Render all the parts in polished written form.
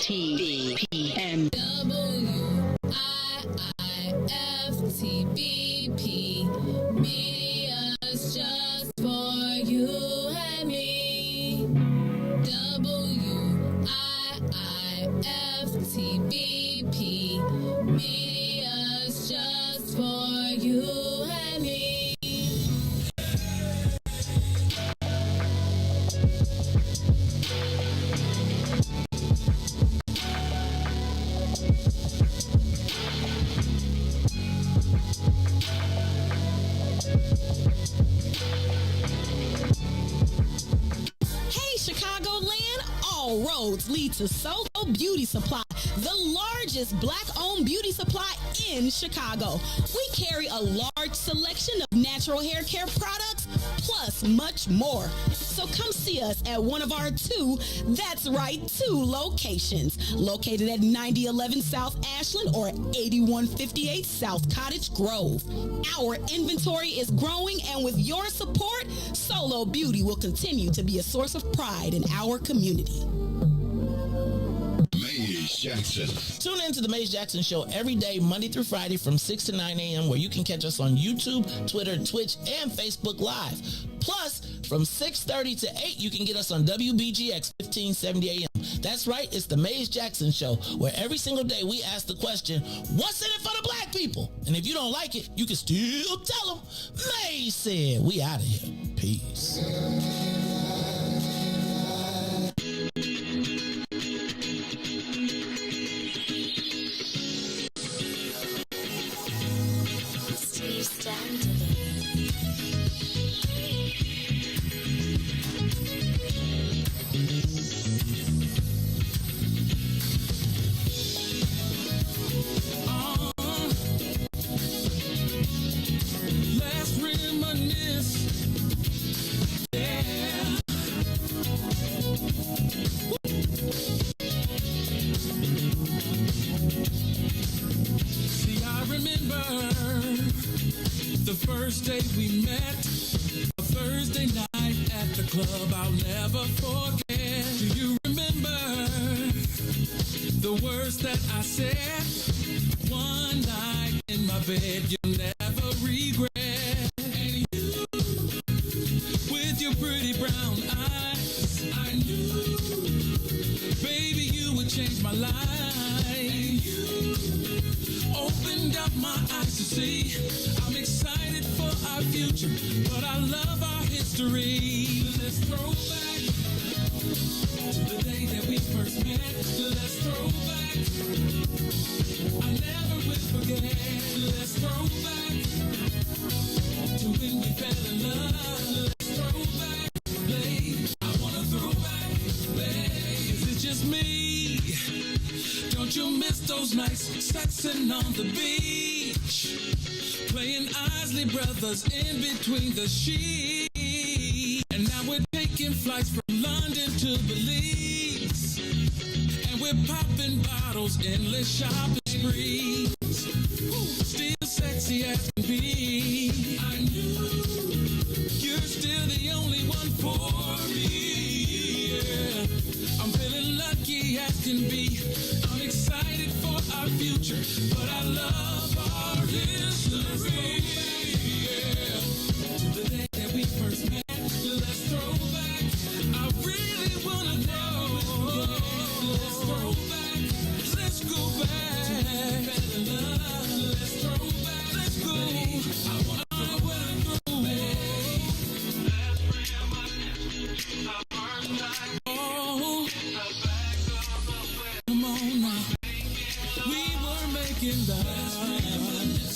WIIFTBPM. WIIFTBP. Media's just for you and me. WIIFTBP. Media's just for you and me. All roads lead to Solo Beauty Supply, the largest Black-owned beauty supply in Chicago. We carry a large selection of natural hair care products, plus much more. So come see us at one of our two locations, located at 9011 South Ashland or 8158 South Cottage Grove. Our inventory is growing, and with your support, Solo Beauty will continue to be a source of pride in our community. Jackson. Tune in to the Maze Jackson Show every day, Monday through Friday from 6 to 9 a.m., where you can catch us on YouTube, Twitter, Twitch, and Facebook Live. Plus, from 6:30 to 8, you can get us on WBGX 1570 a.m. That's right, it's the Maze Jackson Show, where every single day we ask the question, what's in it for the black people? And if you don't like it, you can still tell them. Maze said, we out of here. Peace. Let's reminisce. Yeah. See, I remember the first day we met, a Thursday night at the club I'll never forget. Do you remember the words that I said? One night in my bed you'll never regret. And you, with your pretty brown eyes, I knew, baby, you would change my life. And you opened up my eyes to see I'm excited for our future, but I love our history. Let's throw back to the day that we first met. Let's throw back, I never will forget. Let's throw back to when we fell in love. Let's throw back, babe. I wanna throw back, babe. Is it just me? Don't you miss those nights sexing on the beach, playing Isley Brothers in between the sheets? And now we're taking flights from London to Belize, and we're popping bottles, endless shopping sprees. Still sexy as can be. I knew you're still the only one for me. Yeah. I'm feeling lucky as can be. I'm excited for our future, but I love our history. Yeah. To the day that we first met. Let's throw back. I really wanna know. Let's throw back. Let's go back. Fell in love. Let's throw back. Let's go. I wanna throw back. Oh, come on now. We were making love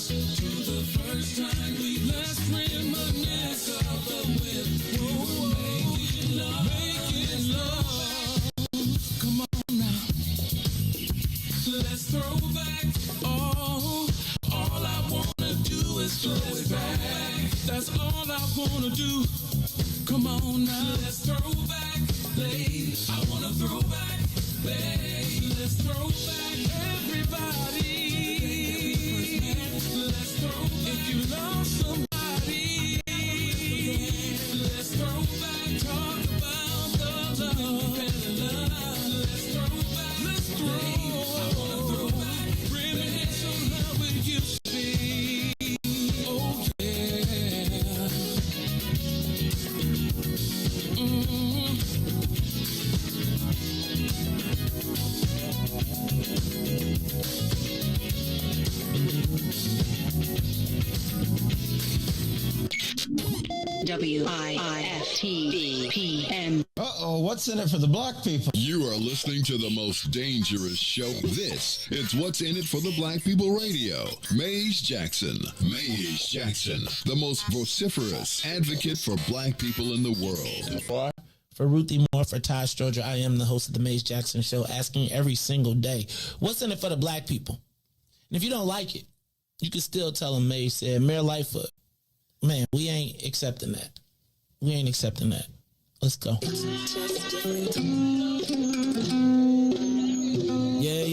to the first time we let's reminisce of the when we were making love. Making love. Come on now. Let's throw back. Oh, all I wanna do is throw it back. That's all I wanna do. Come on now. Let's throw back, babe. I wanna throw back, babe. Let's throw back, everybody. Let's throw back. If you love somebody, let's throw back. Talk about the love. Let's throw back. Let's throw. I wanna throw back. Reminisce on how it used to be. Oh yeah. WIFTBPN. Uh-oh, what's in it for the black people? You are listening to the most dangerous show. It's What's in It for the Black People Radio. Maze Jackson. Maze Jackson, the most vociferous advocate for black people in the world. For Ruthie Moore, for Ty Stroger, I am the host of the Maze Jackson Show, asking every single day, what's in it for the black people? And if you don't like it, you can still tell them Maze said, Mayor Lightfoot, man, we ain't accepting that. We ain't accepting that. Let's go. Yeah.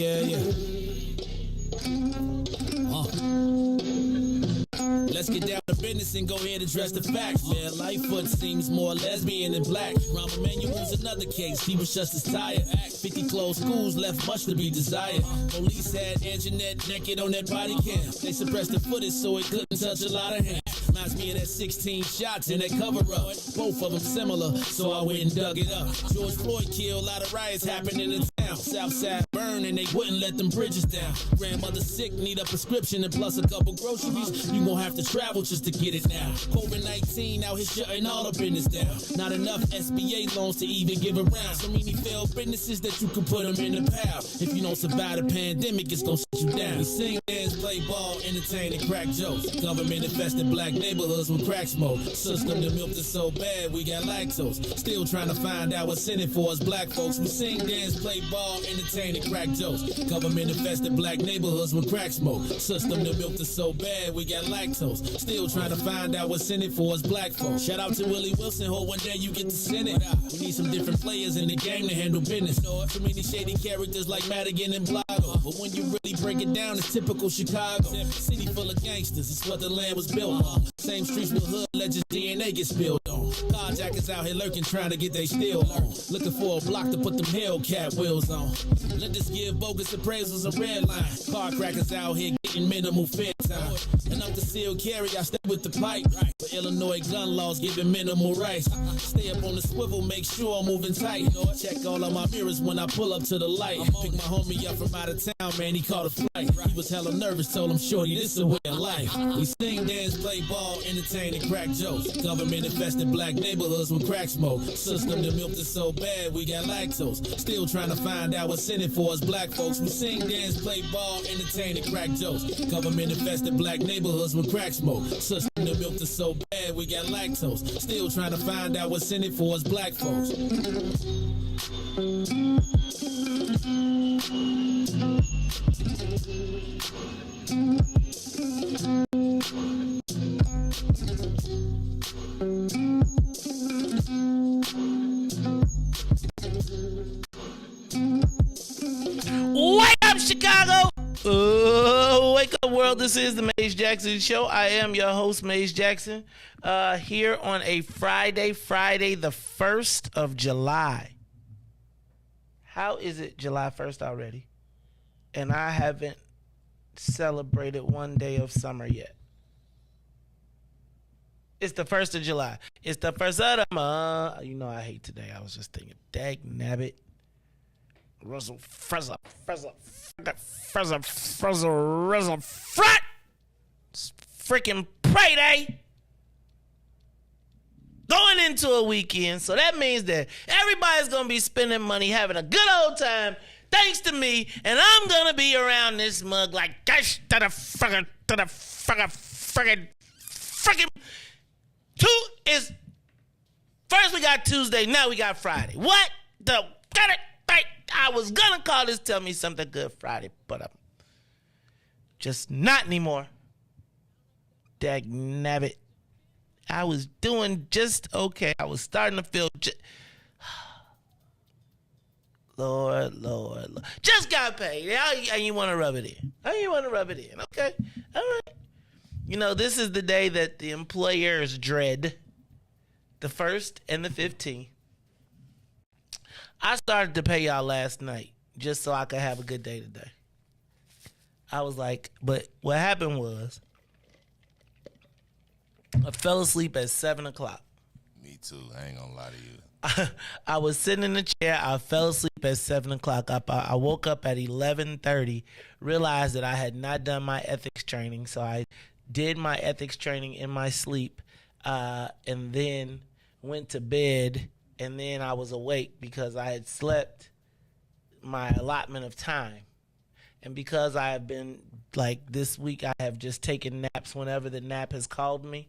Let's get down to business and go ahead and address the facts, man. Lightfoot seems more lesbian than black. Rahm Emanuel's another case. He was just as tired. 50 closed schools left much to be desired. Police had Anjanette naked on that body cam. They suppressed the footage so it couldn't touch a lot of hands. Reminds me of that 16 shots and that cover up. Both of them similar, so I went and dug it up. George Floyd killed, a lot of riots happening in the town. Southside burn and they wouldn't let them bridges down. Grandmother sick, need a prescription and plus a couple groceries. You gon' have to travel just to get it now. COVID-19 out here shutting all the business down. Not enough SBA loans to even give around. So many failed businesses that you can put them in the pile. If you don't survive the pandemic, it's gon' shut you down. We sing, dance, play ball, entertain, and crack jokes. Government infested black neighborhoods with crack smoke. System that milked us so bad, we got lactose. Still trying to find out what's in it for us black folks. We sing, dance, play ball, entertain, and crack jokes. Government infested black neighborhoods with crack smoke. System that milked us so bad, we got lactose. Still trying to find out what's in it for us black folks. Shout out to Willie Wilson, hope one day you get to send it. We need some different players in the game to handle business. Too many shady characters like Madigan and Blago. But when you really break it down, it's typical Chicago. City full of gangsters, it's what the land was built on. Same streets with hood legends, DNA get spilled on. Carjackers out here lurking, trying to get they steal on. Looking for a block to put them Hellcat wheels on. Let this give bogus appraisals a red line. Car crackers out here getting minimal fair time. And I'm concealed carry, I stay with the pipe. But Illinois gun laws giving minimal rights. Stay up on the swivel, make sure I'm moving tight. Check all of my mirrors when I pull up to the light. Pick my homie up from out of town, man, he caught a flight. He was hella nervous, told him, shorty, this is a way of life. We sing, dance, play ball, entertain, and crack jokes. Government infested black neighborhoods with crack smoke. System that milked us so bad, we got lactose. Still trying to find out what's in it for us black folks. We sing, dance, play ball, entertain, and crack jokes. Government infested black neighborhoods with crack smoke. System that milked us so bad, we got lactose. Still trying to find out what's in it for us black folks. Wake up, Chicago! Wake up, world. This is the Maze Jackson Show. I am your host, Maze Jackson, here on a Friday the 1st of July. How is it July 1st already? And I haven't celebrated one day of summer yet. It's the 1st of July. It's the 1st of the month. You know I hate today. I was just thinking, dag nabbit. Ruzzle, frizzle, frizzle, frizzle, frizzle, rizzle, frat! It's freaking payday! Going into a weekend, so that means that everybody's gonna be spending money, having a good old time, thanks to me, and I'm gonna be around this mug like gosh to the friggin' first we got Tuesday, now we got Friday. What the I was gonna call this Tell Me Something Good Friday, but just not anymore. Dag nabbit. I was doing just okay. I was starting to feel Lord. Just got paid. And you want to rub it in. Okay. All right. You know, this is the day that the employers dread. The 1st and the 15th. I started to pay y'all last night just so I could have a good day today. I was like, but what happened was I fell asleep at 7 o'clock. Me too. I ain't gonna lie to you. I was sitting in the chair. I fell asleep at 7 o'clock. I woke up at 11:30, realized that I had not done my ethics training. So I did my ethics training in my sleep and then went to bed. And then I was awake because I had slept my allotment of time. And because I have been, like this week, I have just taken naps whenever the nap has called me.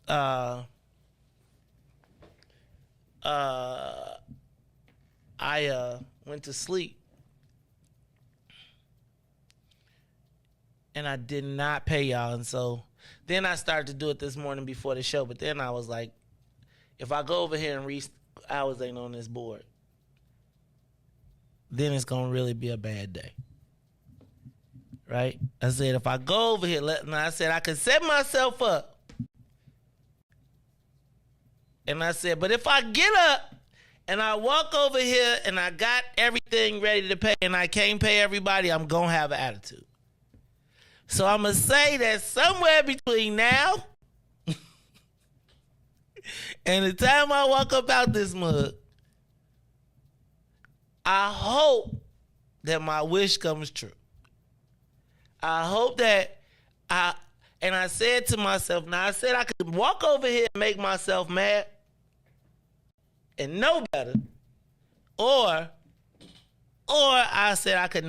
I went to sleep. And I did not pay y'all. And so then I started to do it this morning before the show. But then I was like, if I go over here and Riis hours ain't on this board, then it's going to really be a bad day. Right? I said, if I go over here, I said, I can set myself up. And I said, but if I get up and I walk over here and I got everything ready to pay and I can't pay everybody, I'm going to have an attitude. So I'm going to say that somewhere between now And the time I walk up out this mug, I hope that my wish comes true. I hope that I said to myself, now I said I could walk over here and make myself mad and know better, or I said I could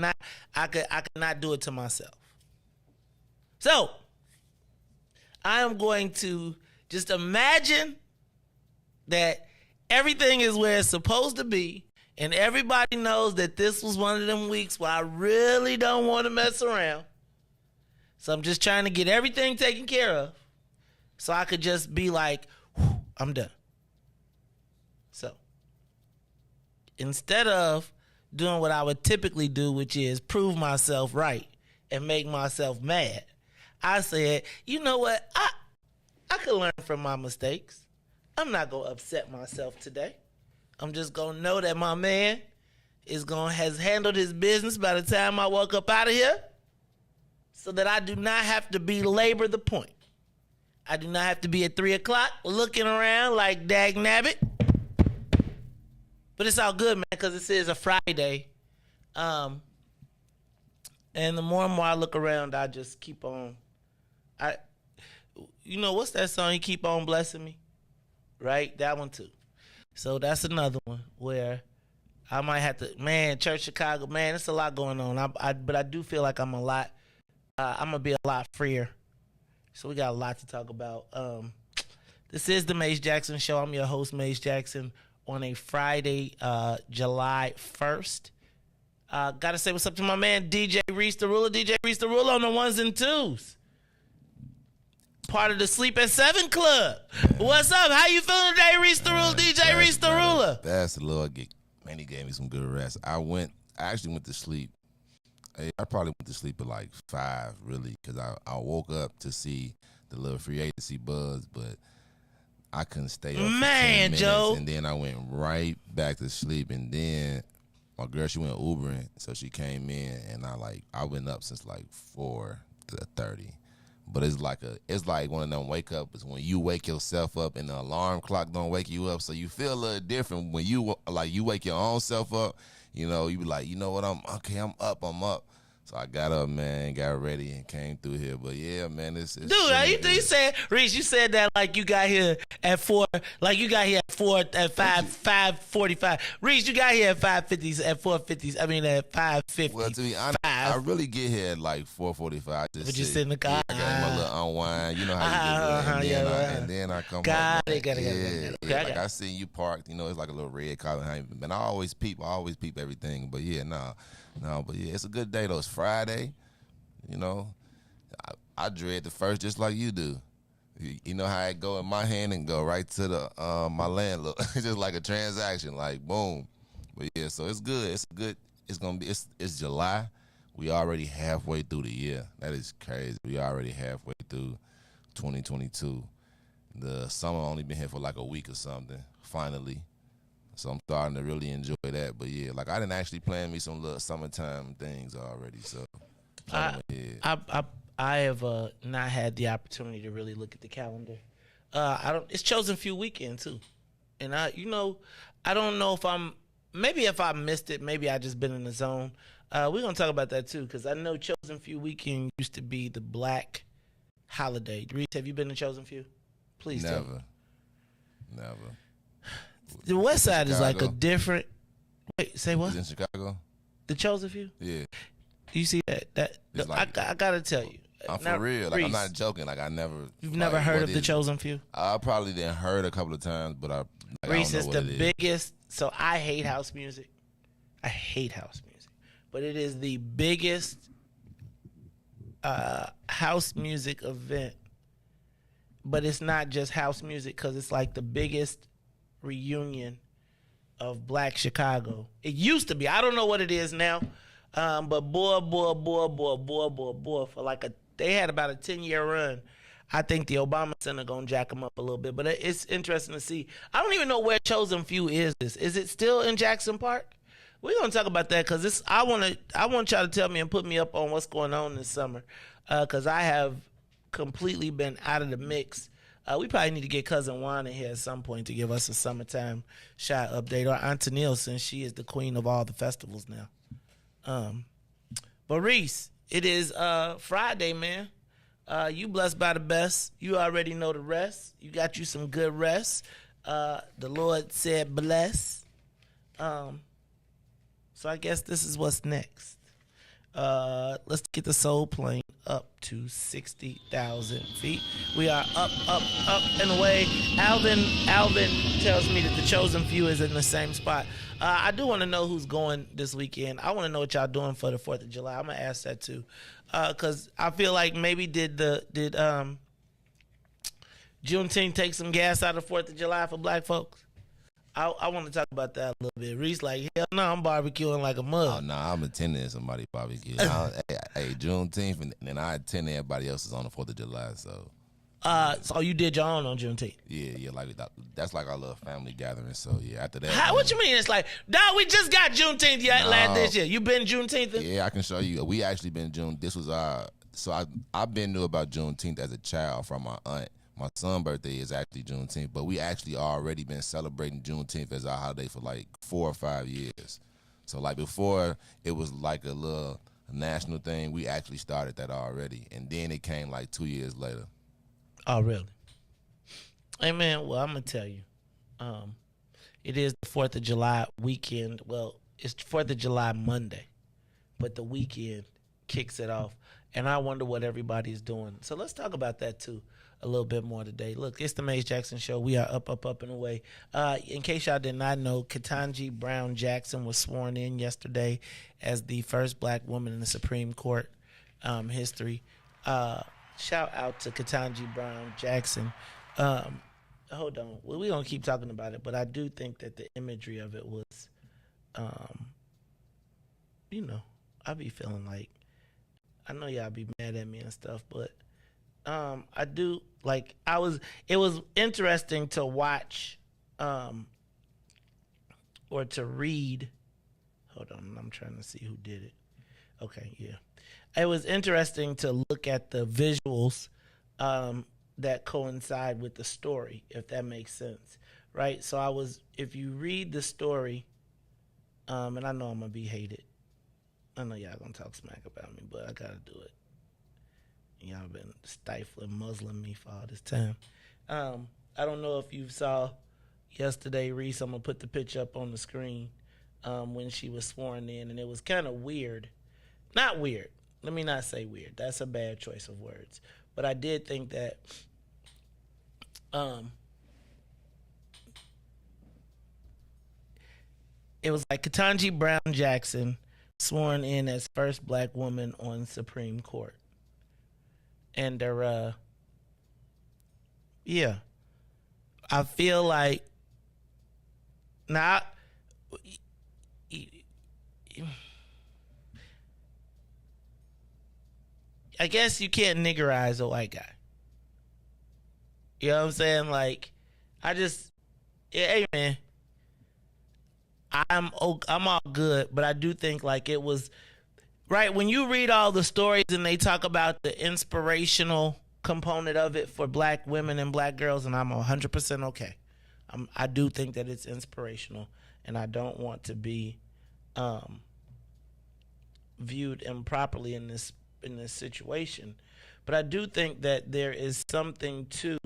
not do it to myself. So I am going to just imagine that everything is where it's supposed to be, and everybody knows that this was one of them weeks where I really don't want to mess around. So I'm just trying to get everything taken care of so I could just be like, I'm done. So instead of doing what I would typically do, which is prove myself right and make myself mad, I said, you know what? I could learn from my mistakes. I'm not going to upset myself today. I'm just going to know that my man has handled his business by the time I walk up out of here, so that I do not have to belabor the point. I do not have to be at 3 o'clock looking around like dag nabbit. But it's all good, man, because this is a Friday. And the more and more I look around, I just keep on. What's that song? You keep on blessing me, right? That one too. So that's another one where I might have to, man, Church Chicago, man, it's a lot going on. But I do feel like I'm gonna be a lot freer. So we got a lot to talk about. This is the Mace Jackson Show. I'm your host, Mace Jackson, on a Friday, July 1st. Gotta say what's up to my man, DJ Riis the Ruler. DJ Riis the Ruler on the ones and twos. Part of the Sleep at 7 Club. What's up? How you feeling today, Riis the Ruler? DJ Riis the Ruler. That's the Lord. Man, he gave me some good rest. I actually went to sleep. I probably went to sleep at like 5, really, because I woke up to see the little free agency buzz, but I couldn't stay up for 10 minutes, Joe. And then I went right back to sleep, and then my girl, she went Ubering, so she came in, and I went up since like 4:30. But it's like one of them wake up is when you wake yourself up and the alarm clock don't wake you up, so you feel a little different when you wake your own self up. You be like, you know what, I'm up. So I got up, man, got ready, and came through here. But yeah, man, it's dude. You said, Riis, you said that like you got here at 4, like you got here at 5:45. Riis, you got here at 5:50, at 4:50. I mean at 5:50. Well, to be honest, I really get here at like 4:45. But you sit in the car. I got my little unwind. You know how you do it. And then I come up. Got it. Like I see you parked. It's like a little red car behind me. And I always peep everything. But yeah, but yeah, it's a good day though. It's Friday. I dread the first just like you do. You know how it go in my hand and go right to the my landlord. It's just like a transaction, like boom. But yeah, so it's good. It's good. It's gonna be. It's July. We already halfway through the year. That is crazy. We already halfway through 2022. The summer only been here for like a week or something. Finally. So I'm starting to really enjoy that. But yeah, like I didn't actually plan me some little summertime things already. So I have not had the opportunity to really look at the calendar. It's chosen few weekend too, and I don't know if if I missed it, maybe I just been in the zone. We're gonna talk about that too, because I know chosen few weekend used to be the black holiday. Riis, have you been to chosen few? Please tell me. Never. The West Side is like a different. Wait, say what? It's in Chicago. The chosen few? Yeah. You see that? I gotta tell you. I'm for real. Like, I'm not joking. Like I never. You've never heard of the chosen few? I probably didn't heard a couple of times, but Riis is the biggest. So I hate house music. But it is the biggest house music event. But it's not just house music, because it's like the biggest reunion of Black Chicago. It used to be. I don't know what it is now. But boy, for they had about a 10-year run. I think the Obama Center gonna jack them up a little bit, but it's interesting to see. I don't even know where Chosen Few is. Is it still in Jackson Park? We're gonna talk about that, because I want y'all to tell me and put me up on what's going on this summer, because I have completely been out of the mix. We probably need to get Cousin Juan in here at some point to give us a summertime shot update. Or Auntie Neil, since she is the queen of all the festivals now. But Reis, it is Friday, man. You blessed by the best. You already know the rest. You got you some good rest. The Lord said bless. So I guess this is what's next. Let's get the soul plane up to 60,000 feet. We are up, and away. Alvin tells me that the chosen few is in the same spot. I do want to know who's going this weekend. I want to know what y'all doing for the 4th of July. I'm going to ask that too. Because I feel like maybe did Juneteenth take some gas out of 4th of July for black folks? I want to talk about that a little bit. Reese like, hell no, I'm barbecuing like a mug. Oh, no, I'm attending somebody's barbecue. hey, Juneteenth, and then I attend everybody else's on the 4th of July, so. So you did your own on Juneteenth? Yeah, like that's like our little family gathering, so yeah, after that. What you mean? It's like, dog, we just got Juneteenth last this year. You been Juneteenth? Yeah, I can show you. We actually been this was so I've been knew about Juneteenth as a child from my aunt. My son's birthday is actually Juneteenth, but we actually already been celebrating Juneteenth as our holiday for like 4 or 5 years. So like before it was like a little national thing, we actually started that already. And then it came like 2 years later. Oh, really? Hey, man, well, I'm going to tell you. It is the 4th of July weekend. Well, it's 4th of July Monday, but the weekend kicks it off. And I wonder what everybody's doing. So let's talk about that, too, a little bit more today. Look, it's the Maze Jackson Show. We are up, and away. In case y'all did not know, Ketanji Brown Jackson was sworn in yesterday as the first black woman in the Supreme Court history. Shout out to Ketanji Brown Jackson. Hold on. Well, we're going to keep talking about it, but I do think that the imagery of it was, I be feeling like, I know y'all be mad at me and stuff, but I do, like, it was interesting to watch or to read. Hold on, I'm trying to see who did it. Okay, yeah. It was interesting to look at the visuals that coincide with the story, if that makes sense, right? So if you read the story, and I know I'm going to be hated. I know y'all going to talk smack about me, but I got to do it. Y'all been stifling, muzzling me for all this time. I don't know if you saw yesterday, Reese, I'm going to put the picture up on the screen when she was sworn in, and it was kind of weird. Not weird. Let me not say weird. That's a bad choice of words. But I did think that it was like Ketanji Brown Jackson sworn in as first black woman on Supreme Court. And I feel like now I guess you can't niggerize a white guy. You know what I'm saying? Like, hey man, I'm all good, but I do think like it was right when you read all the stories and they talk about the inspirational component of it for black women and black girls, and I'm 100% okay. I do think that it's inspirational, and I don't want to be viewed improperly in this situation, but I do think that there is something to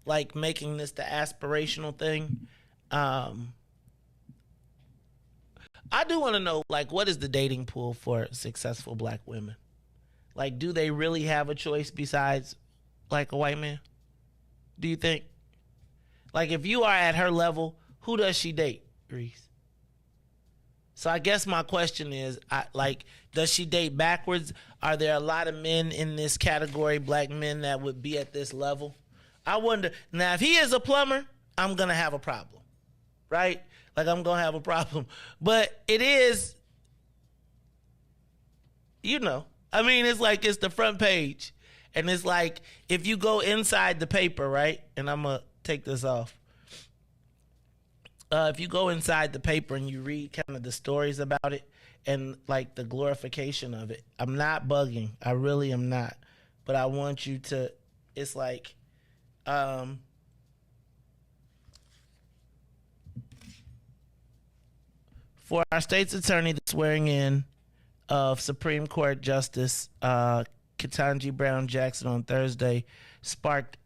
like making this the aspirational thing. I do want to know, like, what is the dating pool for successful black women? Like, do they really have a choice besides, like, a white man? Do you think? Like, if you are at her level, who does she date, Reese? So I guess my question is, does she date backwards? Are there a lot of men in this category, black men, that would be at this level? I wonder. Now, if he is a plumber, I'm going to have a problem, right? Like, I'm going to have a problem. But it is, I mean, it's like it's the front page. And it's like, if you go inside the paper, right? And I'm going to take this off. if you go inside the paper and you read kind of the stories about it and like the glorification of it, I'm not bugging. I really am not. But I want you to, it's like, for our state's attorney, the swearing in of Supreme Court Justice Ketanji Brown Jackson on Thursday sparked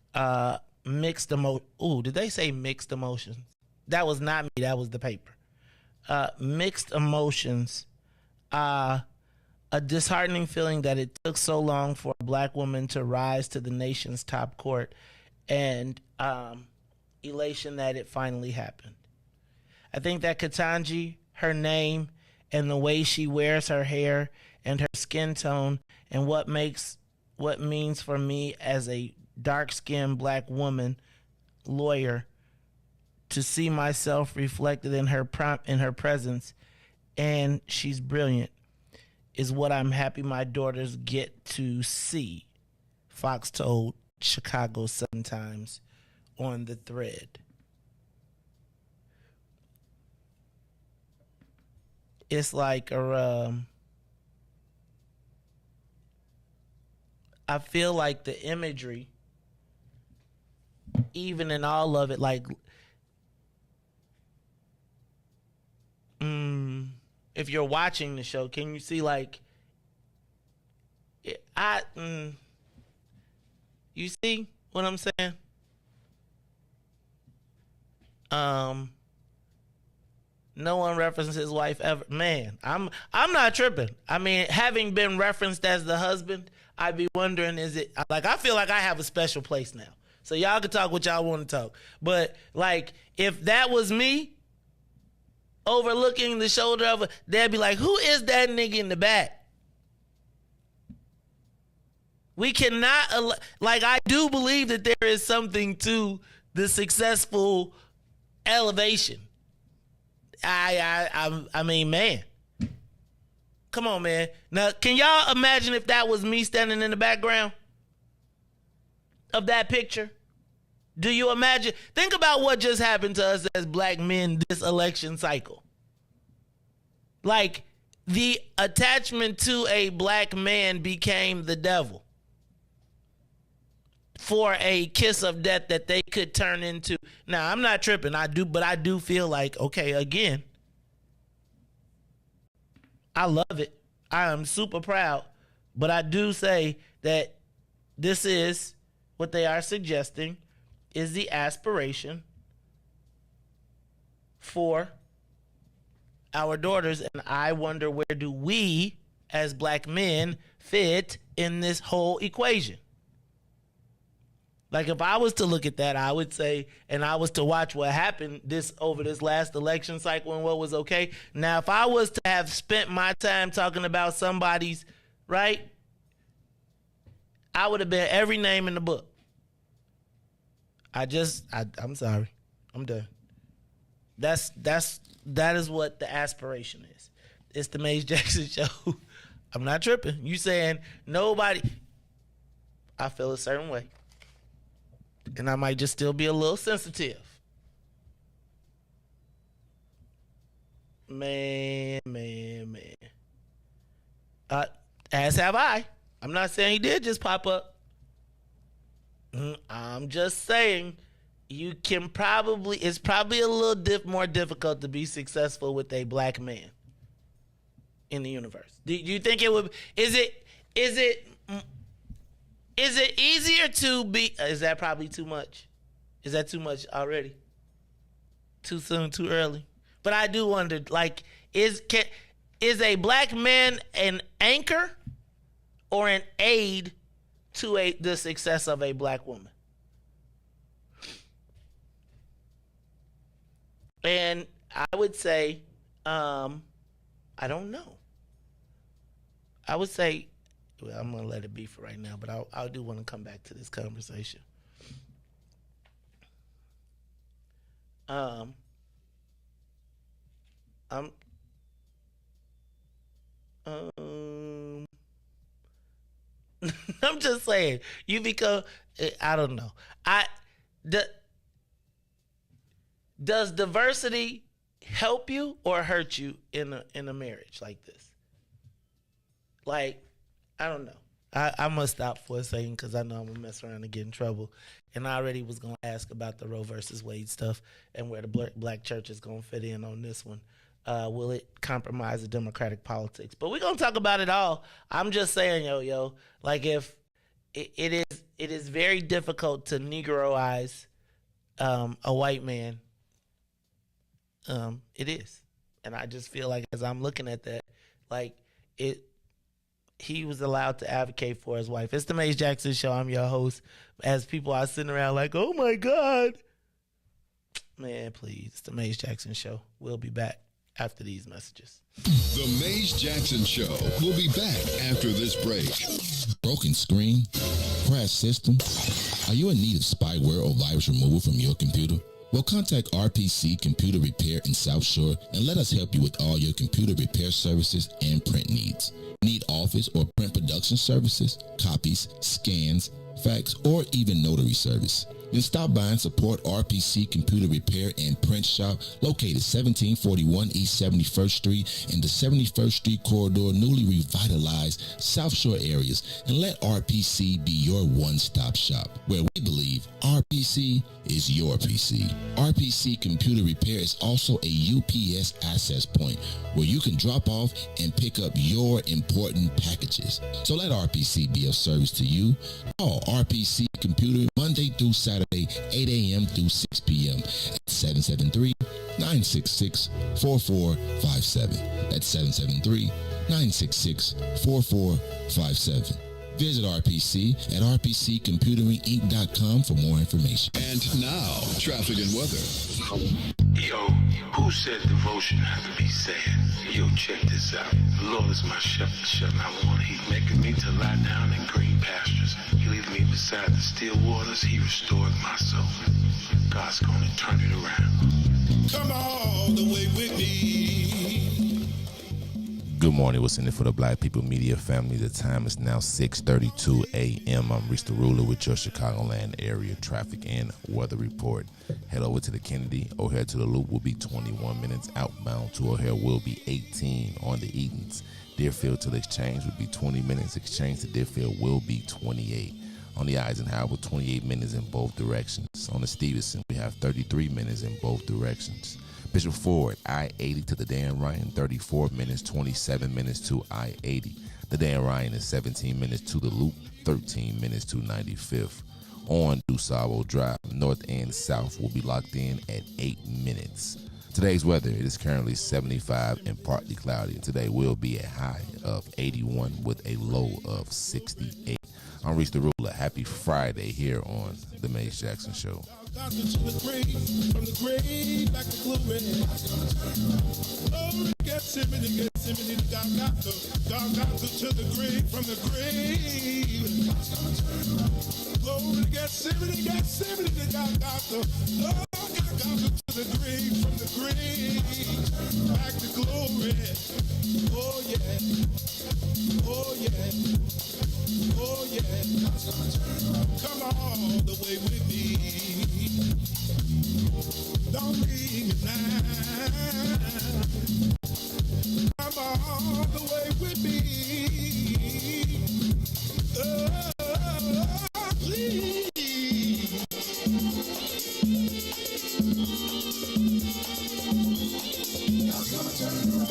mixed emotions. Ooh, did they say mixed emotions? That was not me. That was the paper. Mixed emotions. A disheartening feeling that it took so long for a black woman to rise to the nation's top court, and elation that it finally happened. I think that Ketanji, her name, and the way she wears her hair and her skin tone, and what means for me as a dark-skinned black woman lawyer to see myself reflected in her presence, and she's brilliant, is what I'm happy my daughters get to see, Fox told Chicago Sun-Times on the thread. It's like I feel like the imagery, even in all of it, like if you're watching the show, can you see like you see what I'm saying? No one references his wife ever. Man, I'm not tripping. I mean, having been referenced as the husband, I'd be wondering, is it like, I feel like I have a special place now. So y'all can talk what y'all want to talk. But like, if that was me overlooking the shoulder of a, they'd be like, who is that nigga in the back? We cannot, like, I do believe that there is something to the successful elevation. I mean, man, come on, man. Now, can y'all imagine if that was me standing in the background of that picture? Do you imagine? Think about what just happened to us as black men this election cycle. Like, the attachment to a black man became the devil for a kiss of death that they could turn into. Now, I'm not tripping. I do feel like, okay, again, I love it. I am super proud. But I do say that this is what they are suggesting is the aspiration for our daughters. And I wonder, where do we as black men fit in this whole equation? Like, if I was to look at that, I would say, and I was to watch what happened over this last election cycle and what was okay. Now, if I was to have spent my time talking about somebody's, right, I would have been every name in the book. I'm sorry. I'm done. That is what the aspiration is. It's the Maze Jackson Show. I'm not tripping. You saying nobody, I feel a certain way. And I might just still be a little sensitive. Man. As have I. I'm not saying he did just pop up. I'm just saying it's probably a little more difficult to be successful with a black man in the universe. Do you think it would, is it easier to be, is that probably too much? Is that too much already? Too soon, too early? But I do wonder, like, is a black man an anchor or an aid to the success of a black woman? And I would say, I don't know. I would say, well, I'm going to let it be for right now, but I do want to come back to this conversation. I'm just saying, you become, I don't know. Does diversity help you or hurt you in a marriage like this? Like, I don't know. I'm going to stop for a second because I know I'm going to mess around and get in trouble. And I already was going to ask about the Roe versus Wade stuff and where the black church is going to fit in on this one. Will it compromise the democratic politics? But we're going to talk about it all. I'm just saying, yo, like if it is very difficult to Negroize a white man. It is. And I just feel like as I'm looking at that, like he was allowed to advocate for his wife. It's the Maze Jackson Show. I'm your host. As people are sitting around like, oh my God. Man, please. It's the Maze Jackson Show. We'll be back after these messages. The Maze Jackson Show will be back after this break. Broken screen? Crash system? Are you in need of spyware or virus removal from your computer? Well, contact RPC Computer Repair in South Shore and let us help you with all your computer repair services and print needs. Need office or print production services, copies, scans, fax, or even notary service? Then stop by and support RPC Computer Repair and Print Shop located 1741 East 71st Street in the 71st Street corridor, newly revitalized South Shore areas, and let RPC be your one-stop shop where we believe RPC is your PC. RPC Computer Repair is also a UPS access point where you can drop off and pick up your important packages. So let RPC be of service to you. Call RPC Computer Monday through Saturday, 8 a.m. through 6 p.m. at 773-966-4457. That's 773-966-4457. Visit RPC at rpccomputeringinc.com for more information. And now, traffic and weather. Yo, who said devotion has to be sad? Yo, check this out. The Lord is my shepherd, and I want. He's making me to lie down in green pastures. He leads me beside the still waters. He restores my soul. God's gonna turn it around. Come all the way with me. Good morning. What's in it for the Black People Media family? The time is now 6:32 a.m. I'm Riis the Ruler with your Chicagoland area traffic and weather report. Head over to the Kennedy. O'Hare to the Loop will be 21 minutes. Outbound to O'Hare will be 18 on the Edens. Deerfield to the Exchange will be 20 minutes. Exchange to Deerfield will be 28. On the Eisenhower, 28 minutes in both directions. On the Stevenson, we have 33 minutes in both directions. Bishop Ford, I-80 to the Dan Ryan, 34 minutes, 27 minutes to I-80. The Dan Ryan is 17 minutes to the Loop, 13 minutes to 95th. On DuSable Drive, north and south will be locked in at 8 minutes. Today's weather, it is currently 75 and partly cloudy. Today will be a high of 81 with a low of 68. I'm Riis the Ruler. Happy Friday here on The Maze Jackson Show. From the grave back to glory. Oh, Gethsemane, God to the grave, from the grave. Glory to Gethsemane, God to the grave, from the grave back to glory. Oh yeah, oh yeah, oh yeah. Come all the way with me. Don't leave me now. Come all the way with me. Please. God's gonna turn it around.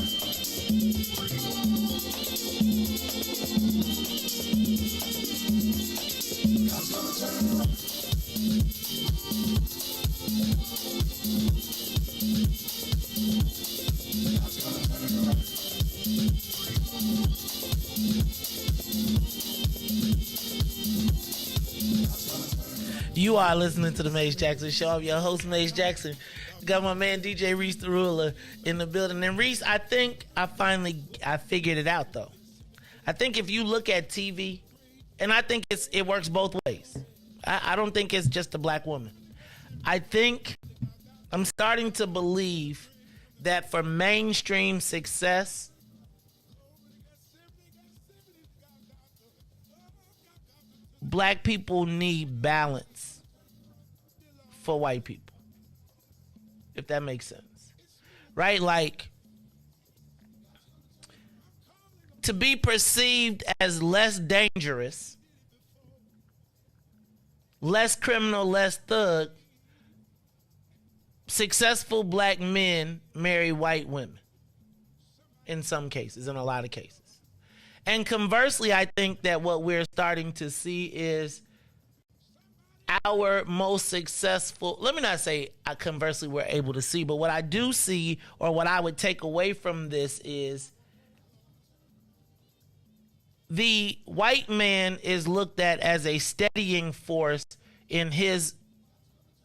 God's gonna turn it around. You are listening to the Maze Jackson Show. I'm your host, Maze Jackson. Got my man DJ Riis the Ruler in the building. And Riis, I think I figured it out though. I think if you look at TV, and I think it works both ways. I don't think it's just a black woman. I think I'm starting to believe that for mainstream success, black people need balance for white people. if that makes sense. Right? Like, to be perceived as less dangerous, less criminal, less thug, successful black men marry white women. In some cases, in a lot of cases. And conversely, I think that what we're starting to see is our most successful, let me not say conversely we're able to see, but what I do see, or what I would take away from this, is the white man is looked at as a steadying force in his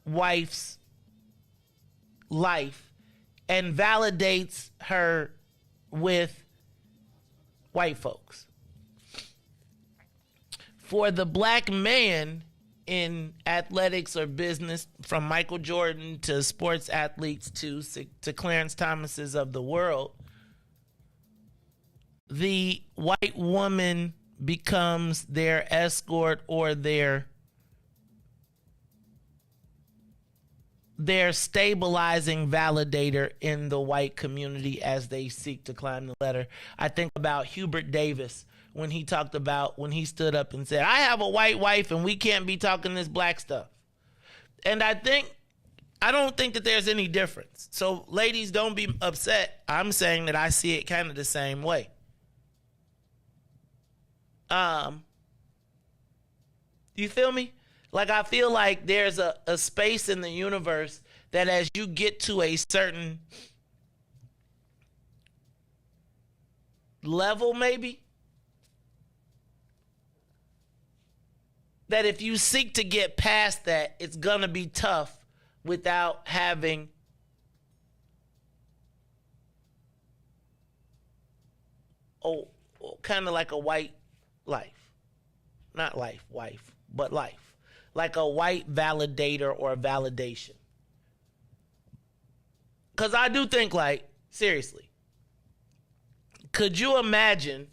wife's life and validates her with white folks. For the black man in athletics or business, from Michael Jordan to sports athletes to Clarence Thomases of the world, the white woman becomes their escort or their stabilizing validator in the white community as they seek to climb the ladder. I think about Hubert Davis when he stood up and said, I have a white wife and we can't be talking this black stuff. And I don't think that there's any difference. So ladies, don't be upset. I'm saying that I see it kind of the same way. You feel me? Like, I feel like there's a space in the universe that as you get to a certain level, maybe, that if you seek to get past that, it's going to be tough without having kind of like a white life. Not life, wife, but life. Like a white validator or validation. Because I do think, like, seriously, could you imagine?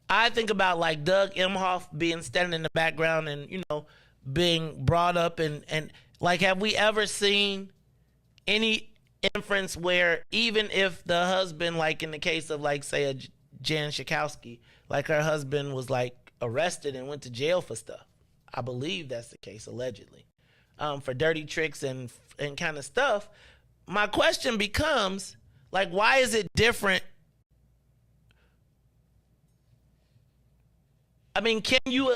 I think about like Doug Emhoff standing in the background and, you know, being brought up and like, have we ever seen any inference where even if the husband, like in the case of like, say, a Jan Schakowsky, like her husband was like arrested and went to jail for stuff. I believe that's the case, allegedly, for dirty tricks and kind of stuff. My question becomes, like, why is it different? I mean, can you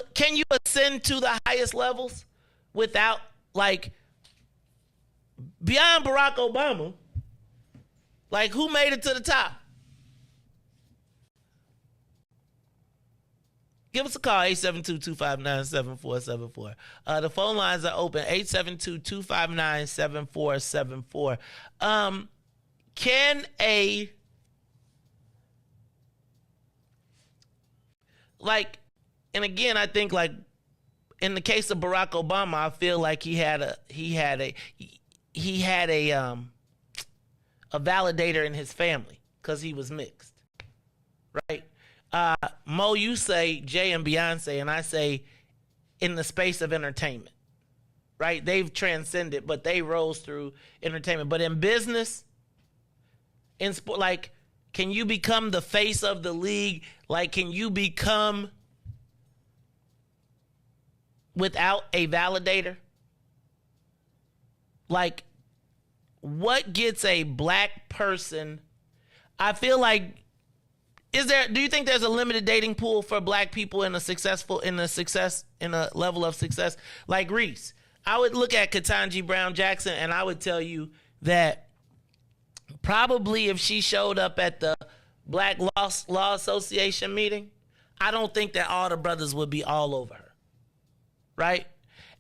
ascend to the highest levels without, like, beyond Barack Obama? Like, who made it to the top? Give us a call, 872-259-7474. The phone lines are open, 872-259-7474. And again, I think, like, in the case of Barack Obama, I feel like he had a validator in his family because he was mixed, right? Mo, you say Jay and Beyonce, and I say in the space of entertainment, right? They've transcended, but they rose through entertainment. But in business, in sport, like, can you become the face of the league? Like, can you become without a validator? Like, what gets a black person? I feel like, do you think there's a limited dating pool for black people in a level of success? Like Riis, I would look at Ketanji Brown Jackson and I would tell you that probably if she showed up at the Black Law Association meeting, I don't think that all the brothers would be all over her. Right?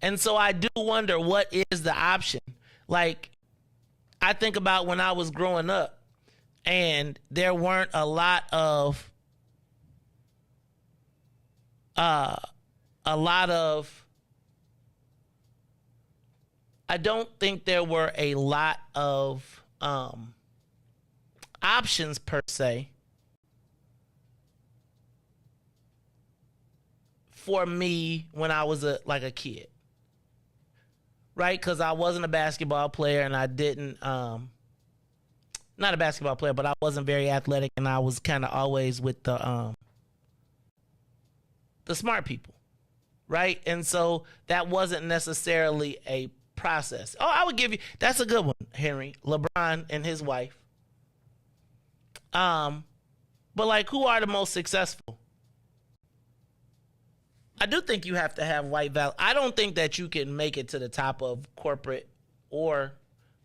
And so I do wonder, what is the option? Like, I think about when I was growing up and there weren't a lot of I don't think there were a lot of options per se for me when I was a kid. right? Because I wasn't a basketball player and I didn't, not a basketball player, but I wasn't very athletic and I was kind of always with the smart people, right? And so that wasn't necessarily a process. Oh, I would give you, that's a good one, Henry. LeBron and his wife. But like, who are the most successful? I do think you have to have white I don't think that you can make it to the top of corporate or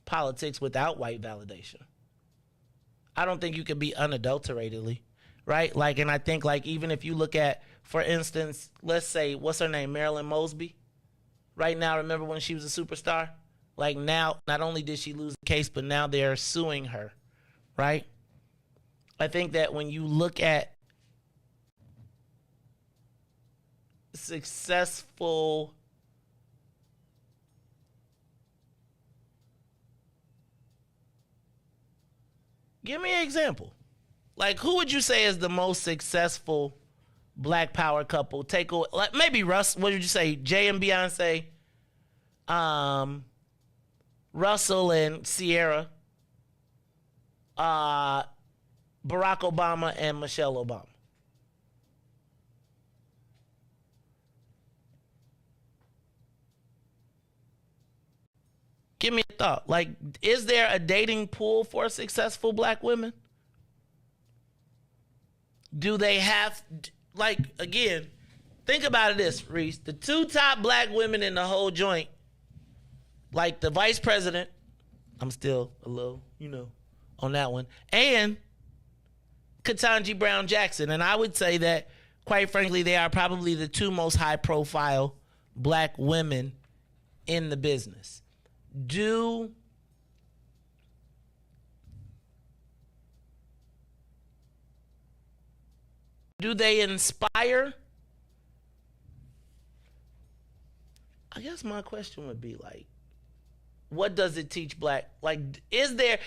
politics without white validation. I don't think you can be unadulteratedly, right? Like, and I think like, even if you look at, for instance, let's say, what's her name? Marilyn Mosby. Right now, remember when she was a superstar? Like now, not only did she lose the case, but now they're suing her, right? I think that when you look at successful give me an example. Like, who would you say is the most successful Black Power couple? Take away, like maybe Russ. What did you say? Jay and Beyonce, Russell and Sierra, Barack Obama and Michelle Obama. Give me a thought. Like, is there a dating pool for successful Black women? Do they have, like, again, think about it this, Reese. The two top Black women in the whole joint, like the vice president, I'm still a little, on that one, and Ketanji Brown Jackson. And I would say that, quite frankly, they are probably the two most high-profile Black women in the business. Do they inspire? I guess my question would be like, what does it teach Black? Like, is there,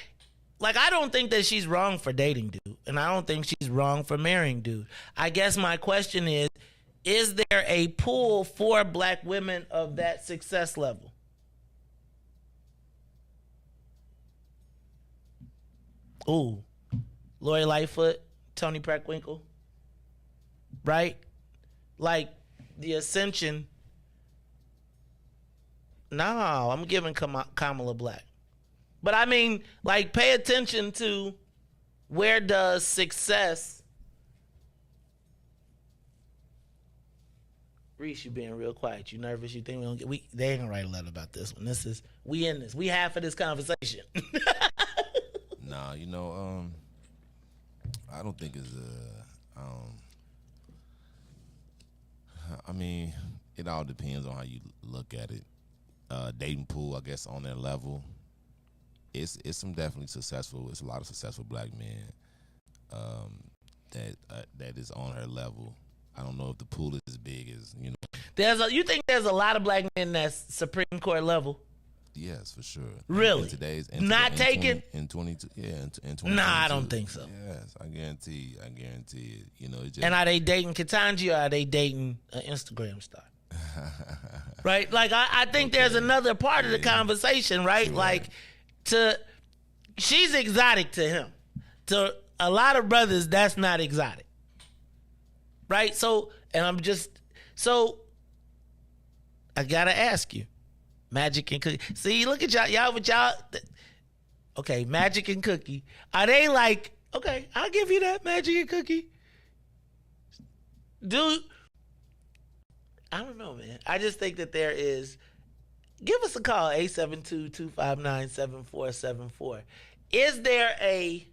like, I don't think that she's wrong for dating dude, and I don't think she's wrong for marrying dude. I guess my question is there a pool for Black women of that success level? Ooh, Lori Lightfoot, Toni Preckwinkle, right? Like, the ascension. No, I'm giving Kamala Black. But I mean, like, pay attention to where does success. Reese, you being real quiet. You nervous? You think we don't get? They ain't gonna write a letter about this one. We in this. We half of this conversation. Nah, I don't think it's I mean, it all depends on how you look at it. Dating pool, I guess, on that level, it's some definitely successful. It's a lot of successful Black men that is on her level. I don't know if the pool is as big as You think there's a lot of Black men that's Supreme Court level? Yes, for sure. Really? Not taken? In 22, yeah, in 20. Nah, I don't think so. Yes, I guarantee it. It just, and are they dating Ketanji or are they dating an Instagram star? Right? Like, I think there's another part of the conversation, right? Sure. Like, she's exotic to him. To a lot of brothers, that's not exotic. Right? So, I gotta ask you. Magic and Cookie. See, look at y'all with y'all. Okay, Magic and Cookie. Are they like, okay, I'll give you that, Magic and Cookie. Dude, I don't know, man. I just think that there is, give us a call, 872-259-7474. Is there a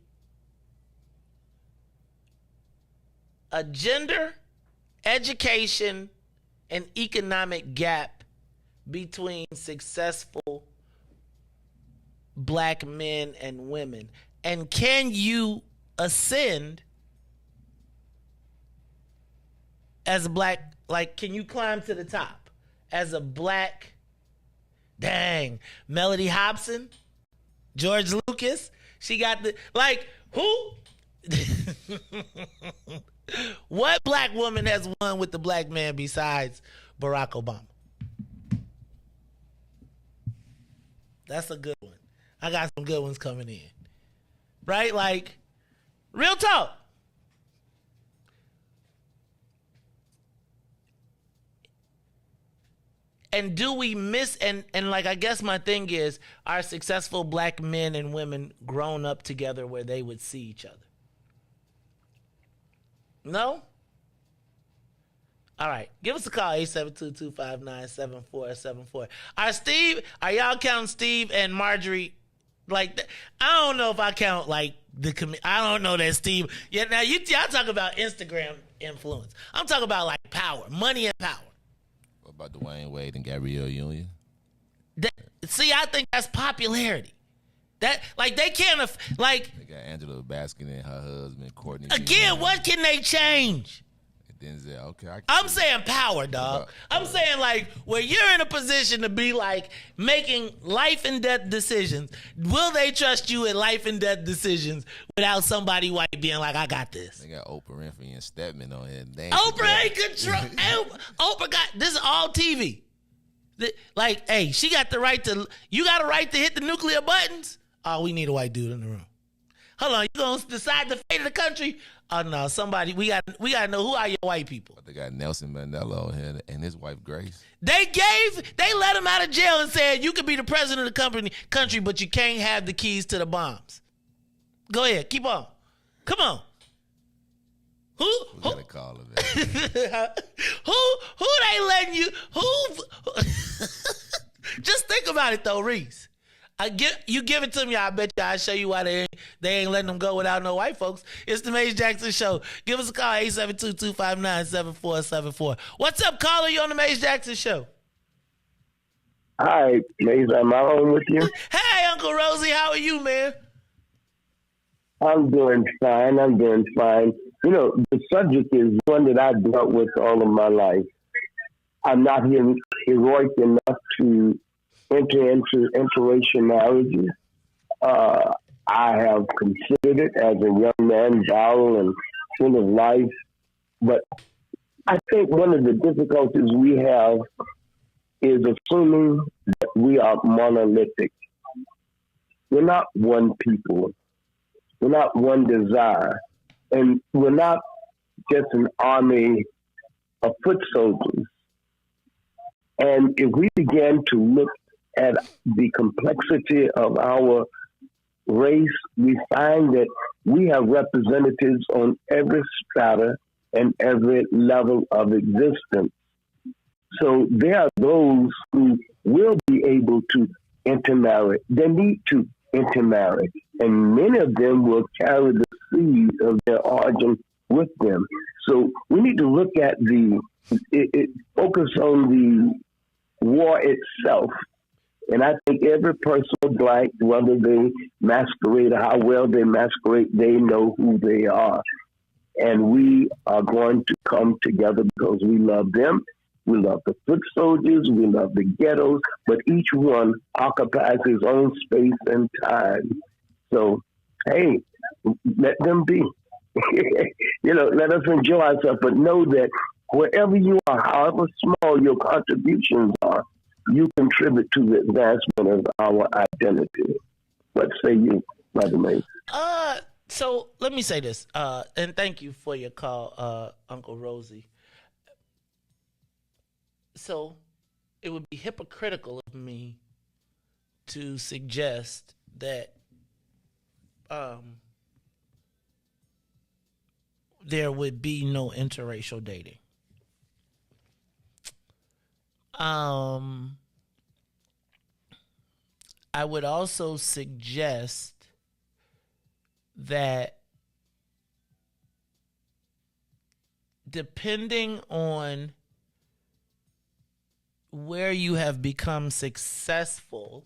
gender, education, and economic gap between successful Black men and women? And can you ascend as a Black, like, can you climb to the top as a Black, Melody Hobson, George Lucas? She got the, like, who? What Black woman has won with the Black man besides Barack Obama? That's a good one. I got some good ones coming in. Right? Like, real talk. And do we miss, and like, I guess my thing is, are successful black men and women grown up together where they would see each other? No? All right. Give us a call, 872-259-7474. Are y'all counting Steve and Marjorie? Like, I don't know if I count, like, I don't know that Steve. Yeah, now, y'all talk about Instagram influence. I'm talking about, like, power, money and power. What about Dwayne Wade and Gabrielle Union? See, I think that's popularity. That, like, they can't, like. They got Angela Baskin and her husband, Courtney. Again, what can they change? Denzel, okay. I'm saying power, dog. I'm saying, like, where you're in a position to be, like, making life and death decisions, will they trust you in life and death decisions without somebody white being like, I got this? They got Oprah Winfrey and Stedman on here. Oprah ain't control. Oprah got, this is all TV. Like, hey, she got the right to, you got a right to hit the nuclear buttons? Oh, we need a white dude in the room. Hold on, you gonna decide the fate of the country? Oh no, somebody, we gotta know, who are your white people? They got Nelson Mandela on here and his wife Grace. They let him out of jail and said, you could be the president of the country, but you can't have the keys to the bombs. Go ahead, keep on. Come on. Who gotta call him? Who they letting you? Just think about it though, Reis. You give it to me, I bet you I'll show you why they ain't letting them go without no white folks. It's the Maze Jackson Show. Give us a call, 872-259-7474. What's up, caller? You on the Maze Jackson Show? Hi, Maze. Am I on with you? Hey, Uncle Rosie. How are you, man? I'm doing fine. You know, the subject is one that I've dealt with all of my life. I'm not heroic enough to enter into interracial marriages. I have considered it as a young man, virile and full of life. But I think one of the difficulties we have is assuming that we are monolithic. We're not one people. We're not one desire. And we're not just an army of foot soldiers. And if we begin to look at the complexity of our race, we find that we have representatives on every strata and every level of existence. So there are those who will be able to intermarry. They need to intermarry. And many of them will carry the seed of their origin with them. So we need to look at focus on the war itself. And I think every person, black, whether they masquerade or how well they masquerade, they know who they are. And we are going to come together because we love them. We love the foot soldiers. We love the ghettos. But each one occupies his own space and time. So, hey, let them be. Let us enjoy ourselves. But know that wherever you are, however small your contributions are, you contribute to the advancement of our identity. What say you, Brother Mason? So let me say this, and thank you for your call, Uncle Rosie. So it would be hypocritical of me to suggest that there would be no interracial dating. I would also suggest that depending on where you have become successful,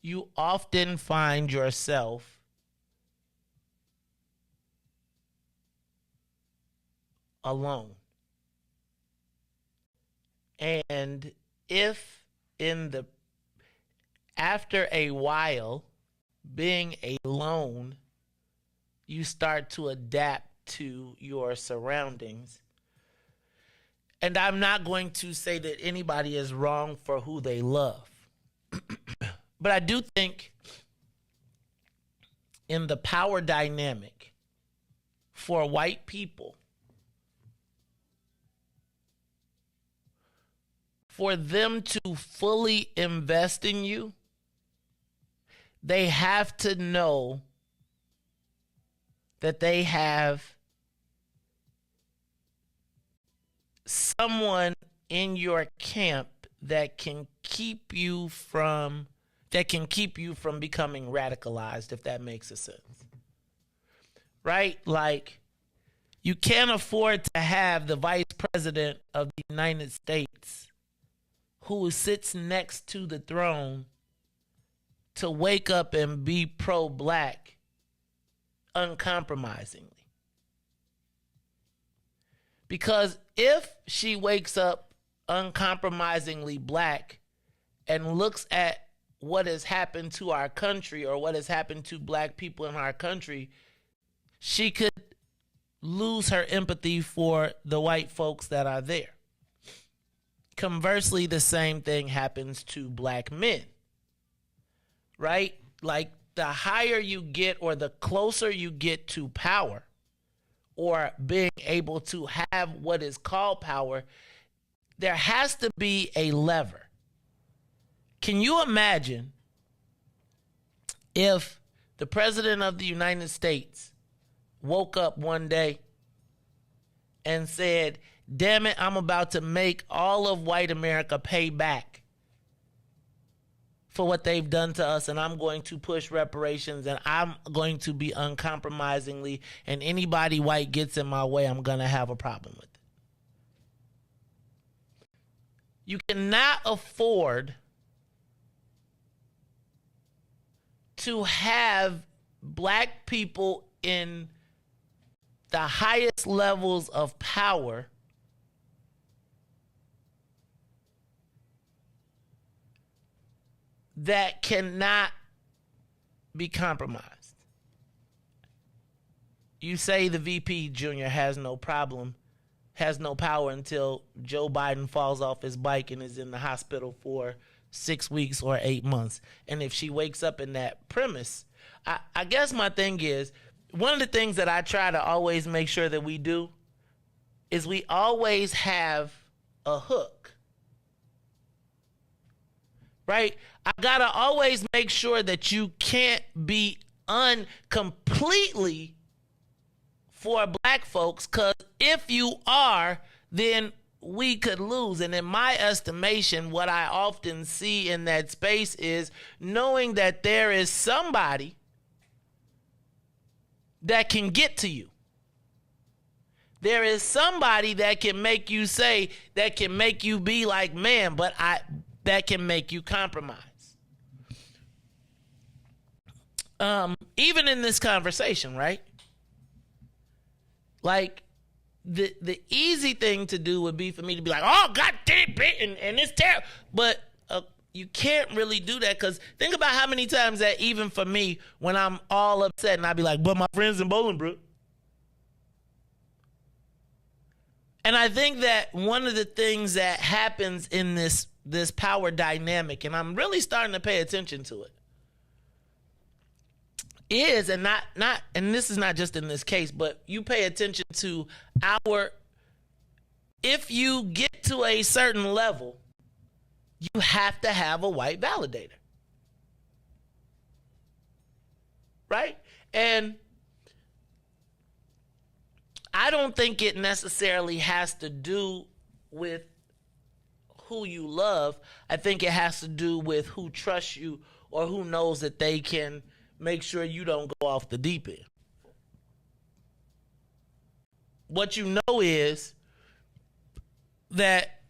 you often find yourself alone. And if after a while being alone, you start to adapt to your surroundings, And I'm not going to say that anybody is wrong for who they love. But I do think in the power dynamic for white people, for them to fully invest in you, they have to know that they have someone in your camp that can keep you from becoming radicalized, if that makes a sense. Right? Like, you can't afford to have the vice president of the United States who sits next to the throne to wake up and be pro-black uncompromisingly. Because if she wakes up uncompromisingly black and looks at what has happened to our country or what has happened to black people in our country, she could lose her empathy for the white folks that are there. Conversely, the same thing happens to black men, right? Like, the higher you get or the closer you get to power or being able to have what is called power, there has to be a lever. Can you imagine if the president of the United States woke up one day and said, damn it, I'm about to make all of white America pay back for what they've done to us, and I'm going to push reparations, and I'm going to be uncompromisingly, and anybody white gets in my way, I'm going to have a problem with it. You cannot afford to have black people in the highest levels of power that cannot be compromised. You say the VP Jr. has no power until Joe Biden falls off his bike and is in the hospital for 6 weeks or 8 months. And if she wakes up in that premise, I guess my thing is, one of the things that I try to always make sure that we do is we always have a hook. Right? I gotta always make sure that you can't be completely for black folks, because if you are, then we could lose. And in my estimation, what I often see in that space is knowing that there is somebody that can get to you. There is somebody that can make you say, that can make you be like, man, that can make you compromise. Even in this conversation, right? Like, the easy thing to do would be for me to be like, oh, God damn it, and it's terrible. But you can't really do that, because think about how many times that even for me, when I'm all upset and I be like, but my friends in Bolingbrook. And I think that one of the things that happens in this power dynamic, and I'm really starting to pay attention to it, is, and and this is not just in this case, but you pay attention to if you get to a certain level, you have to have a white validator. Right? And I don't think it necessarily has to do with who you love. I think it has to do with who trusts you or who knows that they can make sure you don't go off the deep end. What you know is that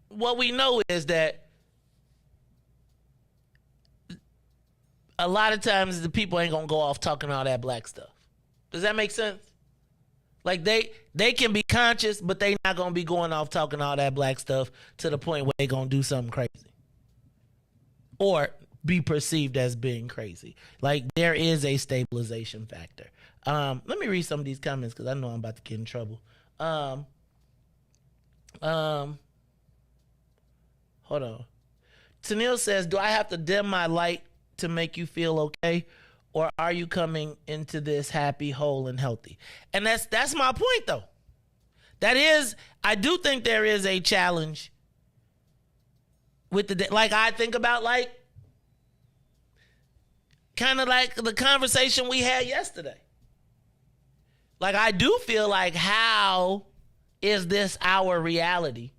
what we know is that a lot of times the people ain't gonna go off talking all that black stuff. Does that make sense? Like, they can be conscious, but they not gonna be going off talking all that black stuff to the point where they gonna do something crazy or be perceived as being crazy. Like, there is a stabilization factor. Let me read some of these comments because I know I'm about to get in trouble. Hold on. Tanil says, do I have to dim my light to make you feel okay? Or are you coming into this happy, whole, and healthy? And that's my point, though. That is, I do think there is a challenge with like I think about like, kind of like the conversation we had yesterday. Like I do feel like, how is this our reality?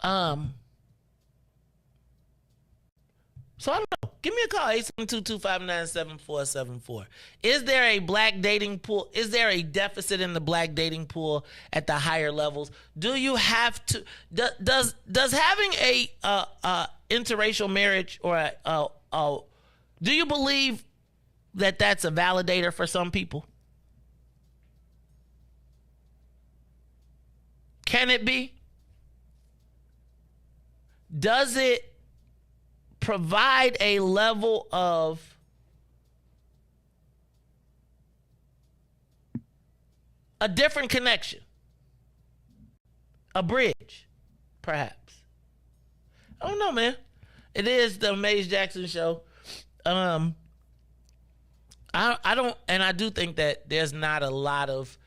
So I don't know. Give me a call, 872-259-7474. Is there a black dating pool? Is there a deficit in the black dating pool at the higher levels? Do you have to, does having a interracial marriage or do you believe that that's a validator for some people? Can it be? Does it provide a level of a different connection, a bridge, perhaps? I don't know, man. It is the Maze Jackson Show. I don't, and I do think that there's not a lot of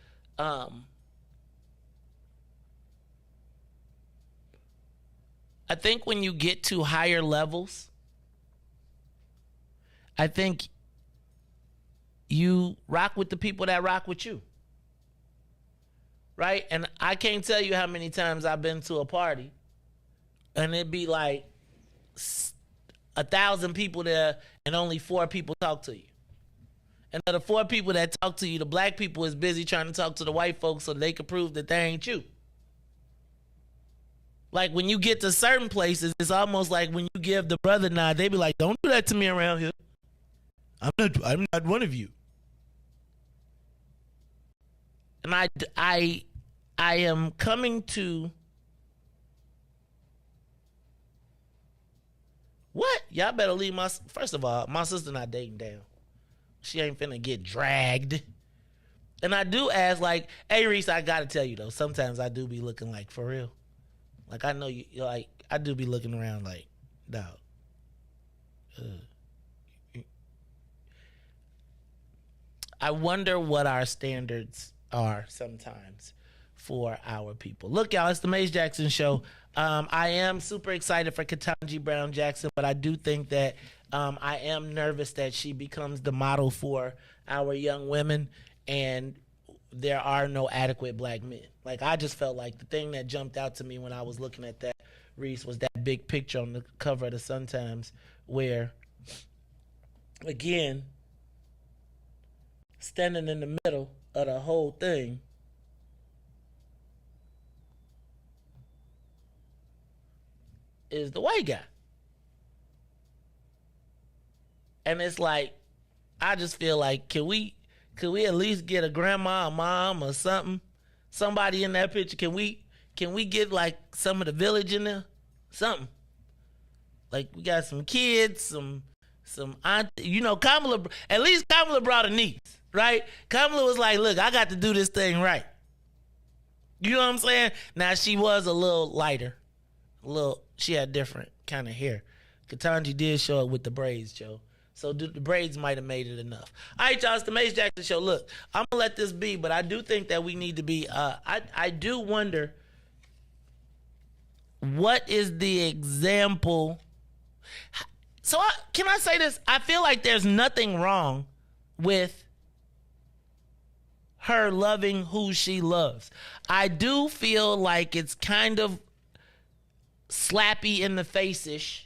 I think when you get to higher levels, I think you rock with the people that rock with you. Right? And I can't tell you how many times I've been to a party and it'd be like 1,000 people there and only 4 people talk to you. And of the 4 people that talk to you, the black people is busy trying to talk to the white folks so they can prove that they ain't you. Like when you get to certain places, it's almost like when you give the brother nod, they be like, "Don't do that to me around here. I'm not one of you." And I am coming to what? Y'all better leave first of all, my sister not dating down. She ain't finna get dragged. And I do ask, like, hey Riis, I gotta tell you though, sometimes I do be looking like, for real. Like, I know you, like, I do be looking around like, dog. I wonder what our standards are sometimes for our people. Look, y'all, it's the Maze Jackson Show. I am super excited for Ketanji Brown Jackson, but I do think that I am nervous that she becomes the model for our young women, and there are no adequate black men. Like, I just felt like the thing that jumped out to me when I was looking at that, Riis, was that big picture on the cover of the Sun-Times where, again, standing in the middle of the whole thing is the white guy. And it's like, I just feel like, could we at least get a grandma, a mom, or something? Somebody in that picture. Can we get like some of the village in there? Something. Like, we got some kids, some aunt, Kamala, at least Kamala brought a niece, right? Kamala was like, look, I got to do this thing right. You know what I'm saying? Now, she was a little lighter. She had different kind of hair. Ketanji did show up with the braids, Joe. So the braids might have made it enough. All right, y'all, it's the Maze Jackson Show. Look, I'm going to let this be, but I do think that we need to be, I do wonder, what is the example? So can I say this? I feel like there's nothing wrong with her loving who she loves. I do feel like it's kind of slappy in the face-ish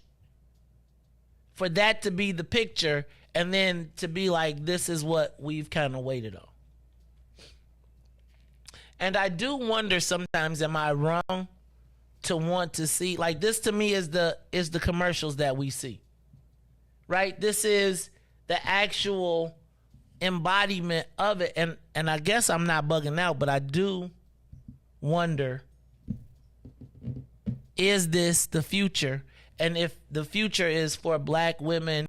for that to be the picture, and then to be like, this is what we've kind of waited on. And I do wonder sometimes, am I wrong to want to see, like, this to me is the commercials that we see, right? This is the actual embodiment of it. And I guess I'm not bugging out, but I do wonder, is this the future? And if the future is for black women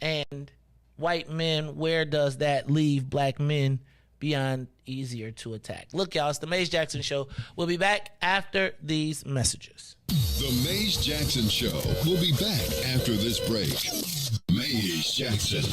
and white men, where does that leave black men beyond easier to attack. Look, y'all, it's the Maze Jackson Show. We'll be back after these messages. The Maze Jackson Show will be back after this break. Maze Jackson.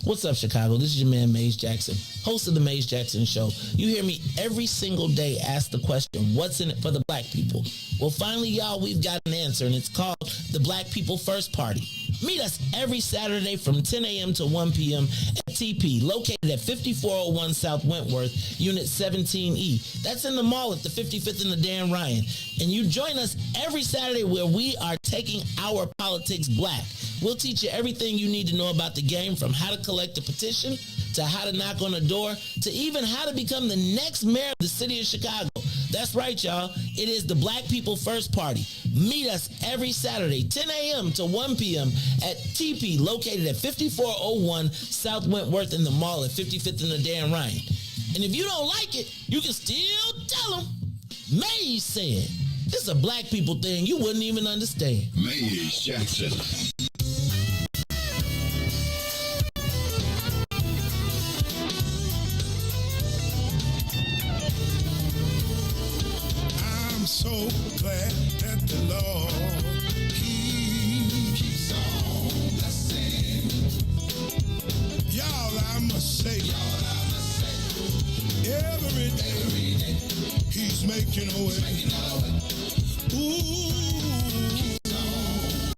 What's up, Chicago? This is your man, Maze Jackson, host of the Maze Jackson Show. You hear me every single day ask the question, what's in it for the black people? Well, finally, y'all, we've got an answer, and it's called the Black People First Party. Meet us every Saturday from 10 a.m. to 1 p.m. at TP, located at 5401 South Wentworth, Unit 17E. That's in the mall at the 55th and the Dan Ryan. And you join us every Saturday where we are taking our politics black. We'll teach you everything you need to know about the game, from how to collect a petition, to how to knock on a door, to even how to become the next mayor of the city of Chicago. That's right, y'all. It is the Black People First Party. Meet us every Saturday, 10 a.m. to 1 p.m. at TP, located at 5401 South Wentworth in the mall at 55th and the Dan Ryan. And if you don't like it, you can still tell them, Maze said. This is a black people thing you wouldn't even understand. Maze Jackson. I'm so glad that the Lord, He keeps on blessing. Y'all, I must say, every day, He's making a way. Ooh, keep on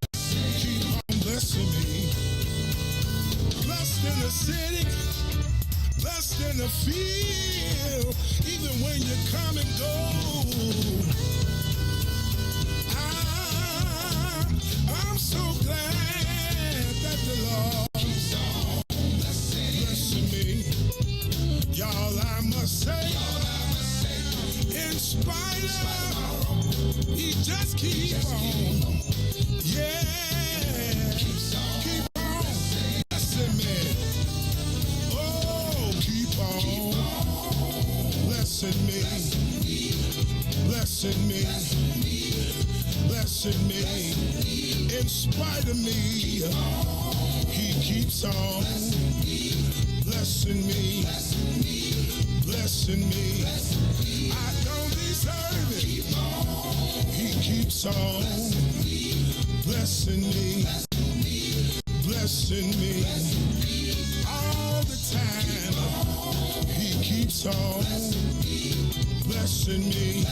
blessing me. Blessed in the city, blessed in the field, even when you come and go. I'm so glad that the Lord keeps on blessing me. Y'all, I must say, in spite of, He just keeps on. Yeah, keep on blessing me. Oh, keep on blessing me, blessing me, blessing me. In spite of me, He keeps on blessing me, blessing me. I don't deserve it. He keeps on blessing me, blessing me. All the time, He keeps on blessing me,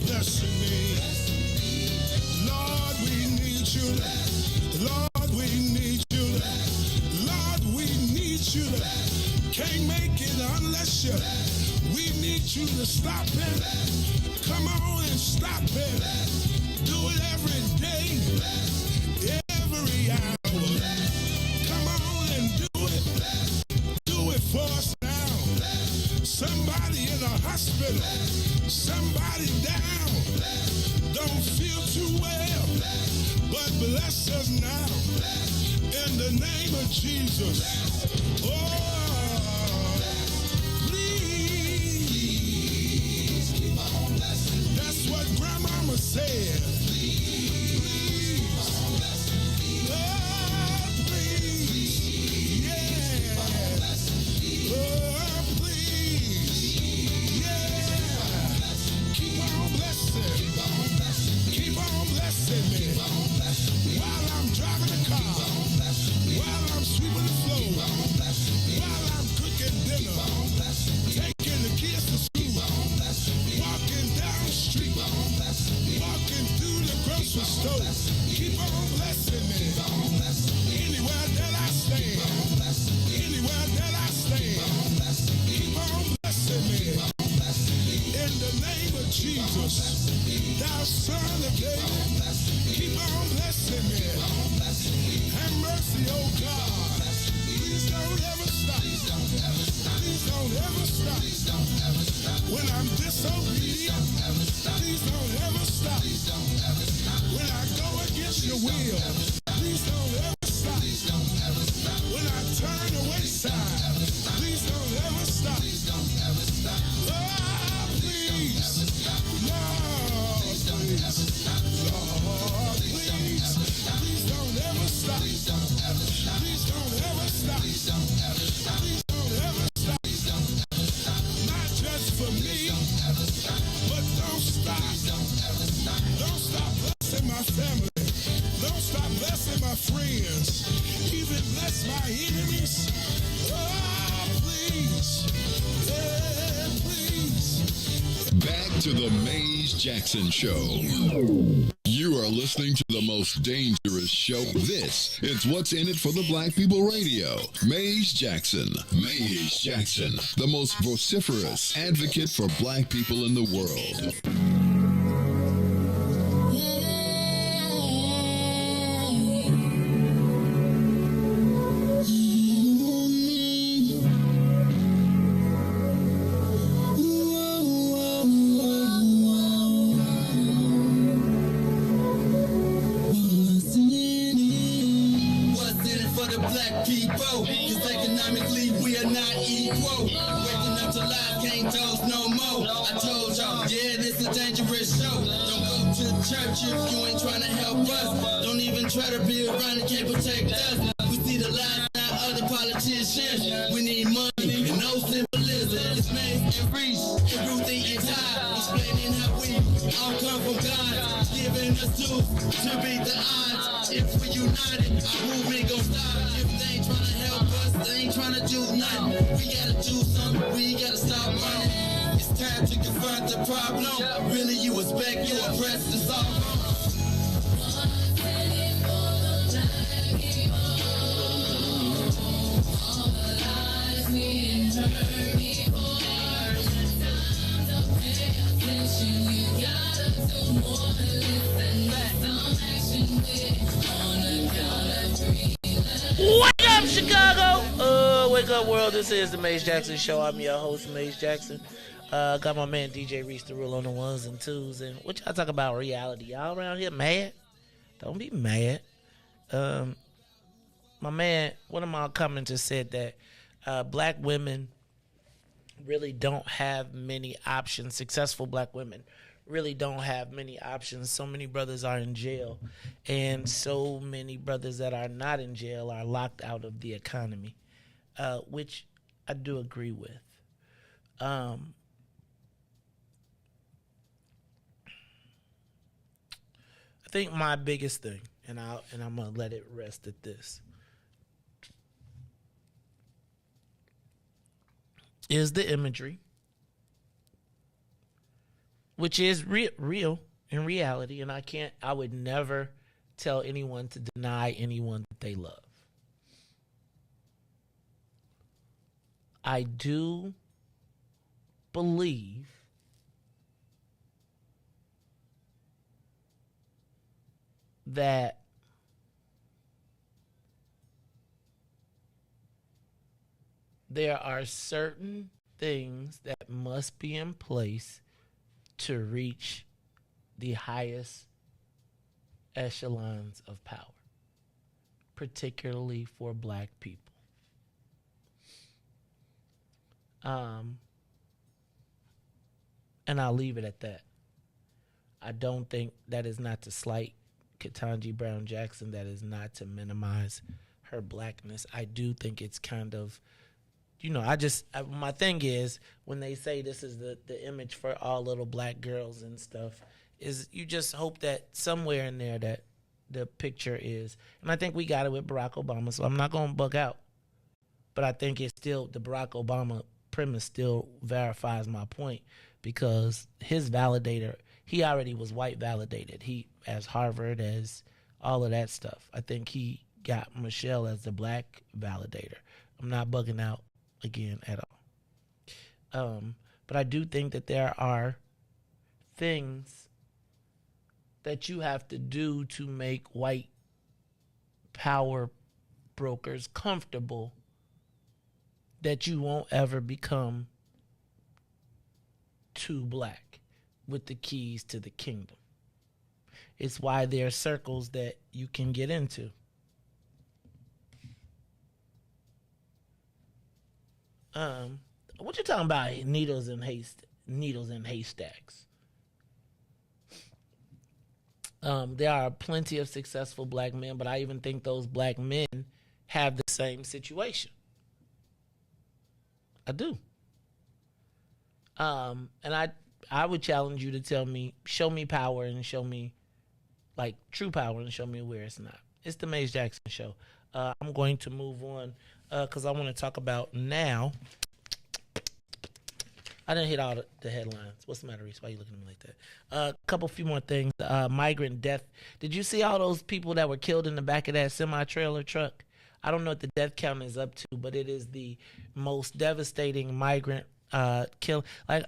blessing me. Lord, we need you. Lord, we need you. Lord, we need you. Can't make it unless you. We need you to stop it. Come on and stop it. Do it every day, every hour. Come on and do it. Do it for us now. Somebody in a hospital, somebody down, don't feel too well, but bless us now in the name of Jesus. Oh, please, keep on blessing. That's what Grandmama said. Please, Lord, please, yeah. Oh, please, yeah. Keep on blessing. Keep on blessing me. While I'm driving the car, while I'm sweeping the floor, while I'm cooking dinner, taking the kids to school, walking down the street, walking through the grocery store. Keep on blessing me. Anywhere that I stand, anywhere that I stand, keep on blessing me. In the name of Jesus, thou son of David, keep on blessing me. Have mercy, oh God. Please don't ever stop. Please don't ever stop. When I'm disobedient, please don't ever stop. When I go against your will, please don't ever stop. When I turn away side, please don't ever stop. Oh, please, Lord, please, Lord, please, please don't ever stop. Please don't ever stop. Please don't ever stop. Back to the Maze Jackson Show. You are listening to the most dangerous show. This is What's in It for the Black People Radio. Maze Jackson. Maze Jackson, the most vociferous advocate for black people in the world. Church if you ain't trying to help us. Don't even try to be around and can't protect us. We see the lies now of the politicians. We need money and no symbolism. It's Maze and Riis and Ruthie and Ty explaining how we all come from God, giving us tools to beat the odds. If we united, our movement gon' stop. If they ain't trying to help us, they ain't trying to do nothing. We gotta do something. We gotta stop running. It's time to confront the problem. Really, you expect you oppressed to solve. Wake up, Chicago! Wake up, world. This is the Maze Jackson Show. I'm your host, Maze Jackson. Got my man DJ Riis the rule on the ones and twos. And what y'all talk about reality? Y'all around here mad? Don't be mad. My man, one of my commenters said that black women really don't have many options. Successful black women really don't have many options. So many brothers are in jail, and so many brothers that are not in jail are locked out of the economy, which I do agree with. I think my biggest thing, and I'm gonna let it rest at this, is the imagery, which is real in reality, and I would never tell anyone to deny anyone that they love. I do believe that there are certain things that must be in place to reach the highest echelons of power, particularly for black people. And I'll leave it at that. I don't think that is not to slight Ketanji Brown Jackson. That is not to minimize her blackness. I do think it's kind of, my thing is when they say this is the image for all little black girls and stuff, is you just hope that somewhere in there that the picture is, and I think we got it with Barack Obama, so I'm not going to bug out. But I think it's still, the Barack Obama premise still verifies my point, because his validator, he already was white validated. He, as Harvard, as all of that stuff. I think he got Michelle as the black validator. I'm not bugging out again at all. But I do think that there are things that you have to do to make white power brokers comfortable that you won't ever become too black with the keys to the kingdom. It's why there are circles that you can get into. What you talking about? Needles in haystacks. There are plenty of successful black men, but I even think those black men have the same situation. I do. And I would challenge you to tell me, show me power and show me, like, true power and show me where it's not. It's the Maze Jackson Show. I'm going to move on because I want to talk about now. I didn't hit all the headlines. What's the matter, Reese? Why are you looking at me like that? A few more things. Migrant death. Did you see all those people that were killed in the back of that semi-trailer truck? I don't know what the death count is up to, but it is the most devastating migrant kill. Like,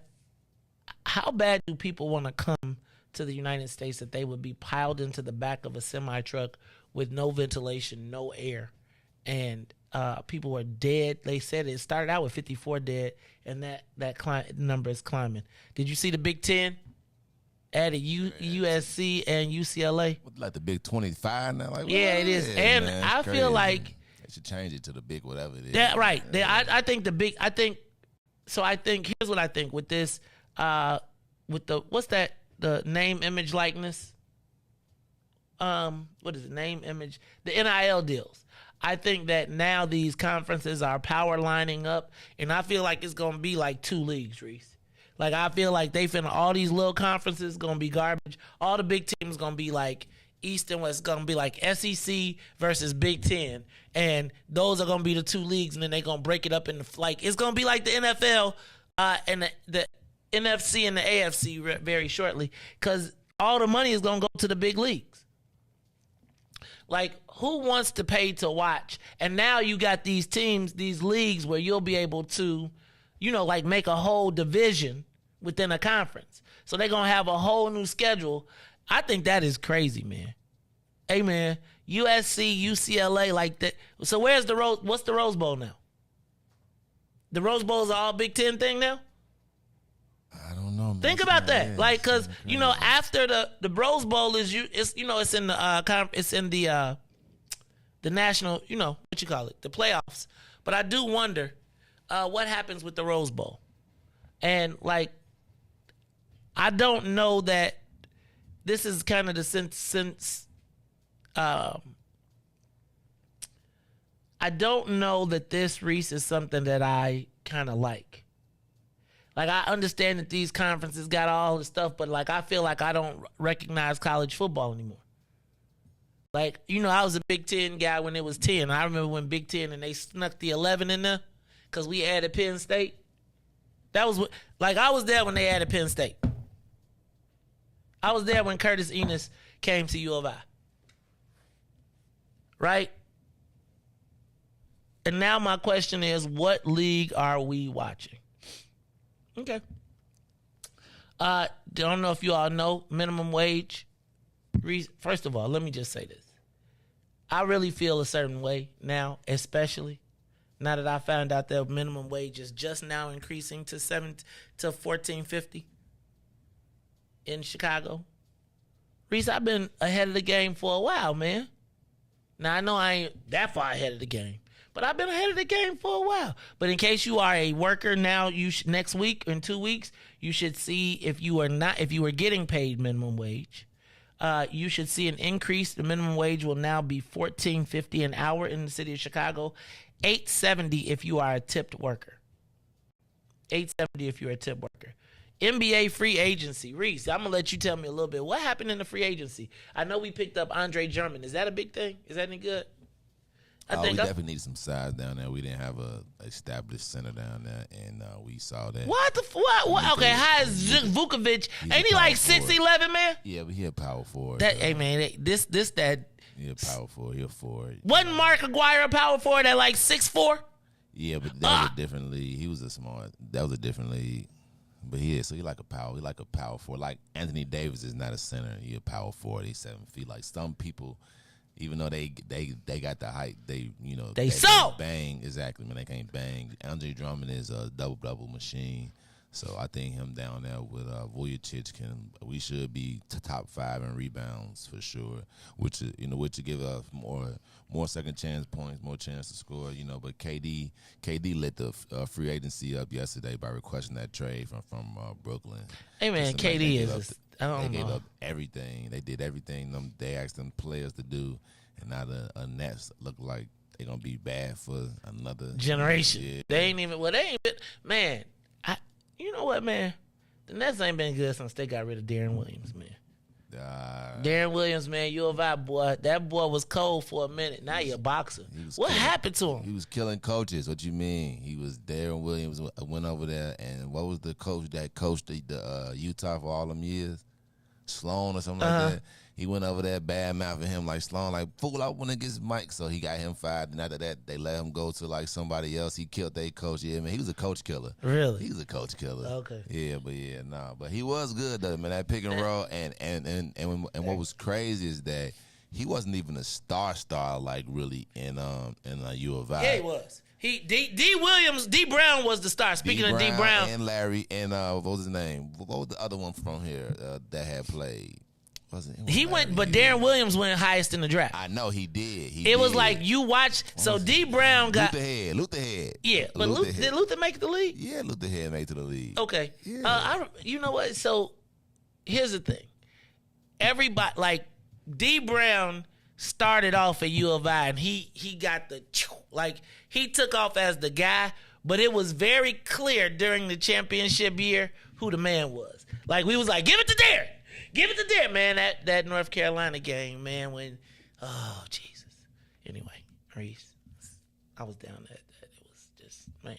how bad do people want to come to the United States that they would be piled into the back of a semi-truck with no ventilation, no air, and people were dead? They said it started out with 54 dead, and that number is climbing. Did you see the Big Ten added USC and UCLA? Like the Big 25 now? Like, yeah, it is. And man, I feel like they should change it to the big whatever it is. That right. I think here's what I think with this. With the name, image, likeness. What is it? Name, image, the NIL deals. I think that now these conferences are power lining up, and I feel like it's gonna be like 2 leagues, Reese. Like, I feel like all these little conferences gonna be garbage. All the big teams gonna be like East and West, gonna be like SEC versus Big Ten, and those are gonna be the 2 leagues, and then they gonna break it up into it's gonna be like the NFL and the NFC and the AFC very shortly, because all the money is going to go to the big leagues. Like, who wants to pay to watch? And now you got these teams, these leagues where you'll be able to, like make a whole division within a conference. So they're going to have a whole new schedule. I think that is crazy, man. Hey, man, USC, UCLA, like that. So what's the Rose Bowl now? The Rose Bowl is all Big Ten thing now? I don't know, man. Think about that, like, because after the Rose Bowl it's in the national, what you call it, the playoffs. But I do wonder what happens with the Rose Bowl, and like, I don't know that this is kind of the sense. I don't know that this, Reese, is something that I kind of like. Like, I understand that these conferences got all the stuff, but, like, I feel like I don't recognize college football anymore. Like, I was a Big Ten guy when it was 10. I remember when Big Ten and they snuck the 11 in there because we added Penn State. That was I was there when they added Penn State. I was there when Curtis Enos came to U of I. Right? And now my question is, what league are we watching? Okay. Don't know if you all know minimum wage. First of all, let me just say this. I really feel a certain way now, especially now that I found out that minimum wage is just now increasing to $14.50 in Chicago. Reese, I've been ahead of the game for a while, man. Now, I know I ain't that far ahead of the game, but I've been ahead of the game for a while. But in case you are a worker now, next week, in 2 weeks, you should see if you were getting paid minimum wage, you should see an increase. The minimum wage will now be $14.50 an hour in the city of Chicago, $8.70 if you are a tipped worker. $8.70 if you're a tipped worker. NBA free agency. Reese, I'm going to let you tell me a little bit. What happened in the free agency? I know we picked up Andre Drummond. Is that a big thing? Is that any good? We definitely needed some size down there. We didn't have a established center down there, and we saw that. What? Okay, how is Vukovic? Ain't he like 6'11", man? Yeah, but he a power forward. Hey, man, this that. He a power forward. He a forward. Wasn't Mark Aguirre a power forward at like 6'4"? Yeah, but that was a different league. He was that was a different league. But he like a power forward. Like Anthony Davis is not a center. He a power forward. He's 7 feet. Like some people, even though they got the height, they can't bang. Exactly, man. They can't bang. Andre Drummond is a double machine. So I think him down there with Vujicic we should be top 5 in rebounds for sure. Which would give us more second chance points, more chance to score. But KD lit the free agency up yesterday by requesting that trade from Brooklyn. Hey man, KD is. They gave up everything. They did everything they asked them players to do, and now the Nets look like they're gonna be bad for another generation. Yeah. They ain't been, man. You know what, man? The Nets ain't been good since they got rid of Darren Williams, man. Darren Williams, man, U of I boy. That boy was cold for a minute. Now you're a boxer. What happened to him? He was killing coaches. What you mean? He was Darren Williams went over there, and what was the coach that coached the Utah for all them years? Sloan or something like that. He went over there bad mouthing him like Sloan, like fool. I want to get Mike, so he got him fired. And after that, they let him go to like somebody else. He killed their coach. Yeah, man, he was a coach killer. Really? He was a coach killer. Okay. Yeah, but he was good though, man. That pick and roll, and what was crazy is that he wasn't even a star like really in U of I. Yeah, he was. D Brown was the star. Speaking of D Brown and Larry and what was his name? What was the other one from here that had played? He went, but Darren Williams went highest in the draft. I know he did. It was like you watch. So D Brown got Luther Head. Yeah, but did Luther make the league? Yeah, Luther Head made it to the league. Okay. Yeah. You know what? So here's the thing. Everybody like D Brown started off at U of I, and he got he took off as the guy, but it was very clear during the championship year who the man was. Like we was like, give it to Darren. Give it to Darren, man. That North Carolina game, man, when Jesus. Anyway, Riis, I was down that. It was just, man.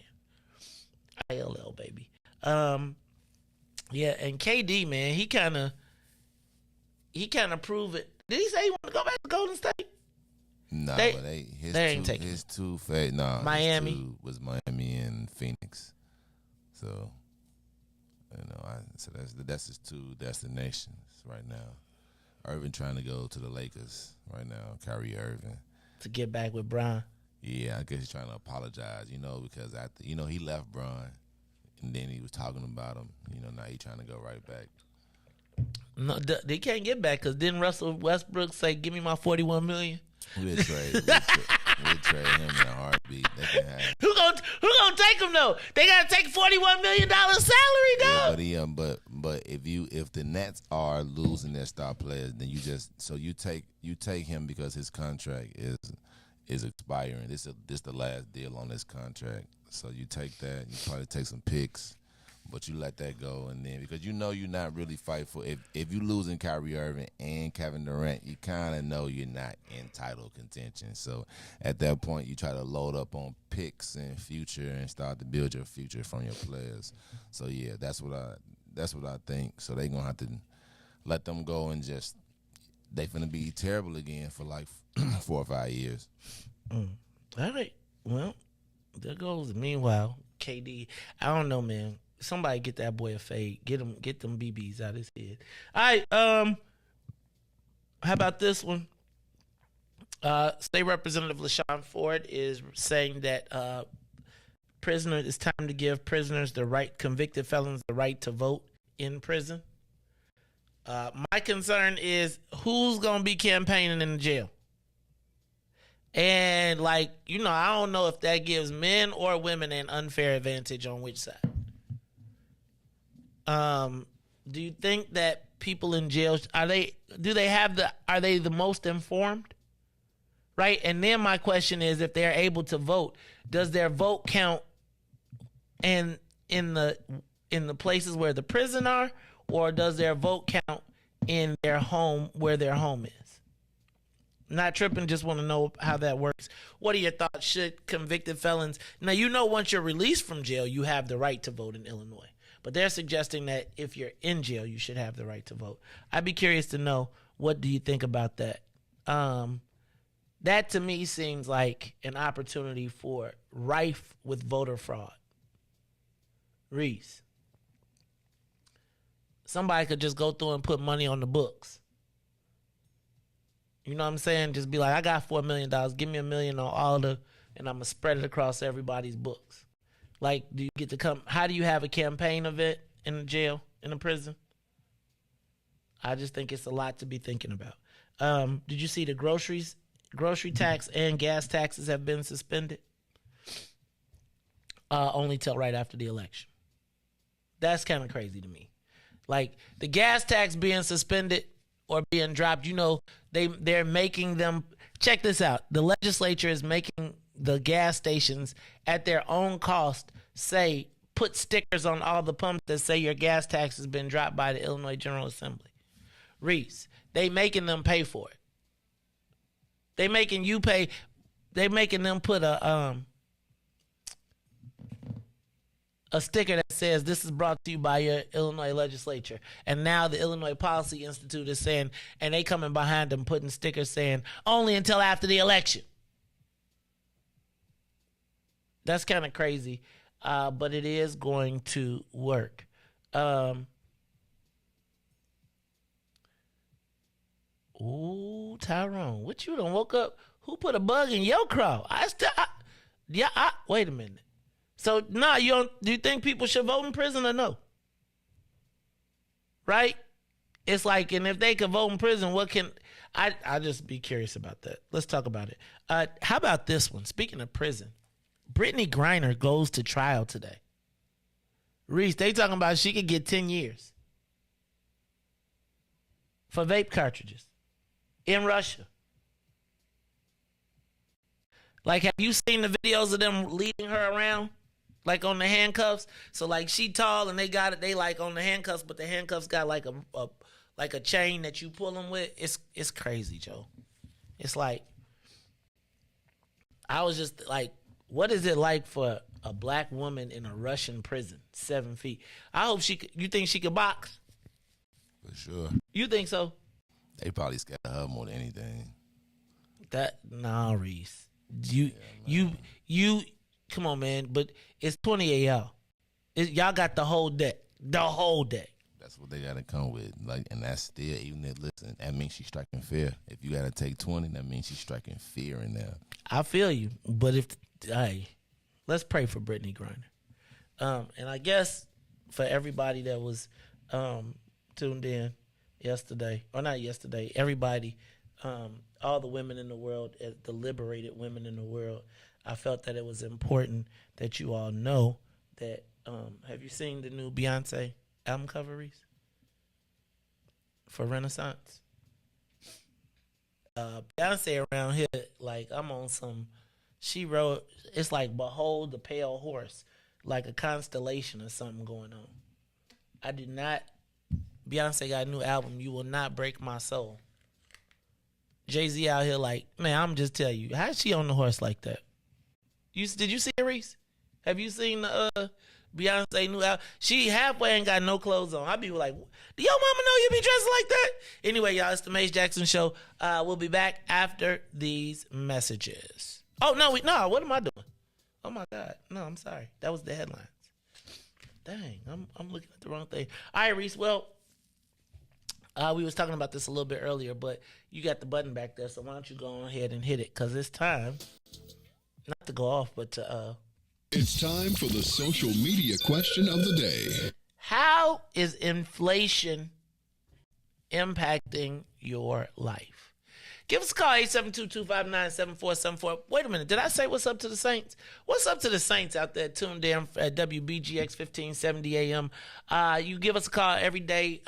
ILL, baby. Yeah, and KD, man, he kinda proved it. Did he say he wanted to go back to Golden State? No, his two Miami. His two was Miami and Phoenix. So that's his two destinations right now. Irving trying to go to the Lakers right now. Kyrie Irving to get back with Bron. Yeah, I guess he's trying to apologize. Because after he left Bron, and then he was talking about him. Now he's trying to go right back. No, they can't get back because didn't Russell Westbrook say, "Give me my $41 million"? We'll trade him in a heartbeat. They can have. Who gonna take him though? They gotta take $41 million salary though. Yeah, but if the Nets are losing their star players, then you take him because his contract is expiring. This is the last deal on this contract. So you take that. You probably take some picks. But you let that go, and then because you're not really fighting for if you losing Kyrie Irving and Kevin Durant, you kind of know you're not in title contention. So at that point, you try to load up on picks and future and start to build your future from your players. So yeah, that's what I think. So they gonna have to let them go and they finna be terrible again for like 4 or 5 years. All right, well, there goes. Meanwhile, KD, I don't know, man. Somebody get that boy a fade. Get them BBs out of his head. All right. How about this one? State Representative LaShawn Ford is saying that it's time to give prisoners convicted felons the right to vote in prison. My concern is who's gonna be campaigning in the jail. And I don't know if that gives men or women an unfair advantage on which side. Do you think that people in jail are they the most informed? Right? And then my question is, if they're able to vote, does their vote count in the places where the prison are, or does their vote count in their home where their home is? Not tripping, just want to know how that works. What are your thoughts? Should convicted felons now once you're released from jail, you have the right to vote in Illinois. But they're suggesting that if you're in jail, you should have the right to vote. I'd be curious to know, what do you think about that? That to me seems like an opportunity for rife with voter fraud. Riis. Somebody could just go through and put money on the books. You know what I'm saying? Just be like, I got $4 million. Give me $1 million on all and I'm going to spread it across everybody's books. Like, do you get to come? How do you have a campaign of it in the jail, in the prison? I just think it's a lot to be thinking about. Did you see the grocery tax and gas taxes have been suspended? Only till right after the election. That's kind of crazy to me. Like, the gas tax being suspended or being dropped, they're making them. Check this out. The legislature is making the gas stations at their own cost put stickers on all the pumps that say your gas tax has been dropped by the Illinois General Assembly. Reis. They making them pay for it. They making you pay. They making them put a sticker that says this is brought to you by your Illinois legislature. And now the Illinois Policy Institute is saying, and they coming behind them putting stickers saying only until after the election. That's kind of crazy, but it is going to work. Ooh, Tyrone, what you done woke up? Who put a bug in your craw? Wait a minute. So, do you think people should vote in prison or no? Right? It's like, and if they could vote in prison, what can, I just be curious about that. Let's talk about it. How about this one? Speaking of prison, Brittany Griner goes to trial today. Reis, they talking about she could get 10 years for vape cartridges in Russia. Like, have you seen the videos of them leading her around? Like on the handcuffs? So like she tall and they got it, they like on the handcuffs, but the handcuffs got like a chain that you pull them with. It's crazy, Joe. It's like, I was just like, what is it like for a black woman in a Russian prison, 7 feet? I hope you think she could box? For sure. You think so? They probably scared of her more than anything. Reis. You come on, man. But it's 28 y'all. Y'all got the whole deck. The whole deck. That's what they gotta come with. Like, and that's still, even if, listen, that means she's striking fear. If you gotta take 20, that means she's striking fear in there. I feel you. But let's pray for Brittany Griner. And I guess for everybody that was tuned in yesterday, or not yesterday, everybody, all the women in the world, the liberated women in the world, I felt that it was important that you all know that, have you seen the new Beyonce album cover, Reis? For Renaissance? Beyonce around here, like, I'm on some, she wrote, it's like, behold the pale horse, like a constellation or something going on. Beyonce got a new album, You Will Not Break My Soul. Jay-Z out here like, man, I'm just tell you, how's she on the horse like that? Did you see it, Reis? Have you seen the Beyonce new album? She halfway ain't got no clothes on. I be like, do your mama know you be dressing like that? Anyway, y'all, it's the Mace Jackson Show. We'll be back after these messages. Oh, no, what am I doing? Oh, my God. No, I'm sorry. That was the headlines. Dang, I'm looking at the wrong thing. All right, Reis, well, we was talking about this a little bit earlier, but you got the button back there, so why don't you go ahead and hit it, because it's time, not to go off, but to... It's time for the social media question of the day. How is inflation impacting your life? Give us a call, 872-259-7474. Wait a minute, did I say what's up to the Saints? What's up to the Saints out there tuned in at WBGX 1570 AM? You give us a call every day.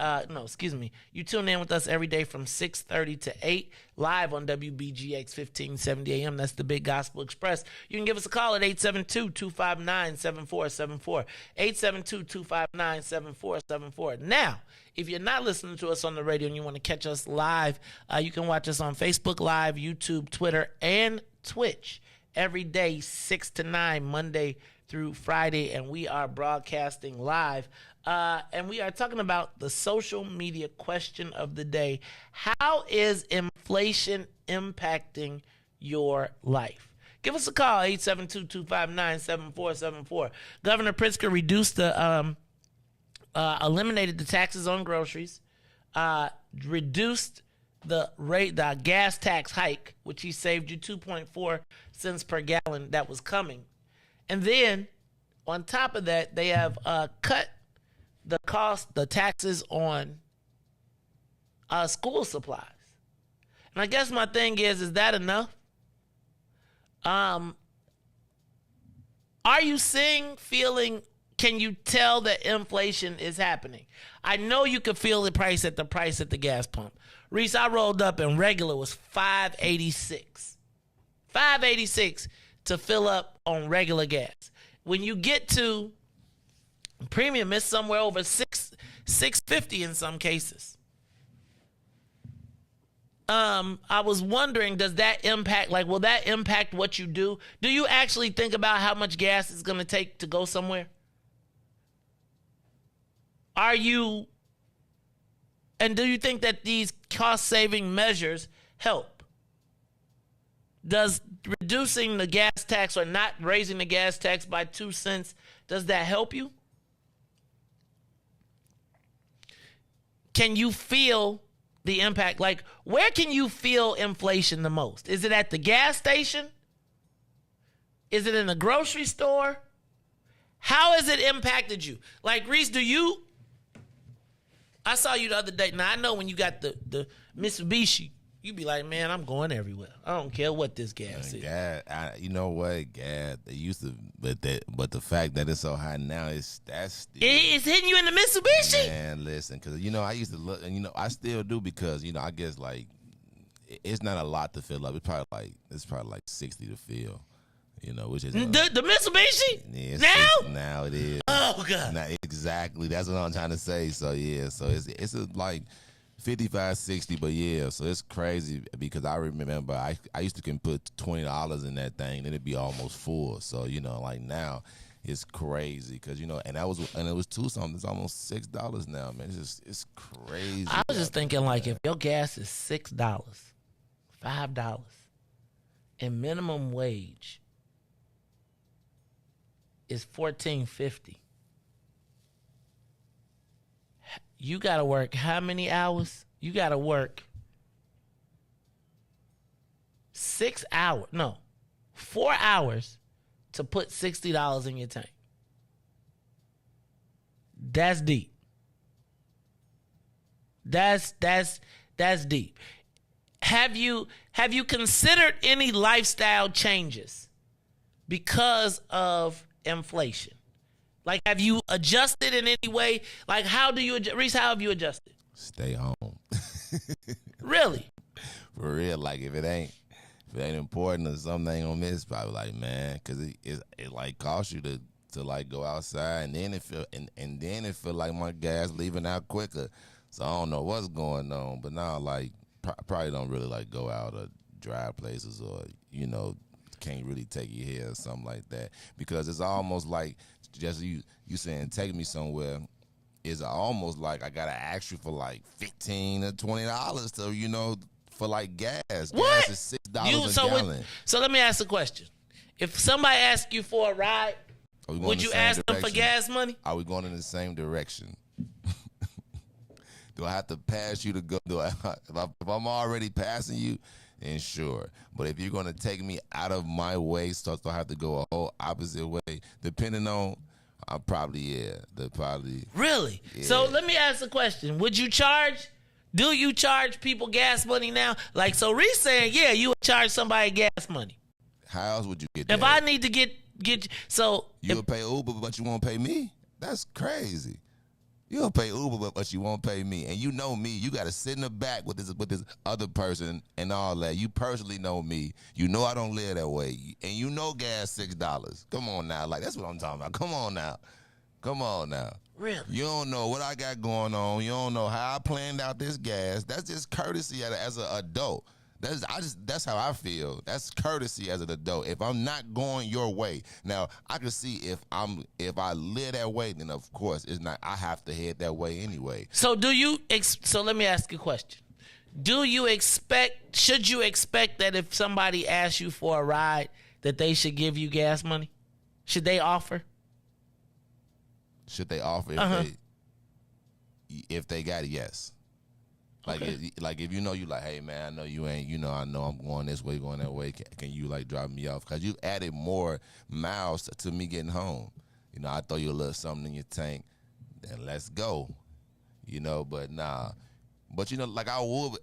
You tune in with us every day from 6:30 to 8, live on WBGX 1570 AM. That's the Big Gospel Express. You can give us a call at 872-259-7474. 872-259-7474. Now, if you're not listening to us on the radio and you want to catch us live, you can watch us on Facebook Live, YouTube, Twitter, and Twitch every day, 6 to 9, Monday through Friday, and we are broadcasting live. And we are talking about the social media question of the day. How is inflation impacting your life? Give us a call, 872-259-7474. Governor Pritzker reduced the... eliminated the taxes on groceries, reduced the gas tax hike, which he saved you 2.4 cents per gallon that was coming. And then on top of that, they have cut the taxes on school supplies. And I guess my thing is that enough? Are you feeling, can you tell that inflation is happening? I know you can feel the price at the gas pump. Reis, I rolled up and regular was $5.86. $5.86 to fill up on regular gas. When you get to premium, it's somewhere over $6.50 in some cases. I was wondering, does that impact, like, will that impact what you do? Do you actually think about how much gas it's going to take to go somewhere? And do you think that these cost-saving measures help? Does reducing the gas tax or not raising the gas tax by 2 cents, does that help you? Can you feel the impact? Like, where can you feel inflation the most? Is it at the gas station? Is it in the grocery store? How has it impacted you? Like, Reese, I saw you the other day. Now, I know when you got the Mitsubishi, you be like, man, I'm going everywhere. I don't care what this gas is. You know what? Gas, they used to, but the fact that it's so high now, it's hitting you in the Mitsubishi? Man, listen, because, I used to look, and, I still do because, I guess, like, it's not a lot to fill up. It's probably like 60 to fill. Which is the Mitsubishi? Yeah, now? Now it is. Oh God! Now, exactly. That's what I'm trying to say. So yeah, so it's like 55, 60, but yeah. So it's crazy because I remember I used to can put $20 in that thing, and it'd be almost full. So like now, it's crazy because and it was $2 something. It's almost $6 now, man. It's crazy. I was just thinking like if your gas is $6, $5, and minimum wage is $14.50. You got to work how many hours? You got to work 4 hours to put $60 in your tank. That's deep. That's deep. Have you considered any lifestyle changes because of inflation? Like, have you adjusted in any way? Like, Reese, how have you adjusted? Stay home. Really? For real. Like, if it ain't important or something ain't gonna miss, probably like, man, because it like costs you to like go outside, and then it feel like my gas leaving out quicker. So I don't know what's going on, but now like probably don't really like go out or drive places or can't really take you here or something like that, because it's almost like just you saying take me somewhere is almost like I gotta ask you for like $15 or $20 to for like gas. What? Gas is $6 a gallon. So let me ask a question. If somebody asks you for a ride, would you ask them for gas money? Are we going in the same direction? Do I have to pass you to go? If I'm already passing you, then sure. But if you're going to take me out of my way, so I have to go a whole opposite way, depending on, Really? Yeah. So let me ask a question. Do you charge people gas money now? Like, so Reese saying, yeah, you would charge somebody gas money. How else would you get that? If I need to get so you would pay Uber, but you won't pay me? That's crazy. You'll pay Uber, but you won't pay me. And you know me. You got to sit in the back with this other person and all that. You personally know me. You know I don't live that way. And you know gas $6. Come on now. Like, that's what I'm talking about. Come on now. Really? You don't know what I got going on. You don't know how I planned out this gas. That's just courtesy as an adult. That's how I feel. That's courtesy as an adult. If I'm not going your way, now I can see if I live that way, then of course it's not. I have to head that way anyway. So so let me ask you a question. Should you expect that if somebody asks you for a ride that they should give you gas money? Should they offer? Should they offer if they got it? Yes. Like, okay. Like if you like, hey man, I know you ain't, I know I'm going this way, going that way. Can you like drop me off? Because you've added more miles to me getting home. I throw you a little something in your tank, then let's go. But nah. But like I would,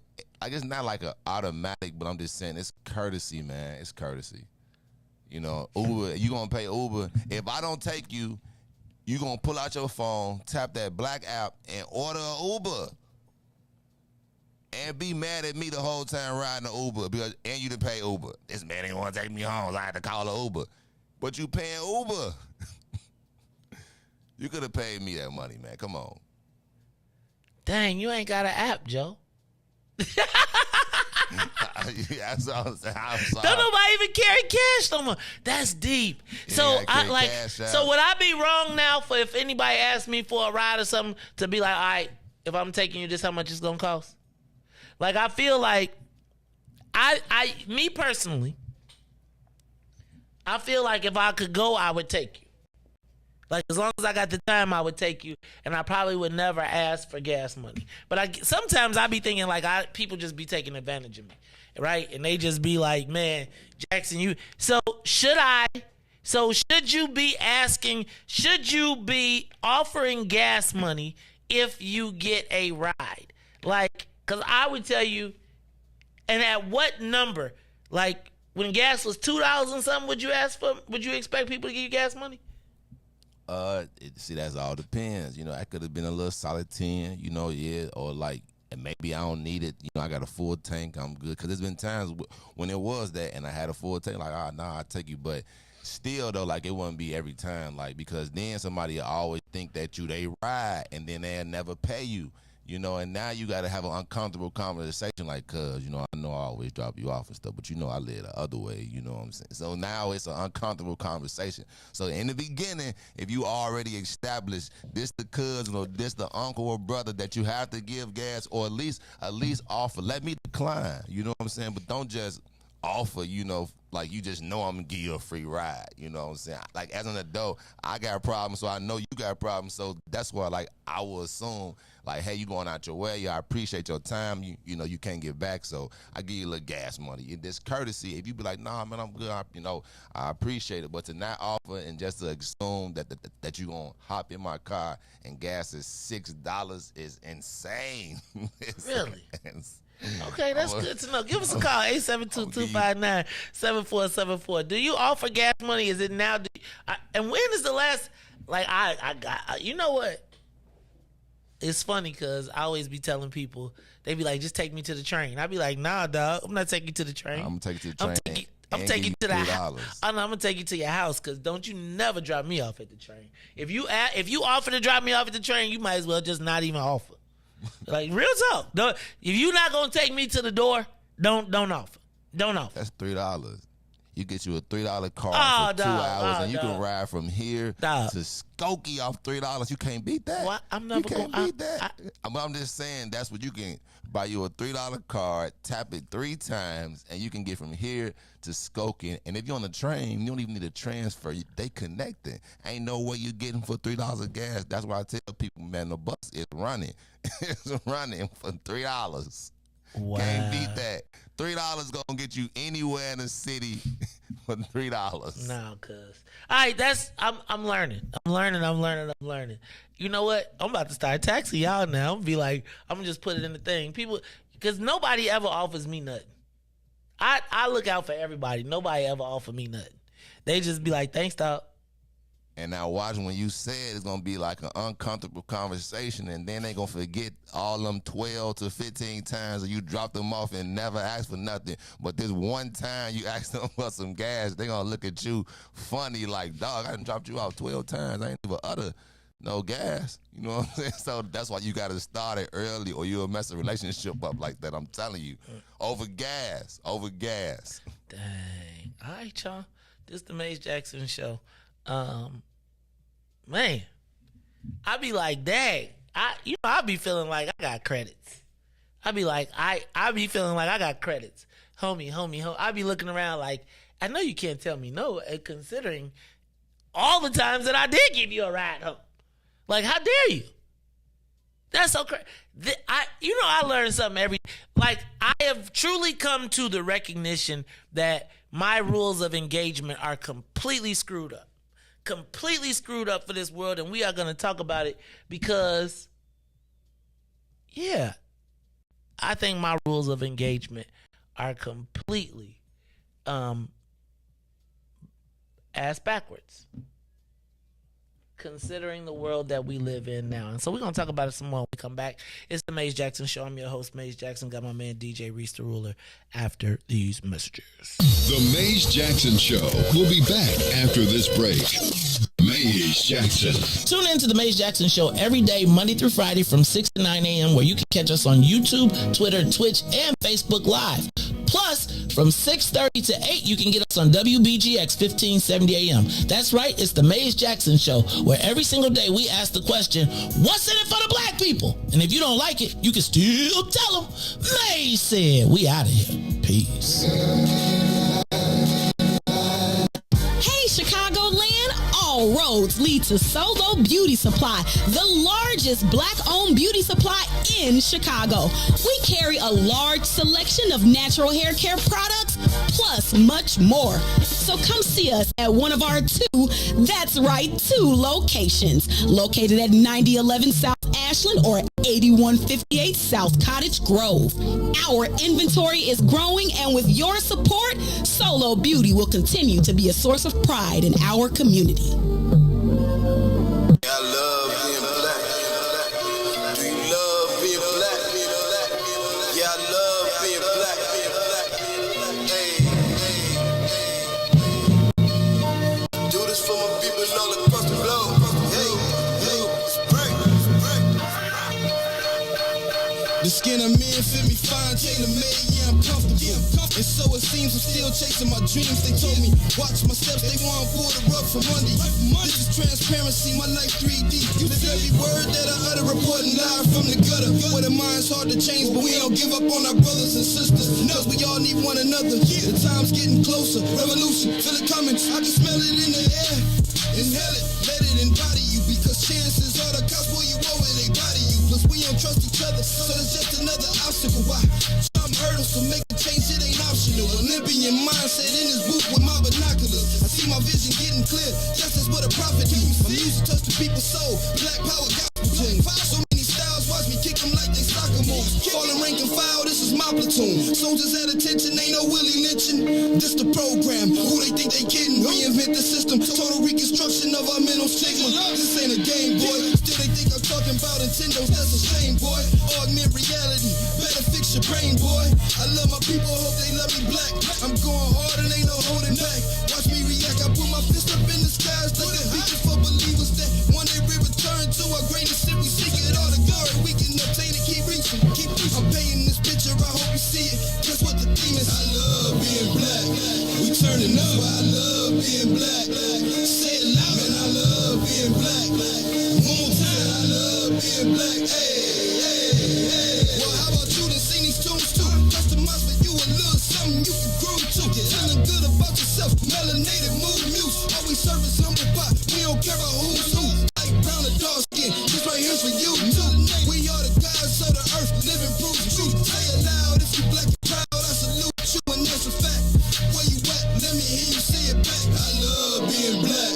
like it's not like an automatic, but I'm just saying it's courtesy, man. It's courtesy. Uber, you gonna pay Uber. If I don't take you, you gonna pull out your phone, tap that black app, and order an Uber. And be mad at me the whole time riding the Uber and you to pay Uber. This man ain't want to take me home, so I had to call an Uber. But you paying Uber. You could have paid me that money, man. Come on. Dang, you ain't got an app, Joe. That's what I'm saying. I'm sorry. Don't nobody even carry cash no more. That's deep. So I like. So would I be wrong now for if anybody asked me for a ride or something to be like, all right, if I'm taking you, this how much it's gonna cost? Like I feel like me personally, I feel like if I could go, I would take you. Like as long as I got the time, I would take you, and I probably would never ask for gas money. But sometimes I be thinking like people just be taking advantage of me, right? And they just be like, man, Jackson, you. So should you be asking? Should you be offering gas money if you get a ride? Like, cause I would tell you, and at what number? Like when gas was $2 and something, would you expect people to give you gas money? See, that's all depends. You know, I could have been a little solid 10, you know, yeah, or like, and maybe I don't need it. You know, I got a full tank, I'm good. Because there's been times when it was that and I had a full tank, like, I'll take you. But still, though, like, it wouldn't be every time, like, because then somebody always think that they ride and then they'll never pay you. You know, and now you got to have an uncomfortable conversation like, cuz, you know I always drop you off and stuff, but you know I live the other way, you know what I'm saying? So now it's an uncomfortable conversation. So in the beginning, if you already established this the cousin or this the uncle or brother that you have to give gas or at least offer, let me decline, you know what I'm saying? But don't just offer, you know, like you just know I'm gonna give you a free ride, you know what I'm saying? Like as an adult, I got a problem, so I know you got a problem, so that's why like I will assume like, hey, you going out your way, I appreciate your time, you know you can't get back, so I give you a little gas money. And this courtesy, if you be like, nah man, I'm good, I appreciate it, but to not offer and just to assume that you gonna hop in my car and gas is $6 is insane. Really? Okay, that's good to know. Give us a call, 872-259-7474. Do you offer gas money? Is it now? And when is the last, like, I got, you know what? It's funny because I always be telling people, they be like, just take me to the train. I be like, nah, dog, I'm not taking you to the train. I'm going to take you to the train. I'm taking you to the house. I'm going to take you to your house because don't you never drop me off at the train. If you offer to drop me off at the train, you might as well just not even offer. Like real talk. If you're not gonna take me to the door, don't offer. Don't offer. That's $3. You get you a $3 car for 2 hours, and you can ride from here to Skokie off $3. You can't beat that. Well, I'm never gonna beat that. I'm just saying that's what you can buy you a $3 card, tap it 3 times, and you can get from here to Skokie. And if you're on the train, you don't even need a transfer. They connecting. Ain't no way you're getting for $3 of gas. That's why I tell people, man, the bus is running. It's running for $3. Wow. Can't beat that. $3 gonna get you anywhere in the city for $3. No, cuz. All right, I'm learning. I'm learning. You know what? I'm about to start taxing y'all now. I'm gonna be like, I'm gonna just put it in the thing. People, because nobody ever offers me nothing. I look out for everybody. Nobody ever offer me nothing. They just be like, thanks, dog. And now watch when you say it, it's going to be like an uncomfortable conversation, and then they going to forget all them 12 to 15 times that you dropped them off and never asked for nothing. But this one time you asked them for some gas, they going to look at you funny like, dog, I done dropped you off 12 times. I ain't even utter no gas. You know what I'm saying? So that's why you got to start it early or you'll mess a relationship up like that. I'm telling you. Over gas. Dang. All right, y'all. This is the Maze Jackson Show. Man, I be like, dang, I be feeling like I got credits. I be feeling like I got credits. Homie. I be looking around like, I know you can't tell me no, considering all the times that I did give you a ride home. Like, how dare you? That's so crazy. I learn something I have truly come to the recognition that my rules of engagement are completely screwed up for this world, and we are going to talk about it because, yeah, I think my rules of engagement are completely ass backwards, considering the world that we live in now. And so we're going to talk about it some more when we come back. It's the Maze Jackson Show. I'm your host, Maze Jackson. Got my man, DJ Riis the Ruler, after these messages. The Maze Jackson Show will be back after this break. Maze Jackson. Tune in to the Maze Jackson Show every day, Monday through Friday from 6 to 9 a.m., where you can catch us on YouTube, Twitter, Twitch, and Facebook Live. Plus, from 6:30 to 8, you can get us on WBGX 1570 AM. That's right, it's the Maze Jackson Show, where every single day we ask the question, what's in it for the black people? And if you don't like it, you can still tell them, Maze said. We out of here. Peace. Hey, Chicagoland, all roads lead to Solo Beauty Supply, the largest black-owned beauty supply in Chicago. We carry a large selection of natural hair care products, plus much more. So come see us at one of our two locations, located at 9011 South Ashland or 8158 South Cottage Grove. Our inventory is growing, and with your support, Solo Beauty will continue to be a source of pride in our community. I love being black. Do you love being black? Yeah, I love being black. Hey. Do this for my people all across the globe. Hey, it's break. The skin I'm in fit me fine, tailor-made, yeah, I'm comfortable. And so it seems I'm still chasing my dreams. They told me, watch my steps, they want to pull the rug from under you. This is transparency, my life 3D. You live every word that I utter, reporting live from the gutter. Where the mind's hard to change, but we don't give up on our brothers and sisters. Cause we all need one another. The time's getting closer, revolution, feel it coming. I can smell it in the air. Inhale it, let it embody you. Because chances are the cops pull you over, they body you. Plus we don't trust each other, so it's just another obstacle. Why? Some hurdles to make a change, it ain't optional. Olympian mindset in this booth with my binoculars. I see my vision getting clear, just as what a prophet do. My music touch the people's soul, black power gospel tune. So many styles, watch me kick them like they soccer moves. Falling rank and file, this is my platoon. Soldiers at attention, ain't no Willie lynching. This the program, who they think they kidding? Reinvent the system, total reconstruction of our mental stigma. This ain't a game, boy. Still they think I'm talking about Nintendo's, that's a shame, boy. Augment reality, better fix your brain, boy. I love my people, hope they love me black. I'm going hard and ain't no holding back. Watch me react, I put my fist up in the skies like a beacon for believers that one day we return to our greatest sin. We seek it all the glory we can obtain and keep reaching. I'm painting this picture, I hope you see it. Guess what the theme is? I love being black. We turning up, I love being black. Say it loud, man, I love being black. One more time, I love being black. Hey. Well, how about you to sing these tunes too? Customize for you a little something you can grow to. Feeling good about yourself, melanated, move muse. Always service humble pie, we don't care about who's who. Light brown or dark skin, this right here's for you too. We are the gods of the earth, living proof truth. Say it loud if you black and proud, I salute you and that's a fact. Where you at? Let me hear you say it back. I love being black.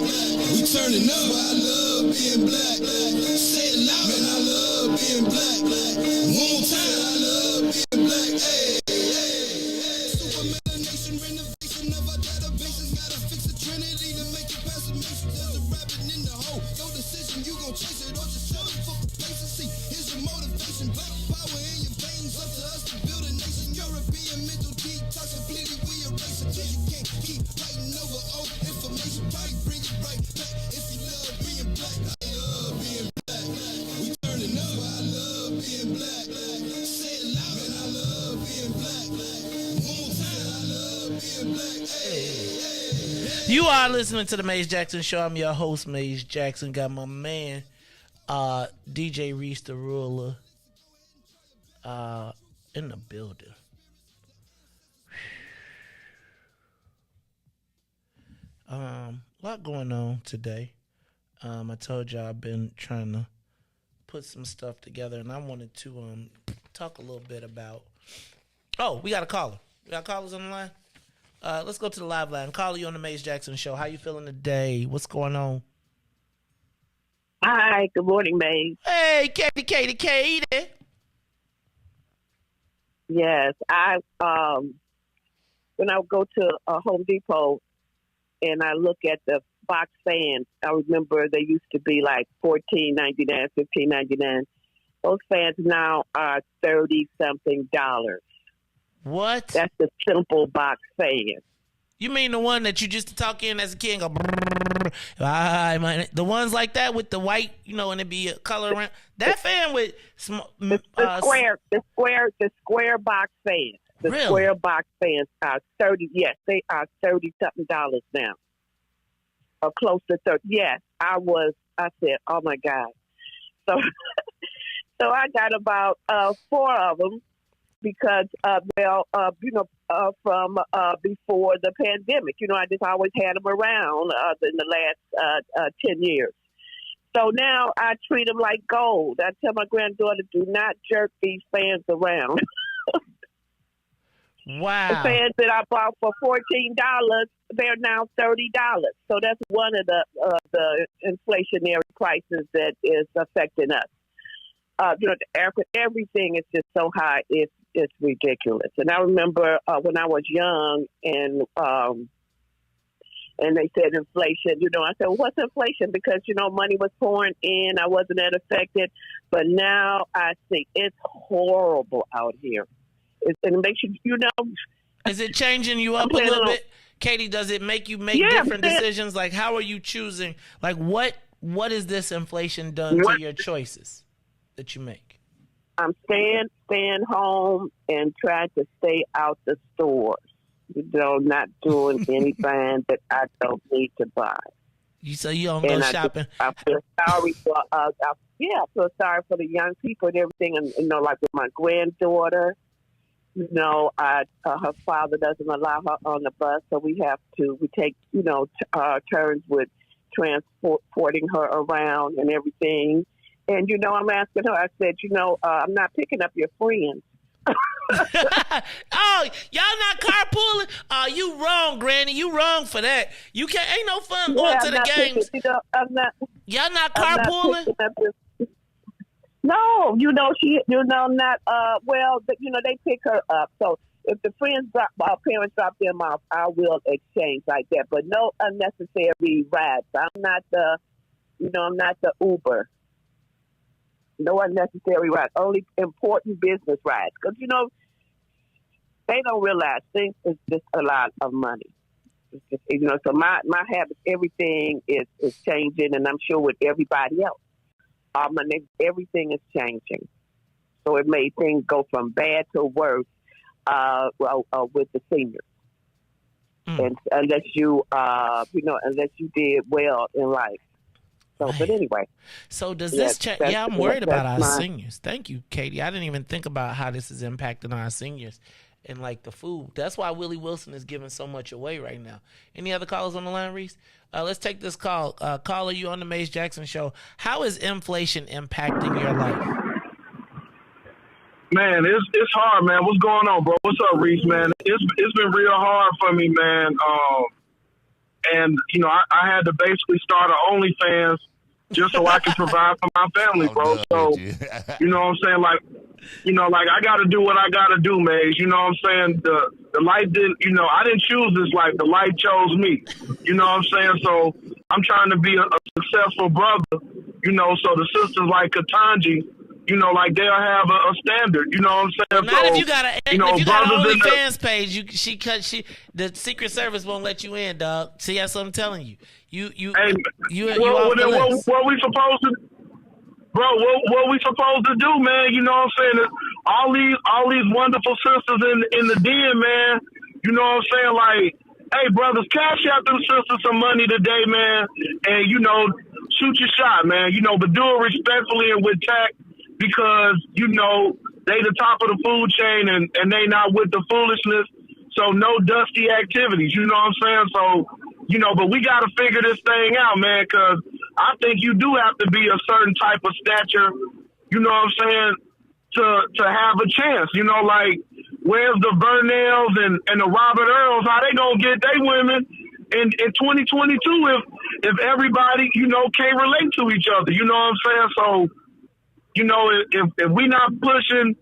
We turning up, I love being black. Say it loud, man, I love being black. One more time, I love being black. Hey. Super melanation, renovation of our databases. Gotta fix the trinity to make it past the matrix. There's a rabbit in the hole. No decision, you gon' chase it or just shut up for complacency. Here's your motivation, black power in your veins. Up to us to build a nation. European mental detox, completely we erase it. You can't keep fighting over old information. Probably bring it right back if you love being black. I love being black. We turning up, I love being black. Say it loud, man, I love being black. One more time, I love being black. Hey. You are listening to the Maze Jackson Show. I'm your host, Maze Jackson. Got my man, DJ Riis the Ruler, in the building. A lot going on today. I told you I've been trying to put some stuff together, and I wanted to talk a little bit about. Oh, we got a caller. We got callers on the line. Let's go to the live line. Caller, you on the Maze Jackson Show. How you feeling today? What's going on? Hi, good morning, Maze. Hey, Katie. Yes, when I go to Home Depot and I look at the box fans, I remember they used to be like $14.99, $15.99. Those fans now are $30-something. What? That's the simple box fan. You mean the one that you just talk in as a kid and go, brrr, the ones like that with the white, and it be a color around that fan with the square box fan. The Really? square box fans are 30. Yes, they are $30-something now, or close to 30. Yes, I said, oh my God. So, so I got about 4 of them because, from before the pandemic. I just always had them around in the last 10 years. So now I treat them like gold. I tell my granddaughter, do not jerk these fans around. Wow. The fans that I bought for $14, they're now $30. So that's one of the inflationary prices that is affecting us. Everything is just so high, it's ridiculous. And I remember when I was young and they said inflation, I said, well, what's inflation? Because, money was pouring in. I wasn't that affected. But now I see it's horrible out here. And it makes you, Is it changing you up a little bit? Katie, does it make you make different decisions? Like, how are you choosing? Like, what has this inflation done to your choices that you make? I'm staying home and trying to stay out the stores. Not doing anything that I don't need to buy. So you don't go shopping? I feel sorry for I feel sorry for the young people and everything. And like with my granddaughter, her father doesn't allow her on the bus, so we take turns with transporting her around and everything. And I'm asking her. I said, I'm not picking up your friends. Oh, y'all not carpooling? Oh, you wrong, Granny. You wrong for that. You can't. Ain't no fun going to the games. Y'all not carpooling? No, not. Well, they pick her up. So if the our parents drop them off, I will exchange like that. But no unnecessary rides. I'm not the Uber. No unnecessary rides. Only important business rides. Because, they don't realize things is just a lot of money. It's just, so my habits, everything is changing, and I'm sure with everybody else. Everything is changing. So it made things go from bad to worse with the seniors. And unless you did well in life. So, but anyway. So does this change? Yeah, I'm worried about our seniors. Thank you, Katie. I didn't even think about how this is impacting our seniors and like the food. That's why Willie Wilson is giving so much away right now. Any other callers on the line, Reese? Let's take this call. Caller, you on the Mace Jackson Show. How is inflation impacting your life? Man, it's hard, man. What's going on, bro? What's up, Reese, man? It's been real hard for me, man. And, I had to basically start an OnlyFans just so I can provide for my family, bro. So, you know what I'm saying? Like, I got to do what I got to do, man. You know what I'm saying? The life didn't, I didn't choose this life. The life chose me. You know what I'm saying? So I'm trying to be a successful brother, so the sisters like Katanji, like they'll have a standard. You know what I'm saying? Not if you got an OnlyFans page. The Secret Service won't let you in, dog. See, that's what I'm telling you. You off the list. What we supposed to, bro? What we supposed to do, man? You know what I'm saying? All these wonderful sisters in the den, man. You know what I'm saying? Like, hey, brothers, cash out them sisters some money today, man, and shoot your shot, man. But do it respectfully and with tact. Because, they the top of the food chain and they not with the foolishness. So no dusty activities, you know what I'm saying? So, but we got to figure this thing out, man, because I think you do have to be a certain type of stature, you know what I'm saying, to have a chance. Like, where's the Burnells and the Robert Earls? How they going to get their women in 2022 if everybody, can't relate to each other, you know what I'm saying? So, if we not pushing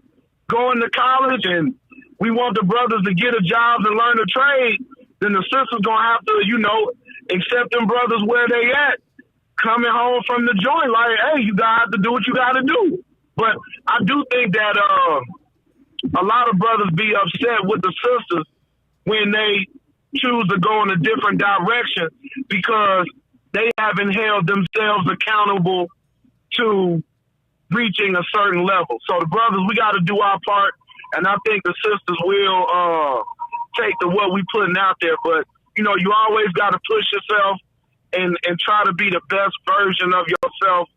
going to college and we want the brothers to get a job and learn a trade, then the sisters going to have to, accept them brothers where they at, coming home from the joint. Like, hey, you got to do what you got to do. But I do think that a lot of brothers be upset with the sisters when they choose to go in a different direction because they haven't held themselves accountable to reaching a certain level. So the brothers, we got to do our part and I think the sisters will take to what we putting out there. But you know, you always got to push yourself and try to be the best version of yourself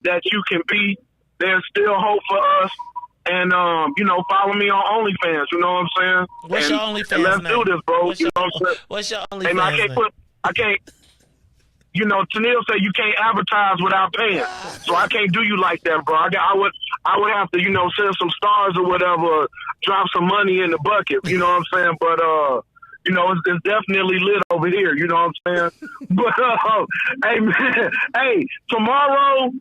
that you can be. There's still hope for us. And, you know, follow me on OnlyFans, you know what I'm saying? What's your OnlyFans and let's name? do this, bro. What's you your, know what I'm saying? What's your And OnlyFans I can't, you know, Tennille said you can't advertise without paying. So I can't do you like that, bro. I would have to, you know, send some stars or whatever, drop some money in the bucket, you know what I'm saying? But, you know, it's definitely lit over here, you know what I'm saying? But, hey, man, hey, tomorrow,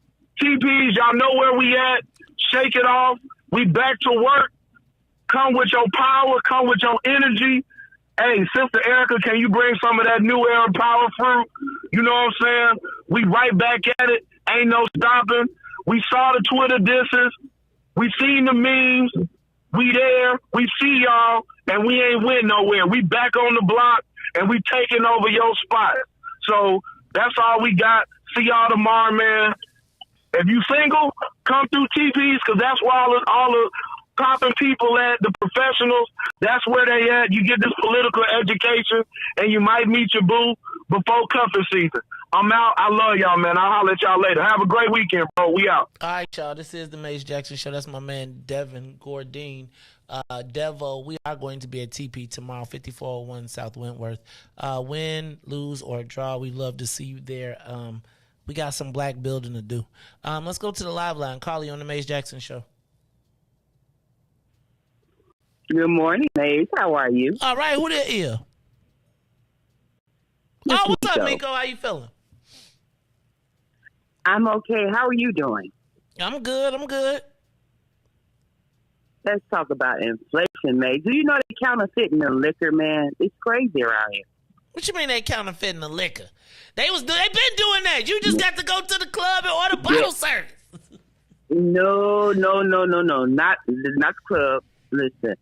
TPs, y'all know where we at. Shake it off. We back to work. Come with your power. Come with your energy. Hey, Sister Erica, can you bring some of that new era power fruit? You know what I'm saying? We right back at it. Ain't no stopping. We saw the Twitter disses. We seen the memes. We there. We see y'all. And we ain't went nowhere. We back on the block. And we taking over your spot. So that's all we got. See y'all tomorrow, man. If you single, come through TPs, because that's where all the popping people at, the professionals, that's where they at. You get this political education, and you might meet your boo before cuffing season. I'm out. I love y'all, man. I'll holler at y'all later. Have a great weekend, bro. We out. All right, y'all. This is the Mace Jackson Show. That's my man, Devin Gordine. Devo, we are going to be at TP tomorrow, 5401 South Wentworth. Win, lose, or draw, we love to see you there. We got some black building to do. Let's go to the live line. Carly on the Mace Jackson Show. Good morning, Mace. How are you? All right, who that is? Oh, what's up, Miko? How you feeling? I'm okay. How are you doing? I'm good. Let's talk about inflation, Mace. Do you know they counterfeiting the liquor, man? It's crazy around here. What you mean they counterfeiting the liquor? They been doing that. You just got to go to the club and order bottle service. No. Not the club. Listen,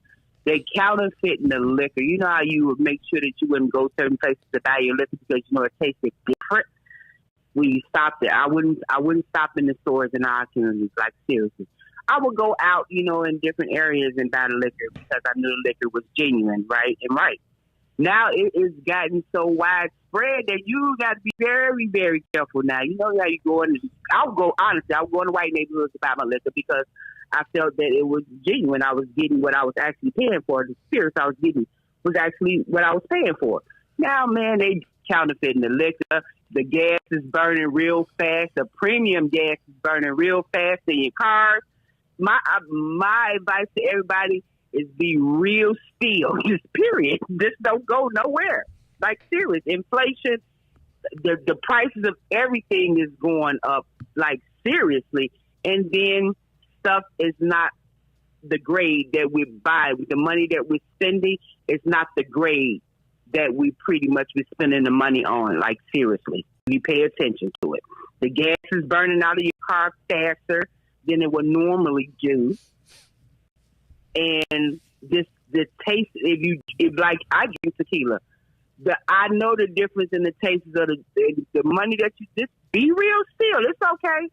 they counterfeiting the liquor. You know how you would make sure that you wouldn't go certain places to buy your liquor because you know it tasted different. When you stopped there, I wouldn't stop in the stores in our communities. Like seriously, I would go out, you know, in different areas and buy the liquor because I knew the liquor was genuine, right. Now it is gotten so widespread that you got to be very, very careful now. You know how you go in. I'll go in white neighborhoods to buy my liquor because I felt that it was genuine. I was getting what I was actually paying for. The spirits I was getting was actually what I was paying for. Now, man, they counterfeiting the liquor. The gas is burning real fast. The premium gas is burning real fast in your cars. My advice to everybody is be real still. Just period. Just don't go nowhere. Like serious inflation, the prices of everything is going up. Like seriously, and then stuff is not the grade that we buy. With the money that we're spending, it's not the grade that we pretty much be spending the money on. Like seriously, we pay attention to it. The gas is burning out of your car faster than it would normally do. And the taste, if like I drink tequila, I know the difference in the taste of the money that you just be real still. It's okay,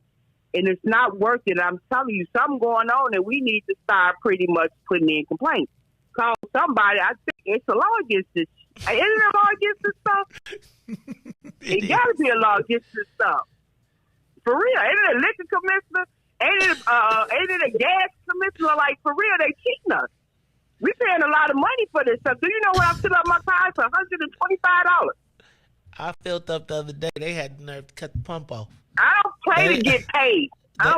and it's not worth it. I'm telling you, something going on, and we need to start pretty much putting in complaints. Call somebody. I think it's a law against this. Isn't it a law against this stuff? It got to be a law against this stuff. For real, ain't it a liquor commissioner? Ain't it a gas commissioner? Like, for real, they cheating us. We paying a lot of money for this stuff. Do you know what I put up my car for? $125. I filled up the other day. They had the nerve to cut the pump off. I don't pay to get paid. I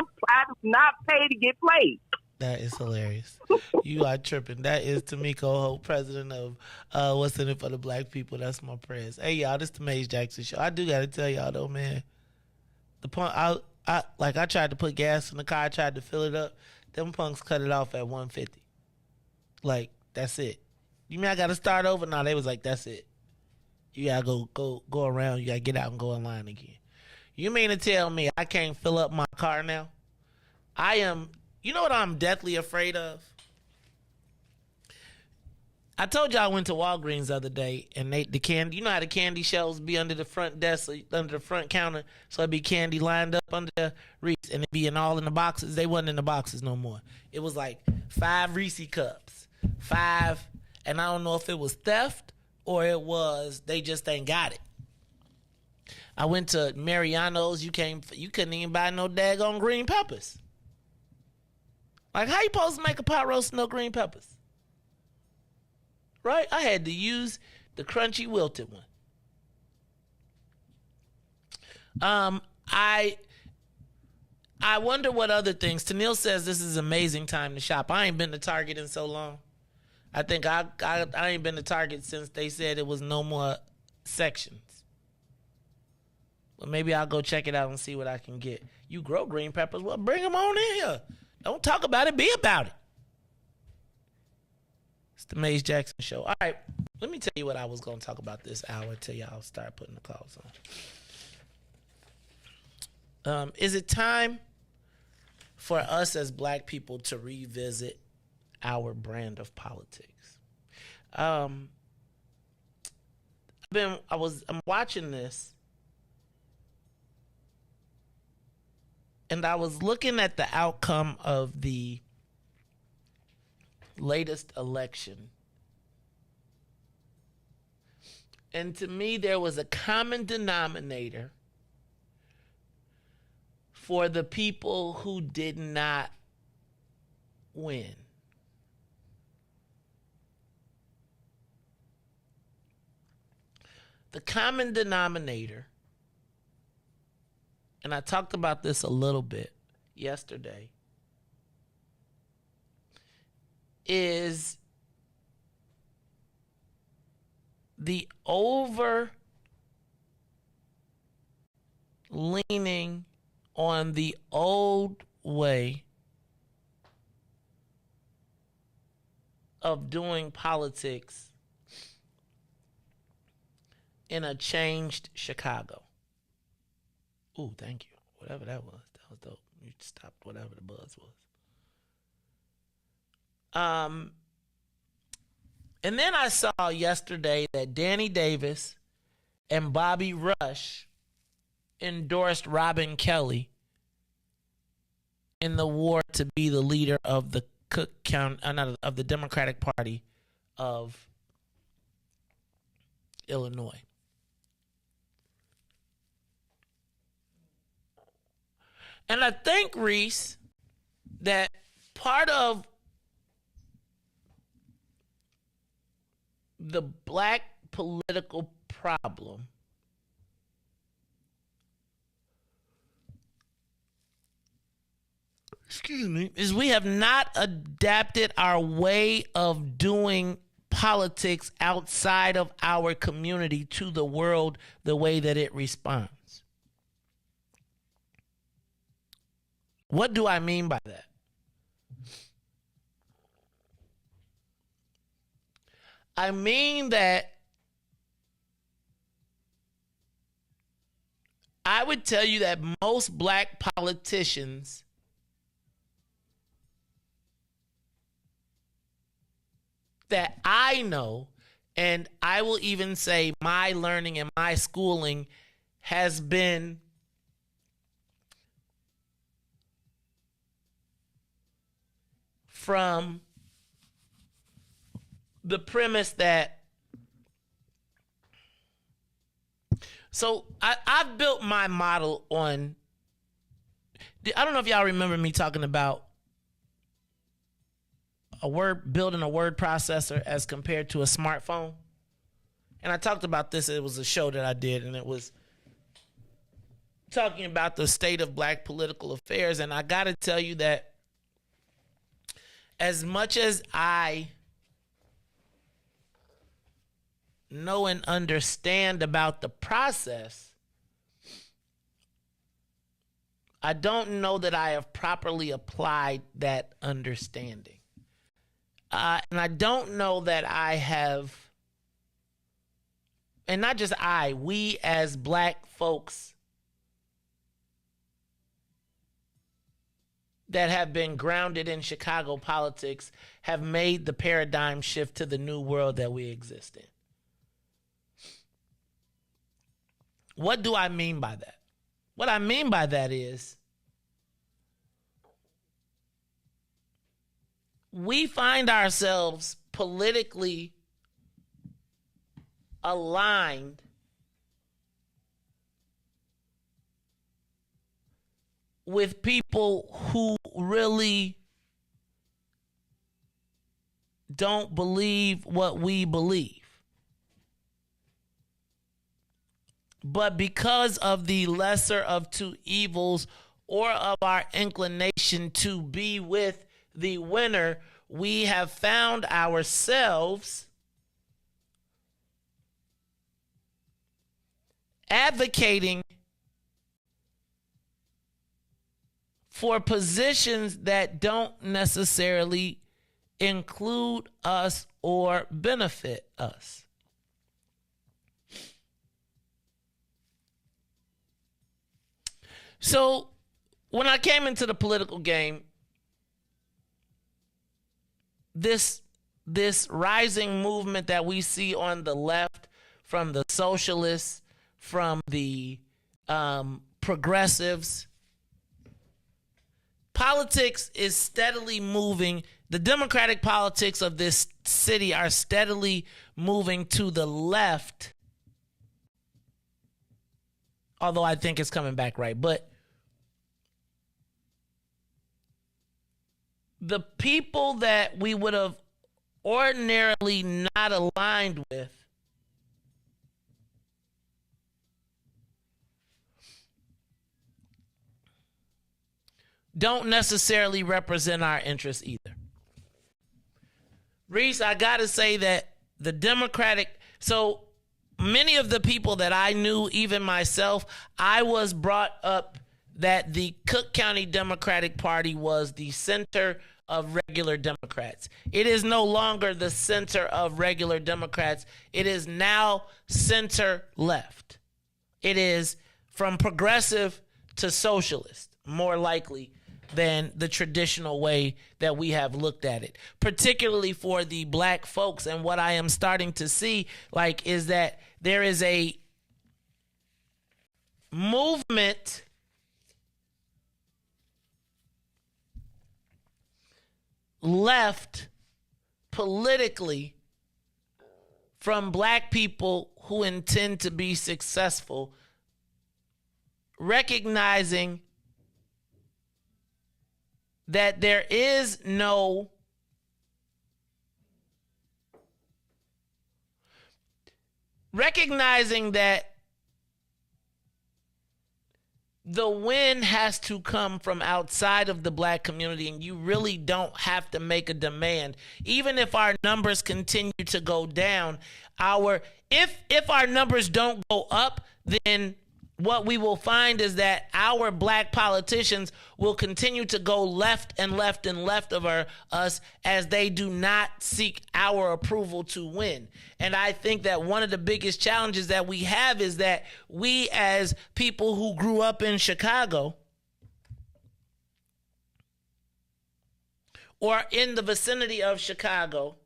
do not pay to get played. That is hilarious. You are tripping. That is Tamiko Hope, president of What's in It for the Black People. That's my prayers. Hey, y'all, this is the Mace Jackson Show. I do got to tell y'all, though, man. The pump, I tried to put gas in the car. I tried to fill it up. Them punks cut it off at 150. Like, that's it. You mean I got to start over? No, they was like, that's it. You got to go around. You got to get out and go in line again. You mean to tell me I can't fill up my car now? You know what I'm deathly afraid of? I told you I went to Walgreens the other day, and the candy. You know how the candy shelves be under the front desk, under the front counter, so it'd be candy lined up under the Reese, and it'd be all in the boxes. They wasn't in the boxes no more. It was like 5 Reese cups, 5, and I don't know if it was theft or it was they just ain't got it. I went to Mariano's. You couldn't even buy no daggone green peppers. Like, how you supposed to make a pot roast with no green peppers? Right? I had to use the crunchy wilted one. I wonder what other things. Tennille says this is an amazing time to shop. I ain't been to Target in so long. I think I ain't been to Target since they said it was no more sections. Well, maybe I'll go check it out and see what I can get. You grow green peppers? Well, bring them on in here. Don't talk about it. Be about it. It's the Maze Jackson Show. All right, let me tell you what I was going to talk about this hour until y'all start putting the calls on. Is it time for us as black people to revisit our brand of politics? I'm watching this, and I was looking at the outcome of the latest election. And to me, there was a common denominator for the people who did not win. The common denominator, and I talked about this a little bit yesterday, is the over leaning on the old way of doing politics in a changed Chicago. Ooh, thank you. Whatever that was dope. You stopped whatever the buzz was. And then I saw yesterday that Danny Davis and Bobby Rush endorsed Robin Kelly in the war to be the leader of the Cook County, of the Democratic Party of Illinois. And I think, Riis, that part of the black political problem is we have not adapted our way of doing politics outside of our community to the world the way that it responds. What do I mean by that? I mean that I would tell you that most black politicians that I know, and I will even say my learning and my schooling has been from the premise that, so I've built my model on, I don't know if y'all remember me talking about building a word processor as compared to a smartphone. And I talked about this, it was a show that I did, and it was talking about the state of black political affairs. And I gotta tell you that as much as I know and understand about the process, I don't know that I have properly applied that understanding. And I don't know that I have, and not just we as black folks that have been grounded in Chicago politics have made the paradigm shift to the new world that we exist in. What do I mean by that? What I mean by that is we find ourselves politically aligned with people who really don't believe what we believe. But because of the lesser of two evils or of our inclination to be with the winner, we have found ourselves advocating for positions that don't necessarily include us or benefit us. So when I came into the political game, this rising movement that we see on the left, from the socialists, from the progressives, politics is steadily moving. The democratic politics of this city are steadily moving to the left, although I think it's coming back right. But the people that we would have ordinarily not aligned with don't necessarily represent our interests either. Riis, I gotta say that the Democratic, so many of the people that I knew, even myself, I was brought up that the Cook County Democratic Party was the center of regular Democrats. It is no longer the center of regular Democrats. It is now center left. It is from progressive to socialist, more likely than the traditional way that we have looked at it, particularly for the black folks. And what I am starting to see, is that there is a movement left politically from black people who intend to be successful, recognizing that there is no recognizing that the win has to come from outside of the black community, and you really don't have to make a demand. Even if our numbers continue to go down, if our numbers don't go up, then what we will find is that our black politicians will continue to go left and left and left of us as they do not seek our approval to win. And I think that one of the biggest challenges that we have is that we, as people who grew up in Chicago or in the vicinity of Chicago,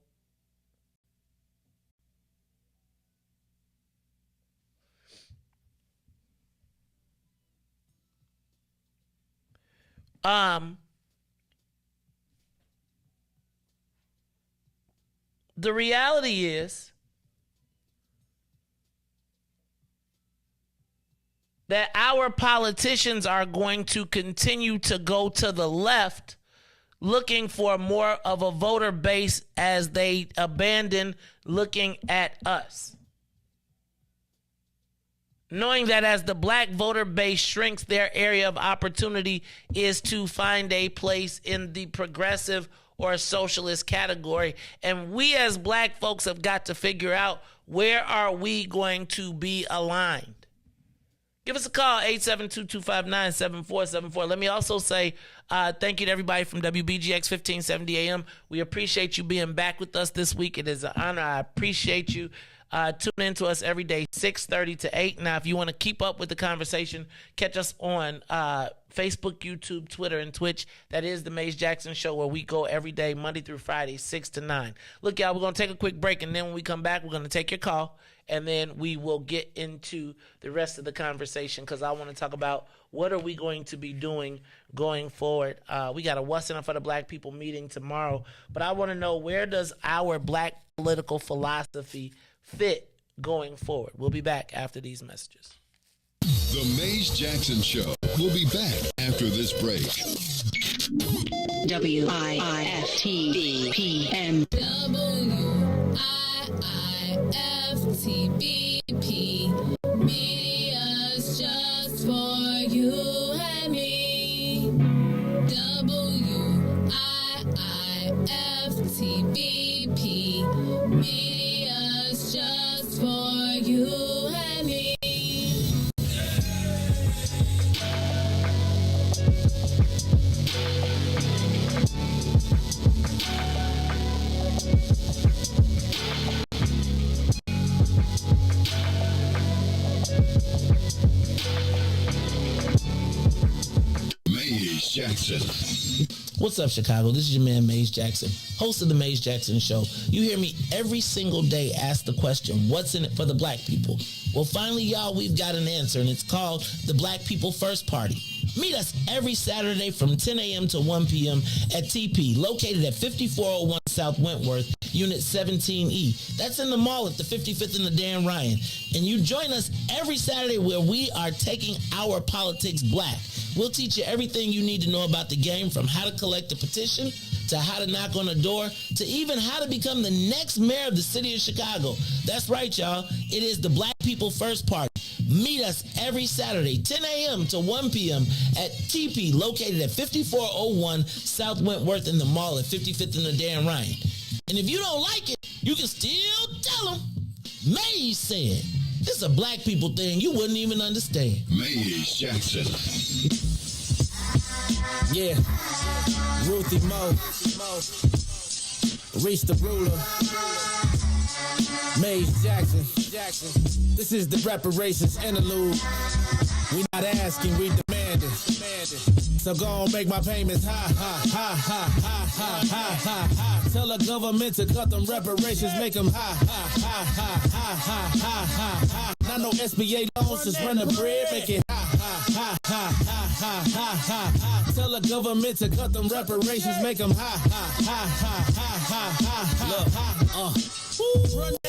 the reality is that our politicians are going to continue to go to the left, looking for more of a voter base as they abandon looking at us. Knowing that as the black voter base shrinks, their area of opportunity is to find a place in the progressive or socialist category. And we as black folks have got to figure out, where are we going to be aligned? Give us a call, 872-259-7474. Let me also say, Thank you to everybody from WBGX 1570 AM. We appreciate you being back with us this week. It is an honor. I appreciate you. Tune in to us every day, 6:30 to 8. Now, if you want to keep up with the conversation, catch us on Facebook, YouTube, Twitter, and Twitch. That is the Maze Jackson Show, where we go every day, Monday through Friday, 6 to 9. Look, y'all, we're going to take a quick break, and then when we come back, we're going to take your call, and then we will get into the rest of the conversation, because I want to talk about what are we going to be doing going forward. We got a What's in It for the Black People meeting tomorrow, but I want to know, where does our black political philosophy fit going forward? We'll be back after these messages. The Maze Jackson Show. We'll be back after this break. WIIFTBPM. WIIFTBP. Media's just for you and me. WIIFTBP. Media's just for you and me. Maze Jackson. What's up, Chicago? This is your man, Maze Jackson, host of the Maze Jackson Show. You hear me every single day ask the question, what's in it for the black people? Well, finally, y'all, we've got an answer, and it's called the Black People First Party. Meet us every Saturday from 10 a.m. to 1 p.m. at TP, located at 5401 South Wentworth, Unit 17E. That's in the mall at the 55th and the Dan Ryan. And you join us every Saturday, where we are taking our politics black. We'll teach you everything you need to know about the game, from how to collect a petition, to how to knock on a door, to even how to become the next mayor of the city of Chicago. That's right, y'all. It is the Black People First Party. Meet us every Saturday, 10 a.m. to 1 p.m. at TP, located at 5401 South Wentworth in the mall at 55th and the Dan Ryan. And if you don't like it, you can still tell them, Maze said. This is a black people thing you wouldn't even understand. Maze Jackson. Yeah. Ruthie Mo. Reach the ruler. Maze Jackson. This is the reparations interlude. We not asking, we demanding. So go on, make my payments high. Tell the government to cut them reparations, make them high. Not no SBA loans, just run the bread, make it high. Tell the government to cut them reparations, make them high. Look,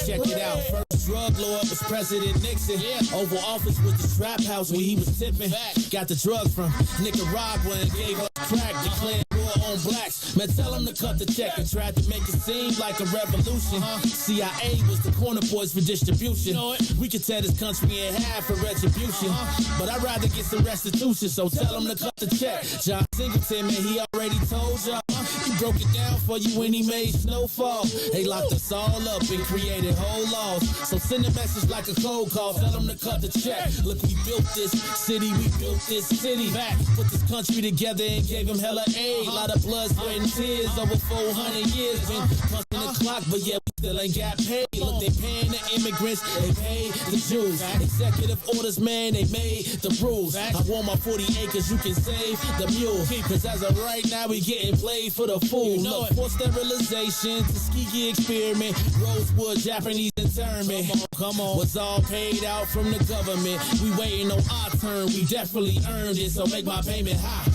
check it out. First drug lord was President Nixon. Oval Office was the trap house where he was tipping. Got the drugs from Nicaragua and gave us crack. Declared war on blacks. Man, tell him to cut the check and tried to make it seem like a revolution. CIA was the corner boys for distribution. We could tear this country in half for retribution. But I'd rather get some restitution, so tell him to cut the check. John Singleton, man, he already told y'all. He broke it down for you when he made Snowfall. They locked us all up and created whole laws. So send a message like a cold call. Tell them to cut the check. Look, we built this city. We built this city. Back, put this country together and gave him hella aid. A lot of blood, sweat, and tears over 400 years. Been punching the clock, but yeah, we still ain't got paid. Look, they paying the immigrants. They pay the Jews. Executive orders, man, they made the rules. I want my 40 acres, you can save the mule. Cause as of right now, we getting played for the fool. Look, for sterilization, Tuskegee experiment, Rosewood, Japanese internment. Come on, was all paid out from the government. We waiting on our turn, we definitely earned it. So make my payment high.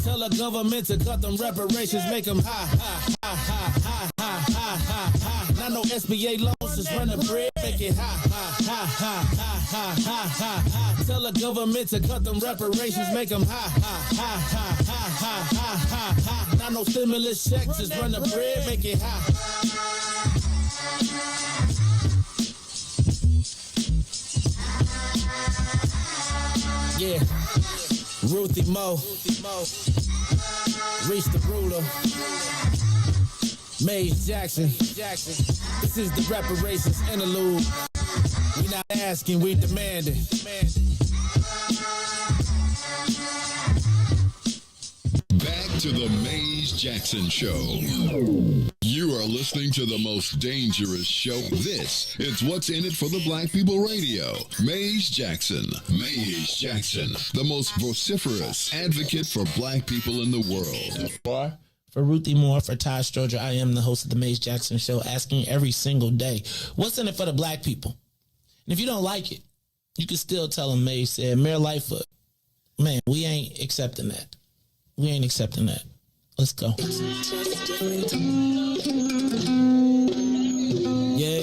Tell the government to cut them reparations, make them high. Not no SBA loans, just run the bread, make it high. Tell the government to cut them reparations, make them high. Not no stimulus checks, just run the bread, make it high. Yeah, Ruthie Mo, reach the ruler. Maze Jackson. This is the reparations interlude. We not asking, we demanding. to the Maze Jackson Show. You are listening to the most dangerous show. This is What's in It for the Black People Radio. Maze Jackson. Maze Jackson, the most vociferous advocate for black people in the world. For Ruthie Moore, for Ty Stroger, I am the host of the Maze Jackson Show, asking every single day, what's in it for the black people? And if you don't like it, you can still tell them Maze said, Mayor Lightfoot, man, we ain't accepting that. We ain't accepting that. Let's go. Yeah.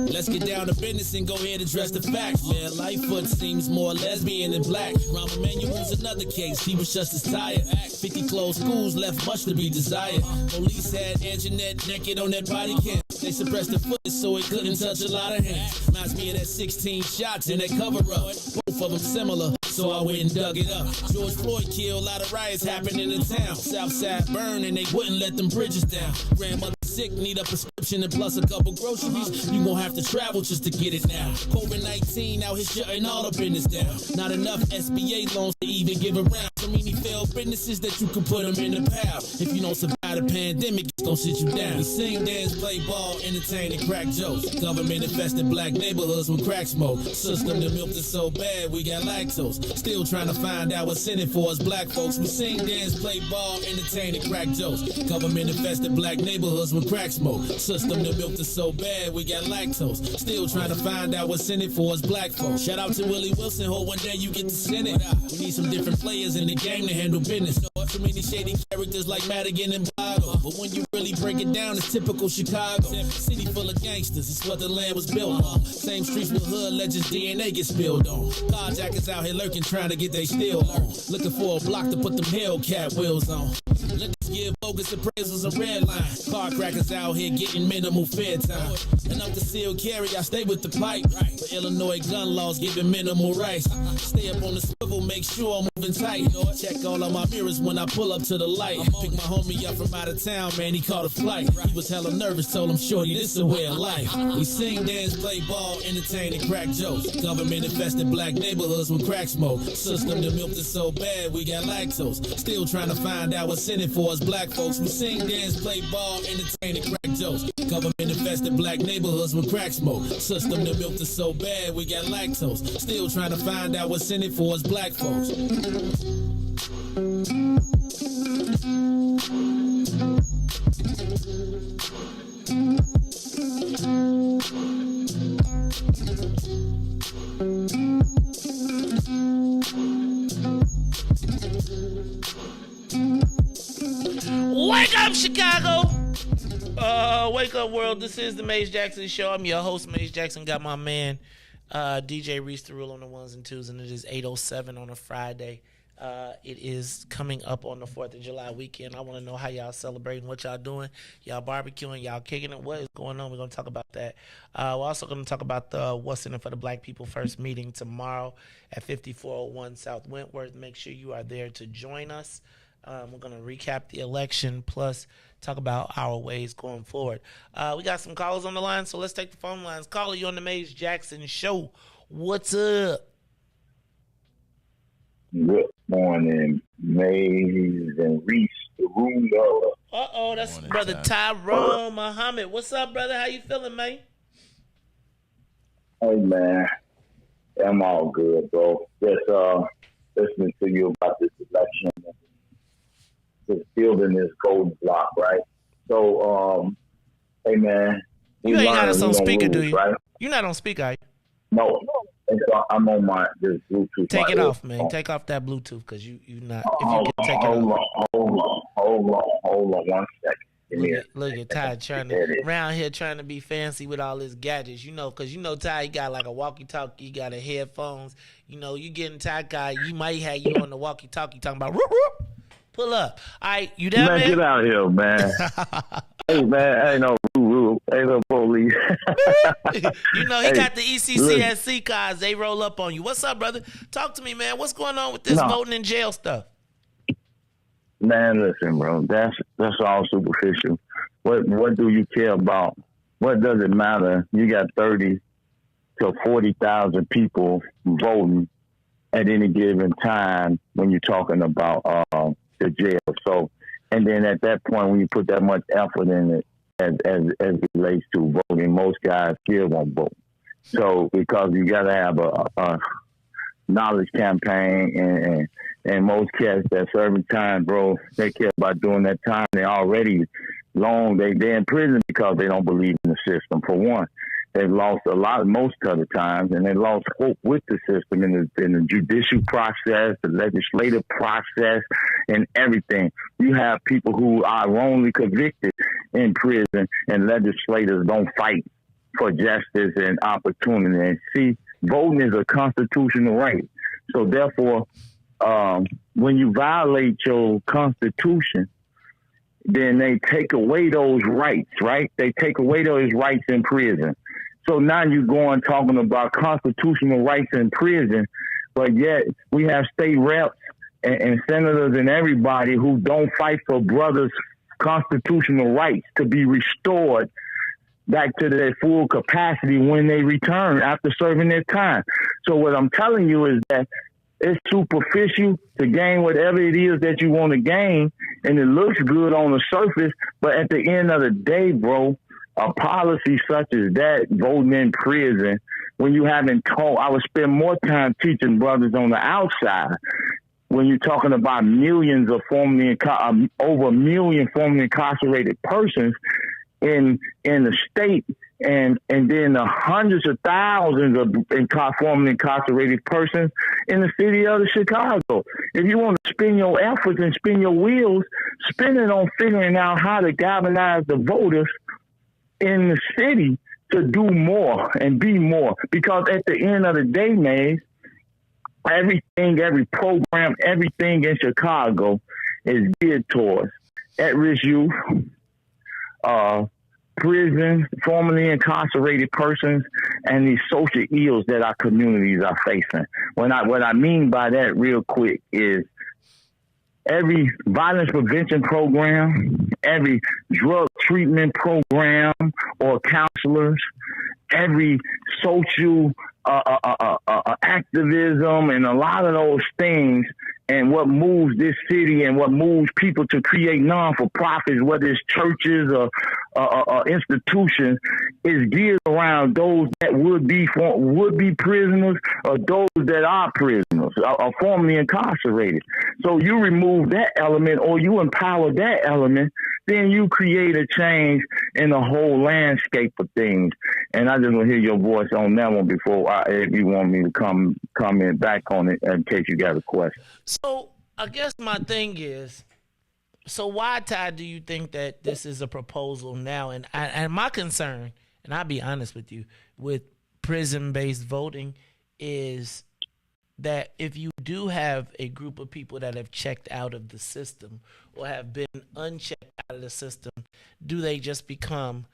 Let's get down to business and go ahead and address the facts, man. Lightfoot seems more lesbian than black. Rahm Emanuel's another case. He was just as tired. 50 closed schools left much to be desired. Police had Anjanette naked on that body cam. They suppressed the footage so it couldn't touch a lot of hands. Reminds me of that 16 shots in that cover-up. Both of them similar, so I went and dug it up. George Floyd killed, a lot of riots happened in the town. Southside burned and they wouldn't let them bridges down. Grandmother sick, need a prescription and plus a couple groceries. You gon' have to travel just to get it now. COVID-19 out here shutting all the business down. Not enough SBA loans to even give around. So many failed businesses that you can put them in the pile. If you don't survive the pandemic, it's gon' sit you down. We sing, dance, play ball, entertain, and crack jokes. Government infested black neighborhoods with crack smoke. System that milked us so bad, we got lactose. Still trying to find out what's in it for us black folks. We sing, dance, play ball, entertain, and crack jokes. Government infested black neighborhoods with crack smoke. System that milked us so bad, we got lactose. Still trying to find out what's in it for us black folks. Shout out to Willie Wilson, hope one day you get to send it. We need some different players in the game to handle business. So many shady characters like Madigan and Bottle. But when you really break it down, it's typical Chicago. City full of gangsters, it's what the land was built on. Same streets with hood legends, DNA gets spilled on. Carjackers out here lurking, trying to get they steal on. Looking for a block to put them Hellcat wheels on. Let's give bogus appraisals a red line. Car crackers out here getting minimal fair time. And up the seal carry, I stay with the pipe. But Illinois gun laws giving minimal rights. Stay up on the swivel, make sure I'm moving tight. Check all of my mirrors when I pull up to the light. Pick my homie up from out of town, man, he caught a flight. He was hella nervous, told him, shorty, this is a way of life. We sing, dance, play ball, entertain, and crack jokes. Government infested black neighborhoods with crack smoke. System that milked us so bad, we got lactose. Still trying to find out what's in it for us black folks. We sing, dance, play ball, entertain, and crack jokes. Government infested black neighborhoods with crack smoke. System that milked us so bad, we got lactose. Still trying to find out what's in it for us black folks. Wake up, Chicago! Wake up, world. This is the Maze Jackson Show. I'm your host, Maze Jackson. Got my man, DJ Riis the rule on the ones and twos, and it is 8:07 on a Friday. It is coming up on the 4th of July weekend. I want to know how y'all celebrating, what y'all doing. Y'all barbecuing, y'all kicking it. What is going on? We're going to talk about that. We're also going to talk about the What's in It for the Black People first meeting tomorrow at 5401 South Wentworth. Make sure you are there to join us. We're going to recap the election, plus talk about our ways going forward. We got some callers on the line, so let's take the phone lines. Caller, you on the Maze Jackson Show. What's up? Good morning, Maze and Riis, the ruler. That's morning, brother Tyrone Muhammad. What's up, brother? How you feeling, man? Hey, man. I'm all good, bro. Just listening to you about this election. Just building this golden block, right? So, hey, man. You ain't got us on speaker, do you? Right? You're not on speaker, are you? No. I'm on my this Bluetooth. Take it off, man. Take off that Bluetooth, because you not. If you hold can take on, it off. Hold on 1 second. Look at Ty trying to around here trying to be fancy with all his gadgets, because Ty, he got like a walkie-talkie, he got a headphones. You getting Ty guy, you might have you on the walkie-talkie talking about whoop, whoop. Pull up. All right, you there, man? Get out here, man. Hey, man, ain't no rule. Ain't no police. He got the ECCSC cards. They roll up on you. What's up, brother? Talk to me, man. What's going on with this voting in jail stuff? Man, listen, bro. That's all superficial. What do you care about? What does it matter? You got 30 to 40,000 people voting at any given time when you're talking about the jail. So, and then at that point, when you put that much effort in it, as it relates to voting, most guys still won't vote. So, because you got to have a knowledge campaign, and most cats that serving time, bro, they care about doing that time. They already they're in prison because they don't believe in the system. For one, they've lost most of the times, and they lost hope with the system in the judicial process, the legislative process, and everything. You have people who are wrongly convicted in prison, and legislators don't fight for justice and opportunity. And see, voting is a constitutional right. So therefore, when you violate your constitution, then they take away those rights, right? They take away those rights in prison. So now you're going talking about constitutional rights in prison, but yet we have state reps and senators and everybody who don't fight for brothers' constitutional rights to be restored back to their full capacity when they return after serving their time. So what I'm telling you is that it's superficial to gain whatever it is that you want to gain, and it looks good on the surface, but at the end of the day, bro, a policy such as that, voting in prison, when you haven't taught, I would spend more time teaching brothers on the outside. When you're talking about millions of over a million formerly incarcerated persons in the state, and then the hundreds of thousands of formerly incarcerated persons in the city of Chicago. If you want to spend your efforts and spin your wheels, spend it on figuring out how to galvanize the voters in the city to do more and be more. Because at the end of the day, man, every program, everything in Chicago is geared towards at-risk youth, prison, formerly incarcerated persons, and these social ills that our communities are facing. What I mean by that real quick is every violence prevention program, every drug treatment program or counselors, every social activism, and a lot of those things, and what moves this city and what moves people to create non-for-profits, whether it's churches or institutions, is geared around those that would be prisoners or those that are prisoners or formerly incarcerated. So you remove that element or you empower that element, then you create a change in the whole landscape of things. And I just want to hear your voice on that one before if you want me to comment back on it in case you got a question. So I guess my thing is, so why, Ty, do you think that this is a proposal now? And my concern, and I'll be honest with you, with prison-based voting is that if you do have a group of people that have checked out of the system or have been unchecked out of the system, do they just become,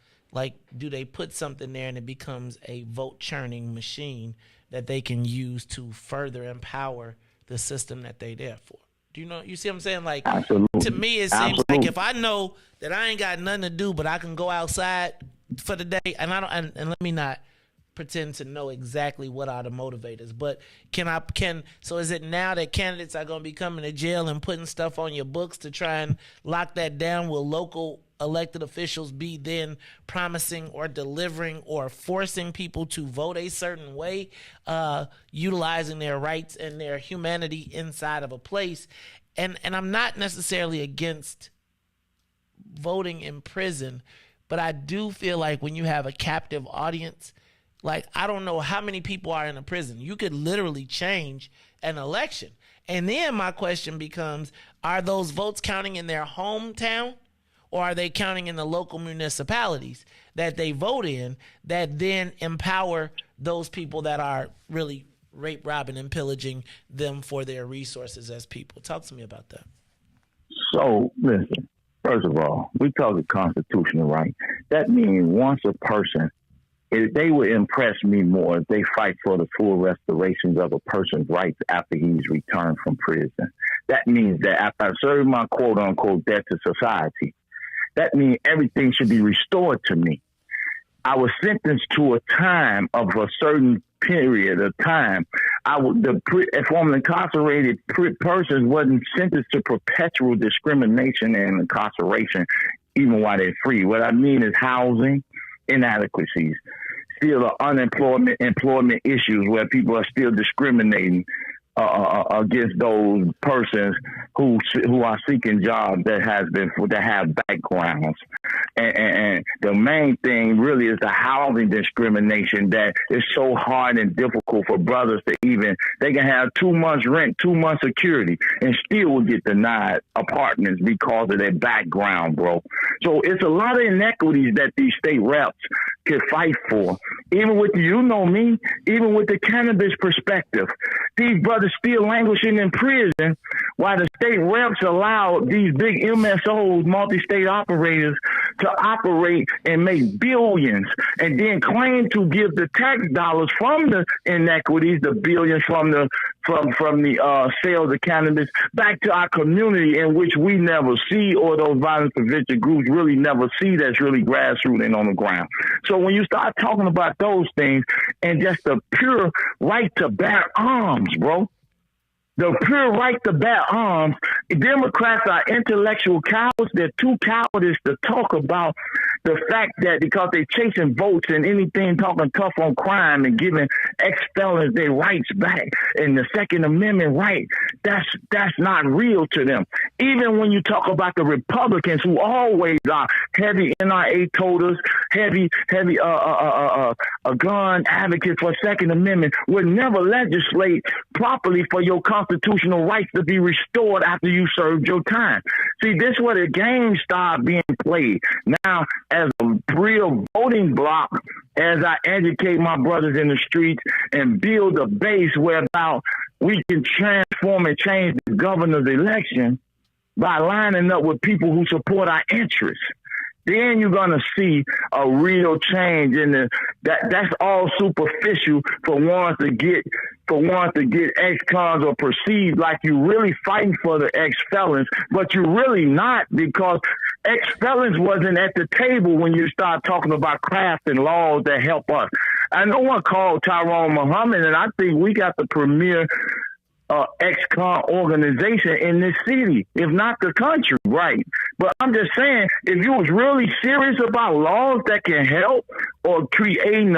do they put something there and it becomes a vote-churning machine that they can use to further empower the system that they're there for? Do you see what I'm saying? Absolutely. To me, it seems like if I know that I ain't got nothing to do, but I can go outside for the day, and and let me not pretend to know exactly what are the motivators, but so is it now that candidates are going to be coming to jail and putting stuff on your books to try and lock that down? Will local elected officials be then promising or delivering or forcing people to vote a certain way, utilizing their rights and their humanity inside of a place? And I'm not necessarily against voting in prison, but I do feel like when you have a captive audience, I don't know how many people are in a prison. You could literally change an election. And then my question becomes, are those votes counting in their hometown, or are they counting in the local municipalities that they vote in that then empower those people that are really rape, robbing, and pillaging them for their resources as people? Talk to me about that. So, listen, first of all, we talk the constitutional right. That means once a person, they would impress me more if they fight for the full restoration of a person's rights after he's returned from prison. That means that after I serve my quote-unquote debt to society, that means everything should be restored to me. I was sentenced to a time of a certain period of time. Formerly incarcerated persons wasn't sentenced to perpetual discrimination and incarceration, even while they're free. What I mean is housing inadequacies, still unemployment, employment issues where people are still discriminating against those persons who are seeking jobs that have backgrounds, and the main thing really is the housing discrimination that is so hard and difficult for brothers to they can have 2 months rent, 2 months security, and still will get denied apartments because of their background, bro. So it's a lot of inequities that these state reps could fight for. Even with even with the cannabis perspective, these brothers still languishing in prison while the state reps allow these big MSOs, multi-state operators, to operate and make billions and then claim to give the tax dollars from the inequities, the billions from the sales of cannabis back to our community, in which we never see, or those violence prevention groups really never see, that's really grassroots and on the ground. So when you start talking about those things and just the pure right to bear arms, bro, the pure right to bear arms, Democrats are intellectual cowards. They're too cowardice to talk about the fact that because they're chasing votes and anything talking tough on crime and giving ex-felons their rights back and the Second Amendment right, that's not real to them. Even when you talk about the Republicans, who always are heavy NRA toters, heavy gun advocates for Second Amendment, would never legislate properly for your constitutional rights to be restored after you served your time. See, this is where the game started being played. Now, as a real voting bloc, as I educate my brothers in the streets and build a base whereby we can transform and change the governor's election by lining up with people who support our interests, then you're gonna see a real change in that's all superficial for ones to get ex-cons or perceived like you really fighting for the ex-felons, but you're really not, because ex-felons wasn't at the table when you start talking about crafting laws that help us. I know one called Tyrone Muhammad, and I think we got the premier ex-con organization in this city, if not the country, right? But I'm just saying, if you was really serious about laws that can help or creating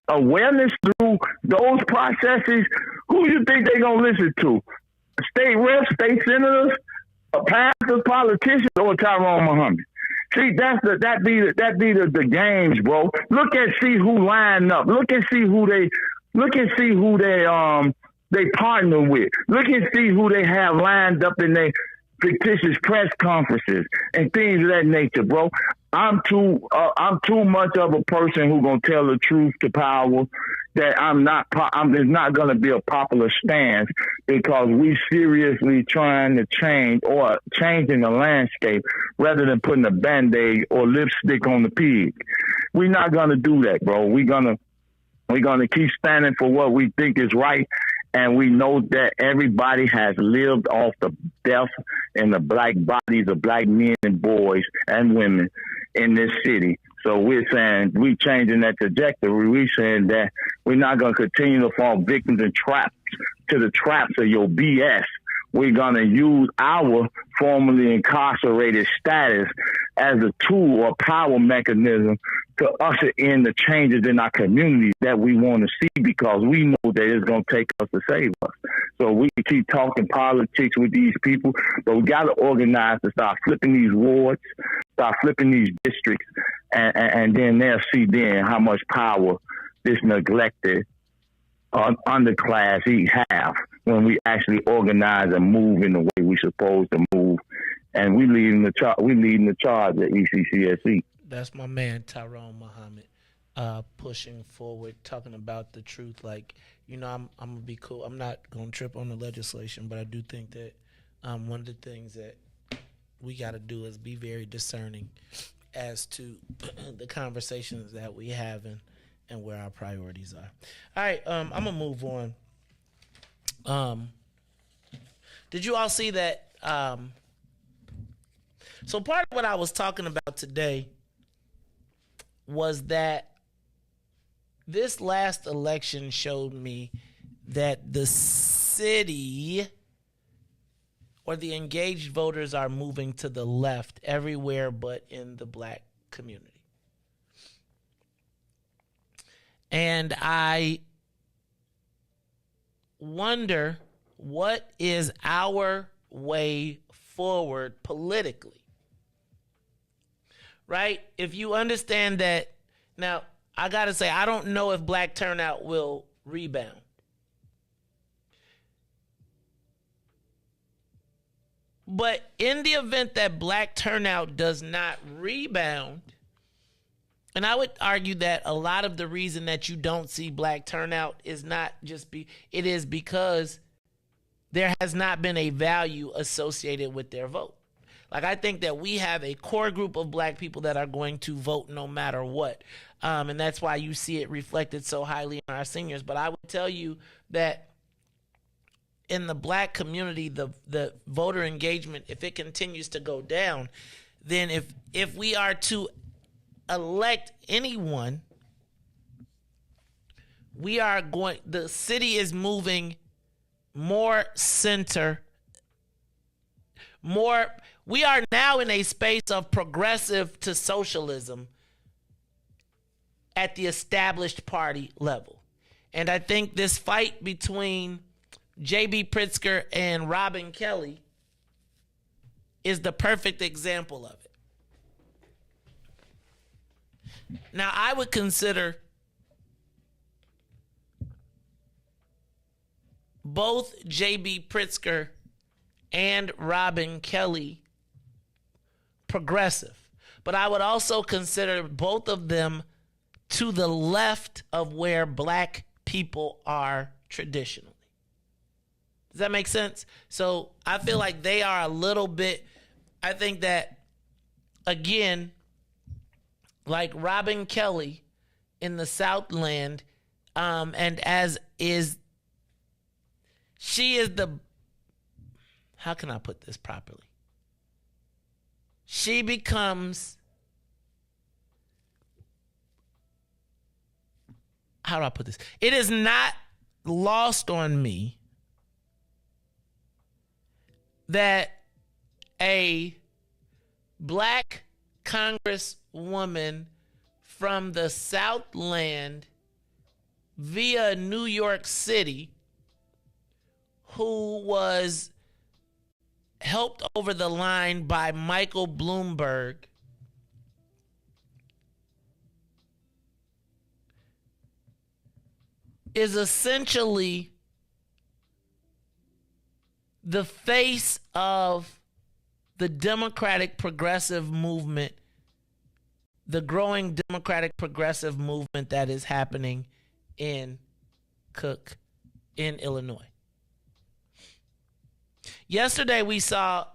awareness through those processes, who you think they're going to listen to? State reps, state senators, pastors, politicians, or Tyrone Muhammad? See, that be the games, bro. Look and see who lined up. Look and see who they partner with. Look and see who they have lined up in their fictitious press conferences and things of that nature, bro. I'm too much of a person who gonna tell the truth to power that it's not gonna be a popular stance, because we seriously trying to change or changing the landscape rather than putting a Band-Aid or lipstick on the pig. We're not gonna do that, bro. We're gonna keep standing for what we think is right. And we know that everybody has lived off the death and the black bodies of black men and boys and women in this city. So we're saying we changing that trajectory. We're saying that we're not going to continue to fall victims and traps to the traps of your BS. We're going to use our formerly incarcerated status as a tool or power mechanism to usher in the changes in our communities that we want to see, because we know that it's going to take us to save us. So we can keep talking politics with these people, but we got to organize to start flipping these wards, start flipping these districts, and then they'll see then how much power this neglected underclass he have when we actually organize and move in the way we're supposed to move. And we leading the charge at ECCSE. That's my man Tyrone Muhammad, pushing forward, talking about the truth. Like, I'm gonna be cool. I'm not gonna trip on the legislation, but I do think that one of the things that we got to do is be very discerning as to the conversations that we having and where our priorities are. All right, I'm gonna move on. Did you all see that? So part of what I was talking about today was that this last election showed me that the city or the engaged voters are moving to the left everywhere but in the black community. And I wonder, what is our way forward politically? Right? If you understand that, now, I got to say, I don't know if black turnout will rebound. But in the event that black turnout does not rebound, and I would argue that a lot of the reason that you don't see black turnout is not just it is because there has not been a value associated with their vote. Like, I think that we have a core group of black people that are going to vote no matter what. And that's why you see it reflected so highly in our seniors. But I would tell you that in the black community, the voter engagement, if it continues to go down, then if we are to elect anyone, the city is moving more center, we are now in a space of progressive to socialism at the established party level. And I think this fight between J.B. Pritzker and Robin Kelly is the perfect example of it. Now, I would consider both J.B. Pritzker and Robin Kelly progressive, but I would also consider both of them to the left of where black people are traditionally. Does that make sense? So I feel like they are a little bit, I think that, again, like Robin Kelly in the Southland, and as is, she is the, how can I put this properly? She becomes, how do I put this? It is not lost on me that a black congresswoman from the Southland via New York City, who was helped over the line by Michael Bloomberg, is essentially the face of the Democratic progressive movement, the growing Democratic progressive movement that is happening in Illinois. Yesterday, we saw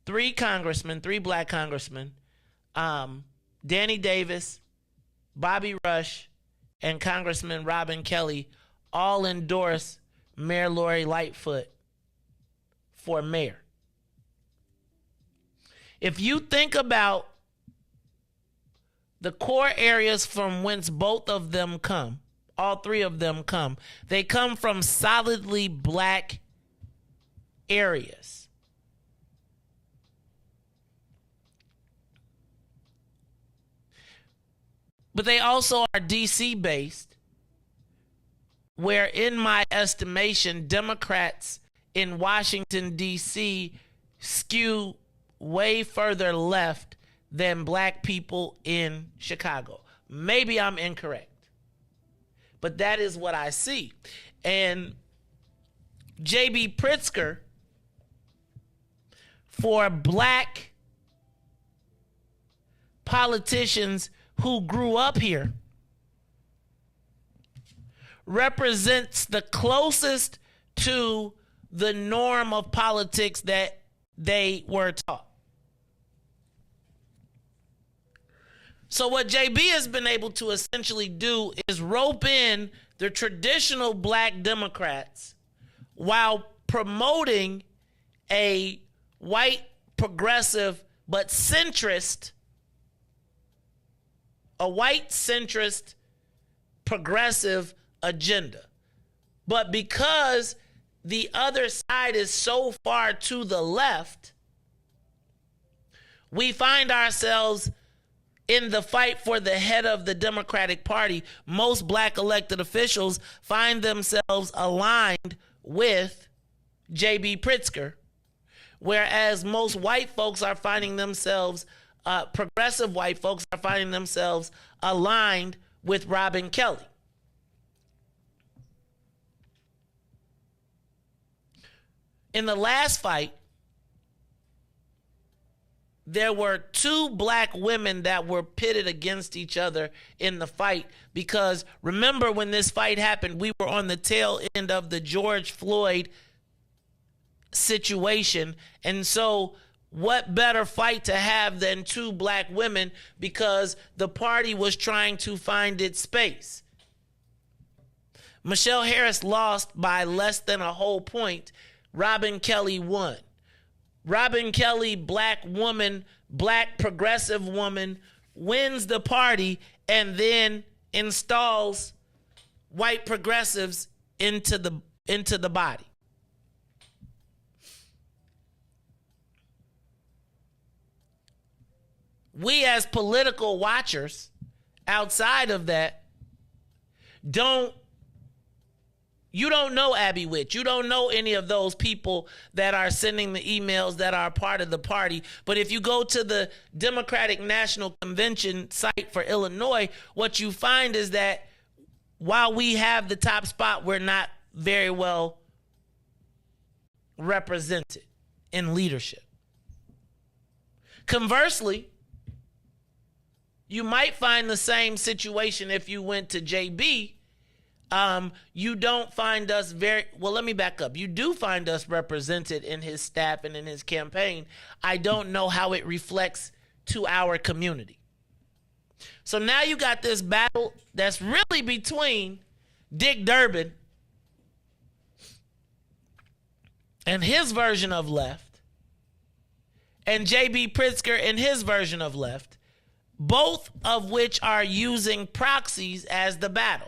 three black congressmen, Danny Davis, Bobby Rush, and Congressman Robin Kelly, all endorse Mayor Lori Lightfoot for mayor. If you think about the core areas from whence both of them come, all three of them come, they come from solidly black areas. But they also are DC based, where in my estimation, Democrats in Washington, D.C. skew way further left than black people in Chicago. Maybe I'm incorrect, but that is what I see. And J.B. Pritzker, for black politicians who grew up here, represents the closest to the norm of politics that they were taught. So what JB has been able to essentially do is rope in the traditional black Democrats while promoting a white progressive but centrist, a white centrist progressive agenda. But because the other side is so far to the left, we find ourselves in the fight for the head of the Democratic Party. Most black elected officials find themselves aligned with J.B. Pritzker, whereas most white folks are finding themselves, progressive white folks are finding themselves aligned with Robin Kelly. In the last fight, there were two black women that were pitted against each other in the fight, because remember when this fight happened, we were on the tail end of the George Floyd situation. And so what better fight to have than two black women, because the party was trying to find its space. Michelle Harris lost by less than a whole point. Robin Kelly won. Robin Kelly, black woman, black progressive woman, wins the party and then installs white progressives into the body. We as political watchers outside of that you don't know Abby Witt. You don't know any of those people that are sending the emails that are part of the party. But if you go to the Democratic National Convention site for Illinois, what you find is that while we have the top spot, we're not very well represented in leadership. Conversely, you might find the same situation if you went to JB. You don't find us let me back up. You do find us represented in his staff and in his campaign. I don't know how it reflects to our community. So now you got this battle that's really between Dick Durbin and his version of left and J.B. Pritzker and his version of left, both of which are using proxies as the battle.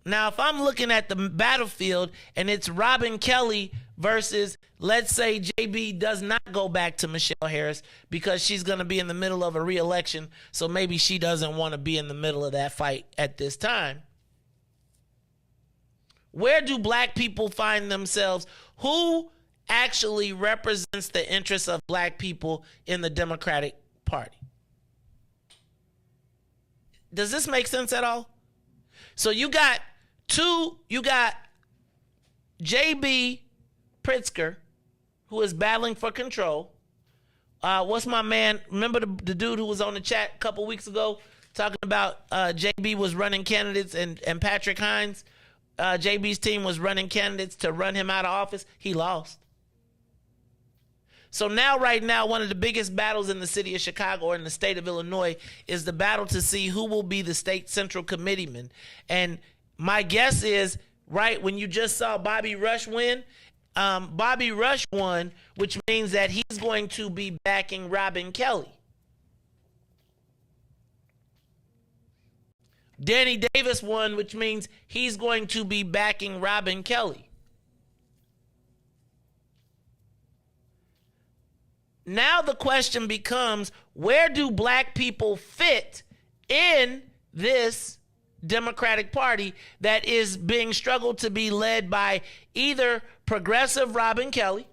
Now, if I'm looking at the battlefield and it's Robin Kelly versus, let's say JB does not go back to Michelle Harris because she's going to be in the middle of a re-election, so maybe she doesn't want to be in the middle of that fight at this time. Where do black people find themselves? Who actually represents the interests of black people in the Democratic Party? Does this make sense at all? So you got J.B. Pritzker, who is battling for control. What's my man? Remember the dude who was on the chat a couple weeks ago talking about J.B. was running candidates and Patrick Hines, J.B.'s team was running candidates to run him out of office. He lost. So right now, one of the biggest battles in the city of Chicago or in the state of Illinois is the battle to see who will be the state central committeeman. And my guess is, right, when you just saw Bobby Rush win, Bobby Rush won, which means that he's going to be backing Robin Kelly. Danny Davis won, which means he's going to be backing Robin Kelly. Now the question becomes, where do black people fit in this Democratic Party that is being struggled to be led by either progressive Robin Kelly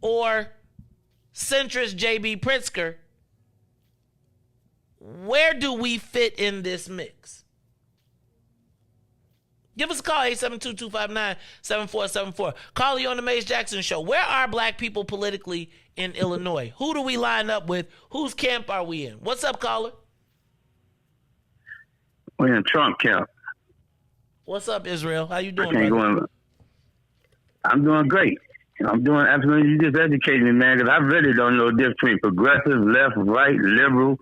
or centrist J.B. Pritzker? Where do we fit in this mix? Give us a call, 872-259-7474. Call you on the Mace Jackson Show. Where are black people politically in Illinois? Who do we line up with? Whose camp are we in? What's up, caller? We're in Trump camp. What's up, Israel? How you doing, brother? I'm doing great. I'm doing absolutely. You just educated me, man, because I really don't know the difference between progressive, left, right, liberal.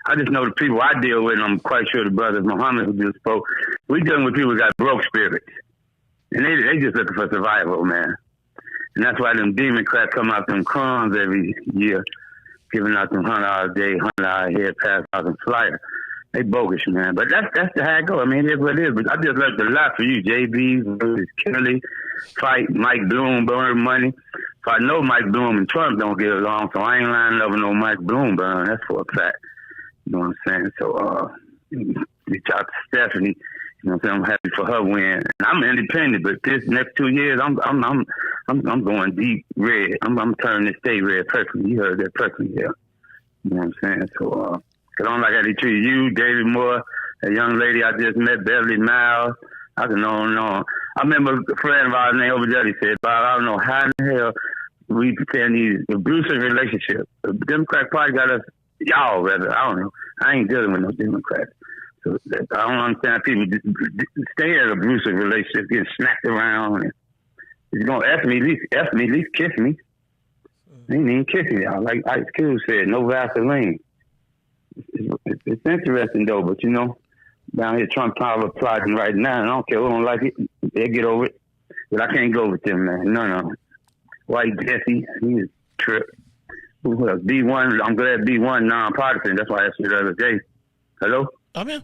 I just know the people I deal with, and I'm quite sure the brothers Muhammad who just spoke, we dealing with people who got broke spirits. And they just looking for survival, man. And that's why them Democrats come out them crumbs every year, giving out them $100 a day, $100 a head pass out them flyer. They bogus, man. But that's the how it go. I mean, it is what it is. But I just learned a lot for you, JB versus Kelly. Fight Mike Bloomberg money. So I know Mike Bloom and Trump don't get along, so I ain't lining up with no Mike Bloomberg. That's for a fact. You know what I'm saying? So reach out to Stephanie. You know what I'm saying? I'm happy for her win. And I'm independent, but this next 2 years, I'm going deep red. I'm turning this state red personally. You heard that personally, yeah. You know what I'm saying? So, cause I don't like how they treat you, David Moore, a young lady I just met, Beverly Miles. I can know and on. I remember a friend of ours named over there, he said, Bob, I don't know how in the hell we pretend these abusive relationships. The Democrat Party got us, y'all rather, I don't know. I ain't dealing with no Democrats. So I don't understand people stay in an abusive relationship, getting smacked around. And if you're going to at least kiss me. They ain't even kissing y'all. Like Ice Cube said, no Vaseline. It's interesting, though, but, you know, down here, Trump Tower applauding right now. I don't care who don't like it. They'll get over it. But I can't go with them, man. No. White Jesse, he is trip. Who else? B1, I'm glad B1 nonpartisan. That's why I asked you the other day. Hello? I'm here.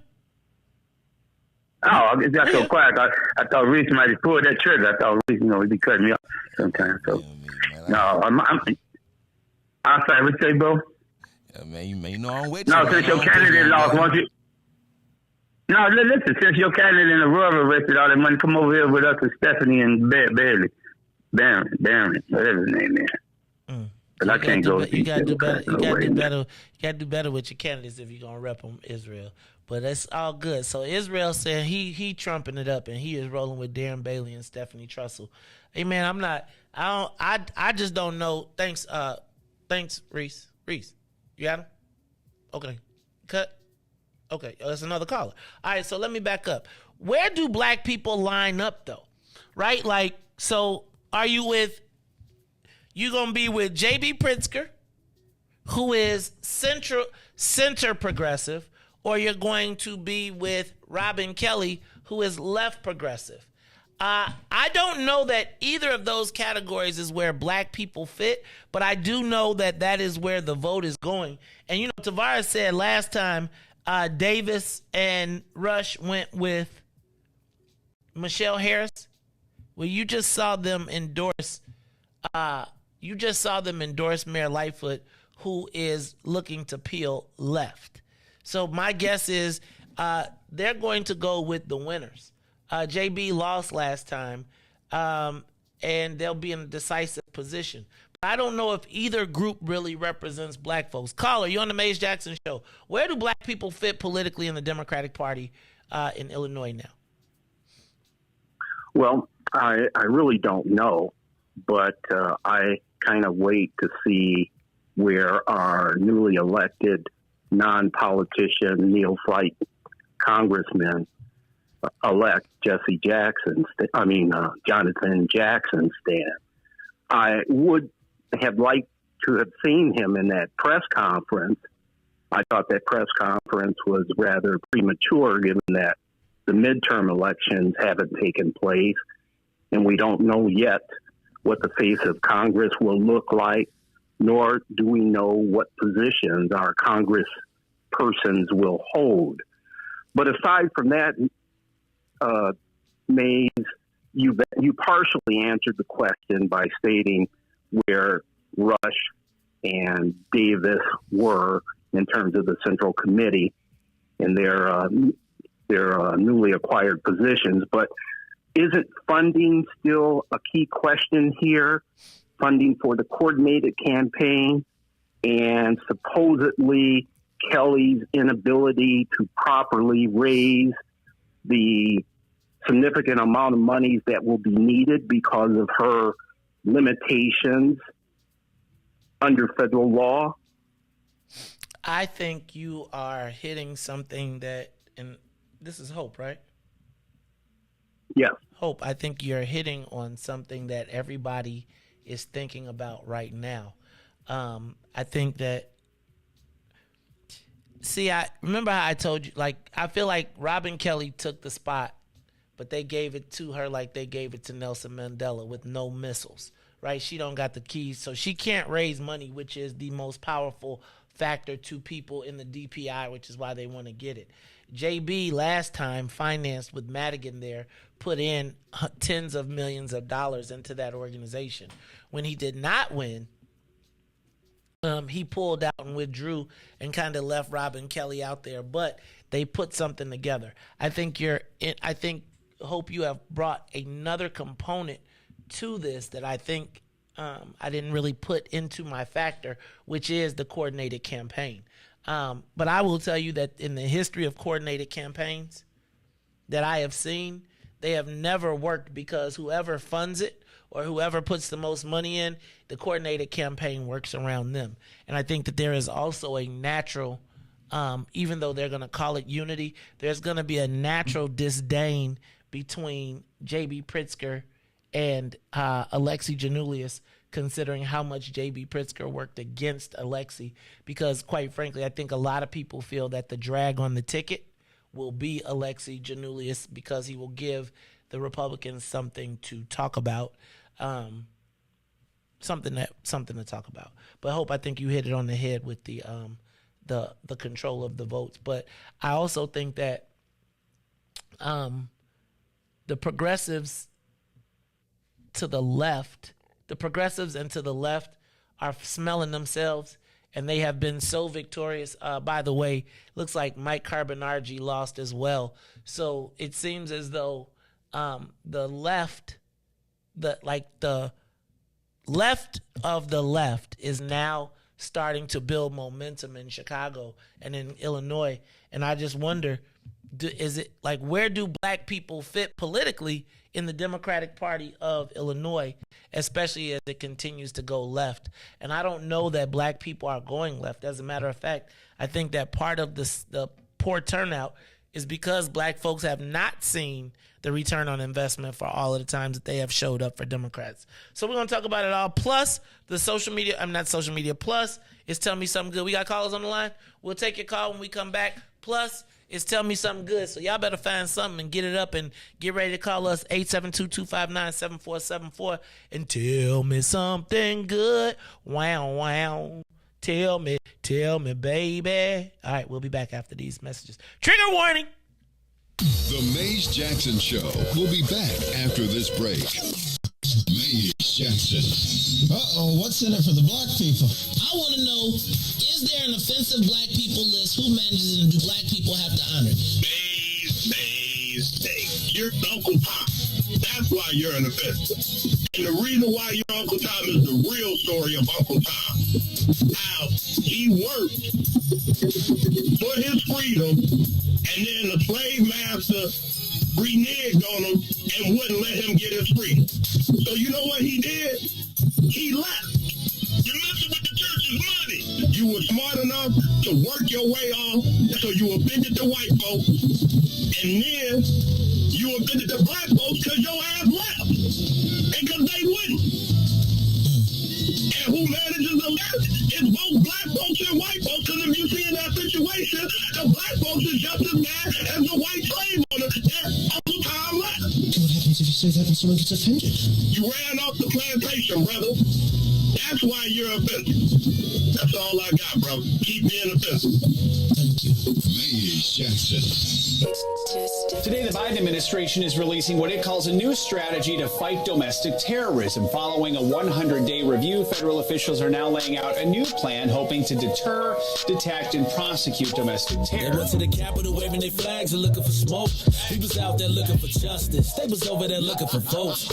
Oh, I got so quiet. I thought Riis might have pulled that trigger. I thought Riis, he'd be cutting me off sometimes. So, no, I'm sorry, what you say, bro? Yeah, man, you know I'm with you. No, since your candidate lost, won't you? No, listen, since your candidate in the rural arrested all that money, come over here with us and Stephanie and Barron, whatever his name is. But I can't go. You gotta do better. You gotta do better with your candidates if you're gonna rep them, Israel. But that's all good. So Israel saying he trumping it up and he is rolling with Darren Bailey and Stephanie Trussell. Hey man, I just don't know. Thanks, Riis. Riis, you got him? Okay. Cut. Okay, that's another caller. All right, so let me back up. Where do black people line up though? Right? Like, so are you gonna be with JB Pritzker, who is center progressive, or you're going to be with Robin Kelly, who is left progressive? I don't know that either of those categories is where black people fit, but I do know that is where the vote is going. And, you know, Tavares said last time Davis and Rush went with Michelle Harris. Well, you just saw them endorse Mayor Lightfoot, who is looking to peel left. So my guess is they're going to go with the winners. JB lost last time, and they'll be in a decisive position. But I don't know if either group really represents black folks. Caller, you're on the Maze Jackson Show. Where do black people fit politically in the Democratic Party in Illinois now? Well, I really don't know, but I kind of wait to see where our newly elected non-politician neophyte congressman elect Jonathan Jackson stand. I would have liked to have seen him in that press conference. I thought that press conference was rather premature given that the midterm elections haven't taken place and we don't know yet what the face of Congress will look like, nor do we know what positions our Congress persons will hold. But aside from that, Mays, you partially answered the question by stating where Rush and Davis were in terms of the Central Committee and their newly acquired positions. But isn't funding still a key question here? Funding for the coordinated campaign and supposedly Kelly's inability to properly raise the significant amount of monies that will be needed because of her limitations under federal law? I think you are hitting something that, and this is Hope, right? Yes. Hope, I think you're hitting on something that everybody is thinking about right now. I think that, I remember how I told you, like, I feel like Robin Kelly took the spot, but they gave it to her like they gave it to Nelson Mandela with no missiles, right? She don't got the keys, so she can't raise money, which is the most powerful factor to people in the DPI, which is why they want to get it. JB last time, financed with Madigan there, put in tens of millions of dollars into that organization. When he did not win, he pulled out and withdrew and kind of left Robin Kelly out there, but they put something together. I hope you have brought another component to this that I think I didn't really put into my factor, which is the coordinated campaign. But I will tell you that in the history of coordinated campaigns that I have seen, they have never worked because whoever funds it or whoever puts the most money in, the coordinated campaign works around them. And I think that there is also a natural, even though they're going to call it unity, there's going to be a natural disdain between J.B. Pritzker and Alexi Giannoulias, considering how much J.B. Pritzker worked against Alexi, because quite frankly, I think a lot of people feel that the drag on the ticket will be Alexi Giannoulias because he will give the Republicans something to talk about, something to talk about. But I think you hit it on the head with the control of the votes. But I also think that the progressives to the left, are smelling themselves, and they have been so victorious. By the way, looks like Mike Carbonargi lost as well. So it seems as though the left of the left is now starting to build momentum in Chicago and in Illinois. And I just wonder, is it like, where do black people fit politically in the Democratic Party of Illinois, especially as it continues to go left? And I don't know that black people are going left. As a matter of fact, I think that part of the poor turnout is because black folks have not seen the return on investment for all of the times that they have showed up for Democrats. So we're going to talk about it all. Plus, the social media, plus is Tell Me Something Good. We got callers on the line. We'll take your call when we come back. Plus, it's Tell Me Something Good. So y'all better find something and get it up and get ready to call us 872-259-7474 and tell me something good. Wow, wow. Tell me, baby. All right, we'll be back after these messages. Trigger warning. The Maze Jackson Show will be back after this break. Maze Jackson. Uh-oh, what's in it for the black people? I want to know, is there an offensive black people list? Who manages it, and do black people have to honor it? Maze. You're Uncle Tom. That's why you're an offensive. And the reason why you're Uncle Tom is the real story of Uncle Tom. How he worked for his freedom, and then the slave master reneged on him and wouldn't let him get his freedom. So you know what he did? He left. You're messing with the church's money. You were smart enough to work your way off, so you offended the white folks, and then you offended the black folks because your ass left, and because they wouldn't. And who manages the left is both black folks and white folks, because if you see in that situation, the black folks is just as mad as the white slave owner that Uncle Tom left. What happens if you say that and someone gets offended? You ran off the plantation, brother. That's why you're offensive. That's all I got, brother. Keep being offensive. Thank you. Maze Jackson. Today, the Biden administration is releasing what it calls a new strategy to fight domestic terrorism. Following a 100-day review, federal officials are now laying out a new plan hoping to deter, detect, and prosecute domestic terror. They went to the Capitol waving their flags and looking for smoke. He was out there looking for justice. They was over there looking for votes.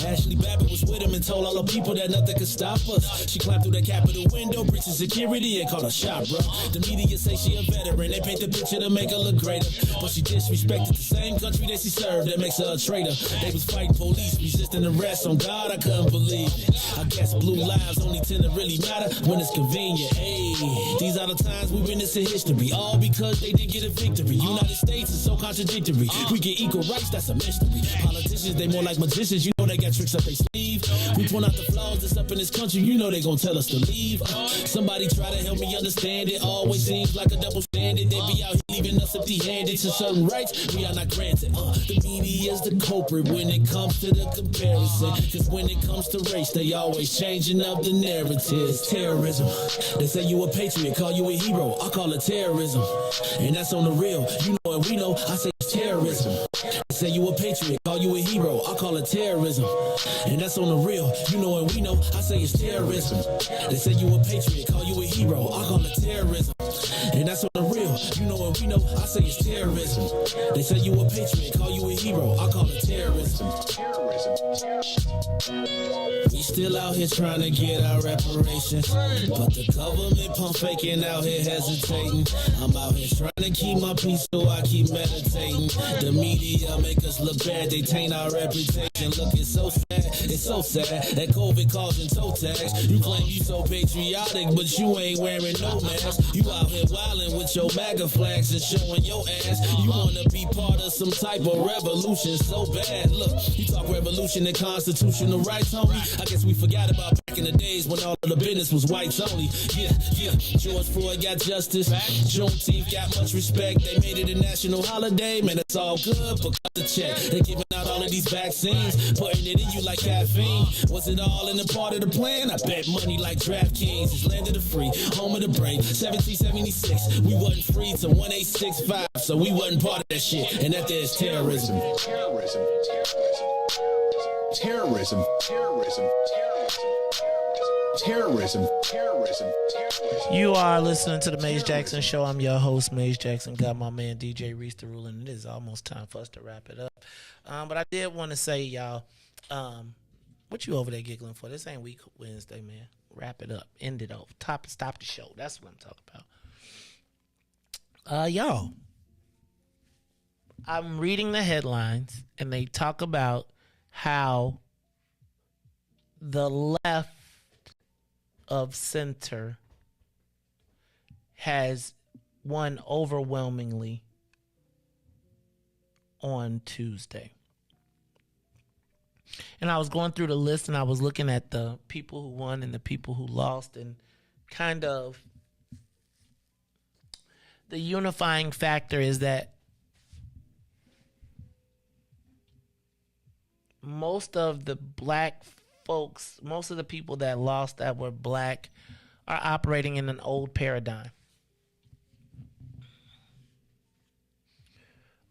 Ashley Babbitt was with him and told all the people that nothing could stop us. She climbed through the Capitol window, breaching security, and called a shot, bro. The media say she a veteran. They paint the picture to make her look greater, but she disrespected the same country that she served. That makes her a traitor. They was fighting police, resisting arrest. On God, I couldn't believe it. I guess blue lives only tend to really matter when it's convenient. Hey, these are the times we witness in history, all because they didn't get a victory. United States is so contradictory. We get equal rights, that's a mystery. Politicians, they more like magicians. You know they got got tricks up their sleeve. We point out the flaws that's up in this country, you know they gon' tell us to leave. Somebody try to help me understand it. Always seems like a double standard. They be out here leaving us empty-handed. To certain rights, we are not granted. The media is the culprit when it comes to the comparison. Cause when it comes to race, they always changing up the narratives. Terrorism. They say you a patriot, call you a hero. I call it terrorism. And that's on the real. You know and we know, I say it's terrorism. They say you a patriot, call you a hero. I call it terrorism. And that's on the real. You know and we know, I say it's terrorism. They say you a patriot, call you a hero. I call it terrorism. And that's on the real. You know and we know, I say it's terrorism. They say you a patriot, call you a hero. I call it terrorism. We still out here trying to get our reparations, but the government pump faking out here hesitating. I'm out here trying to keep my peace, so I keep meditating. The media make us look bad, they taint our reputation. Look, it's so sad that COVID causing toe tags. You claim you so patriotic, but you ain't wearing no mask. You out here wildin' with your MAGA flags and showing your ass. You wanna be part of some type of revolution so bad. Look, you talk revolution and constitutional rights, homie. I guess we forgot about back in the days when all of the business was whites only. Yeah. George Floyd got justice. Juneteenth got much respect. They made it a national holiday. Man, it's all good, but cut the check. They giving out all of these vaccines, putting it in you like caffeine. Was it all in the part of the plan? I bet money like DraftKings. It's land of the free, home of the brave. 1776, we wasn't free till 1865, so we wasn't part of that shit. And that there's terrorism. Terrorism. You are listening to the Maze Jackson Show. I'm your host, Maze Jackson. Got my man DJ Riis the ruler, and it is almost time for us to wrap it up. But I did want to say, y'all, what you over there giggling for? This ain't Week Wednesday, man. Wrap it up. End it off. Stop the show. That's what I'm talking about. Y'all, I'm reading the headlines, and they talk about how the left of center has won overwhelmingly on Tuesday. And I was going through the list and I was looking at the people who won and the people who lost, and kind of the unifying factor is that most of the black folks, most of the people that lost that were black, are operating in an old paradigm.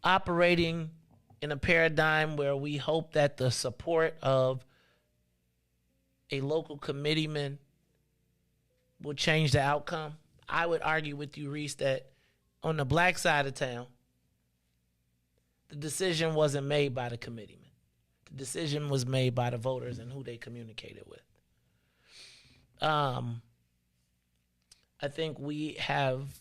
Operating in a paradigm where we hope that the support of a local committeeman will change the outcome. I would argue with you, Riis, that on the black side of town, the decision wasn't made by the committeeman. The decision was made by the voters and who they communicated with. I think we have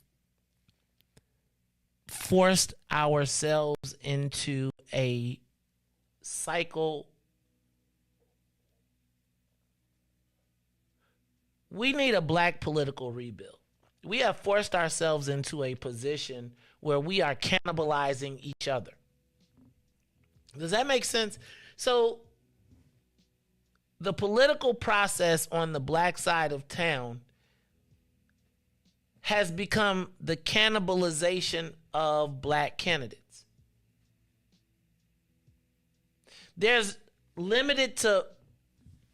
forced ourselves into a cycle. We need a black political rebuild. We have forced ourselves into a position where we are cannibalizing each other. Does that make sense? So the political process on the black side of town has become the cannibalization of black candidates. There's limited to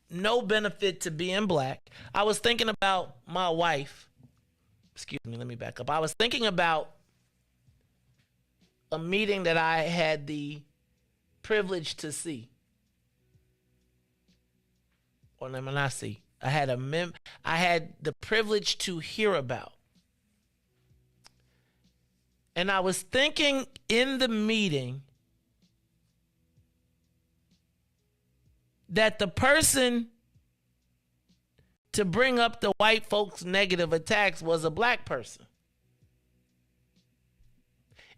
no benefit to being black. I was thinking about my wife. Excuse me, let me back up. I was thinking about a meeting that I had the privilege to see. Or let me not see. I had the privilege to hear about. And I was thinking in the meeting that the person to bring up the white folks' negative attacks was a black person.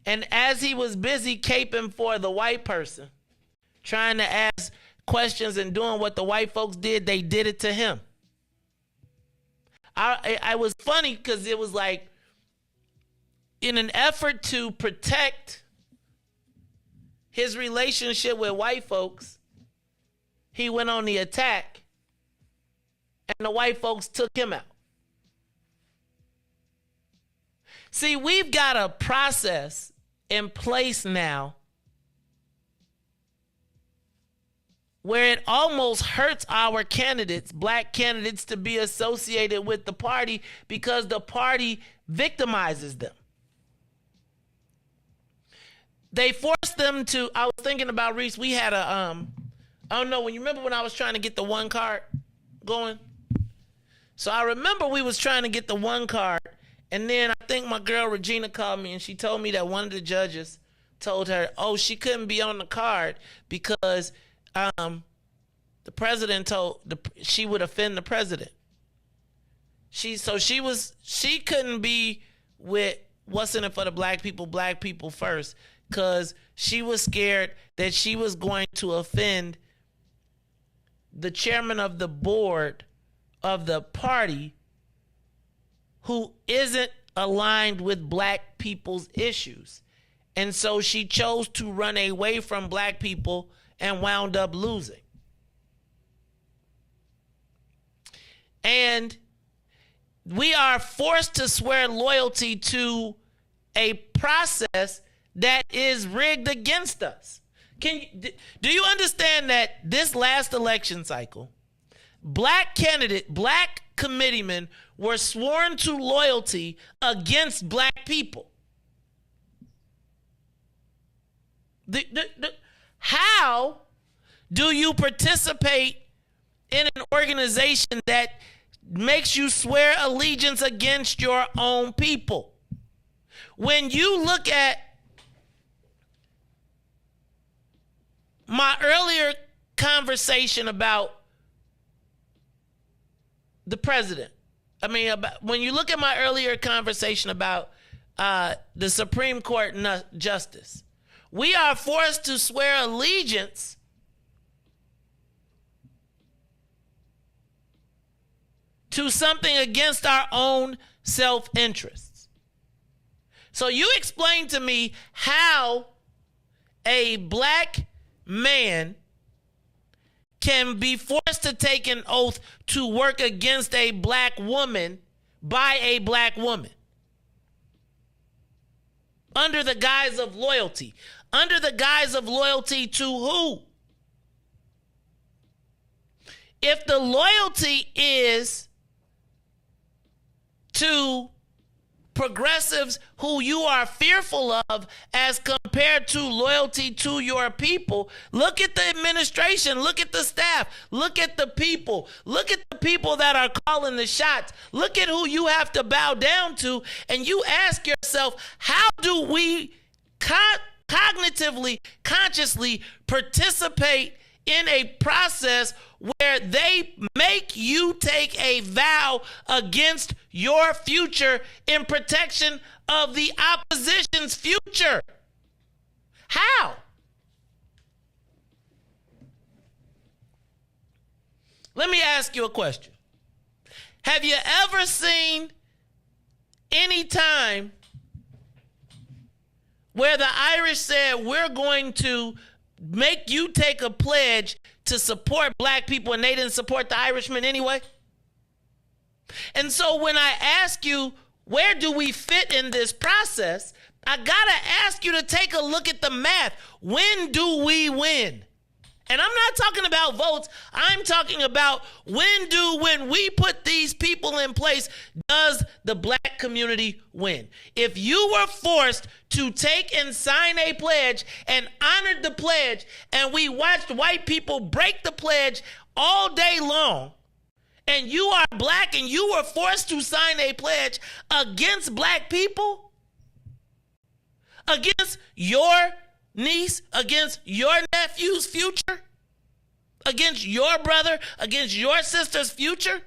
And as he was busy caping for the white person, trying to ask questions and doing what the white folks did, they did it to him. I was funny because it was like, in an effort to protect his relationship with white folks, he went on the attack and the white folks took him out. See, we've got a process in place now where it almost hurts our candidates, black candidates, to be associated with the party because the party victimizes them. They force them to, I was thinking about Reis, we had I don't know, when you remember when I was trying to get the one card going? So I remember we was trying to get the one card, and then I think my girl Regina called me and she told me that one of the judges told her, oh, she couldn't be on the card because the president she would offend the president. She couldn't be with what's in it for the black people first, because she was scared that she was going to offend the chairman of the board of the party who isn't aligned with black people's issues. And so she chose to run away from black people and wound up losing. And we are forced to swear loyalty to a process that is rigged against us. Do you understand that this last election cycle, black committeemen were sworn to loyalty against black people? How do you participate in an organization that makes you swear allegiance against your own people? When you look at my earlier conversation about the president, when you look at my earlier conversation about the Supreme Court justice, we are forced to swear allegiance to something against our own self-interests. So you explain to me how a black man can be forced to take an oath to work against a black woman by a black woman under the guise of loyalty. Under the guise of loyalty to who? If the loyalty is to progressives who you are fearful of as compared to loyalty to your people, look at the administration, look at the staff, look at the people that are calling the shots, look at who you have to bow down to, and you ask yourself, how do we cognitively, consciously participate in a process where they make you take a vow against your future in protection of the opposition's future? How? Let me ask you a question. Have you ever seen any time where the Irish said, we're going to make you take a pledge to support black people, and they didn't support the Irishmen anyway? And so when I ask you, where do we fit in this process? I gotta ask you to take a look at the math. When do we win? And I'm not talking about votes. I'm talking about when we put these people in place, does the black community win? If you were forced to take and sign a pledge and honored the pledge, and we watched white people break the pledge all day long, and you are black and you were forced to sign a pledge against black people, against your niece, against your nephew's future, against your brother, against your sister's future?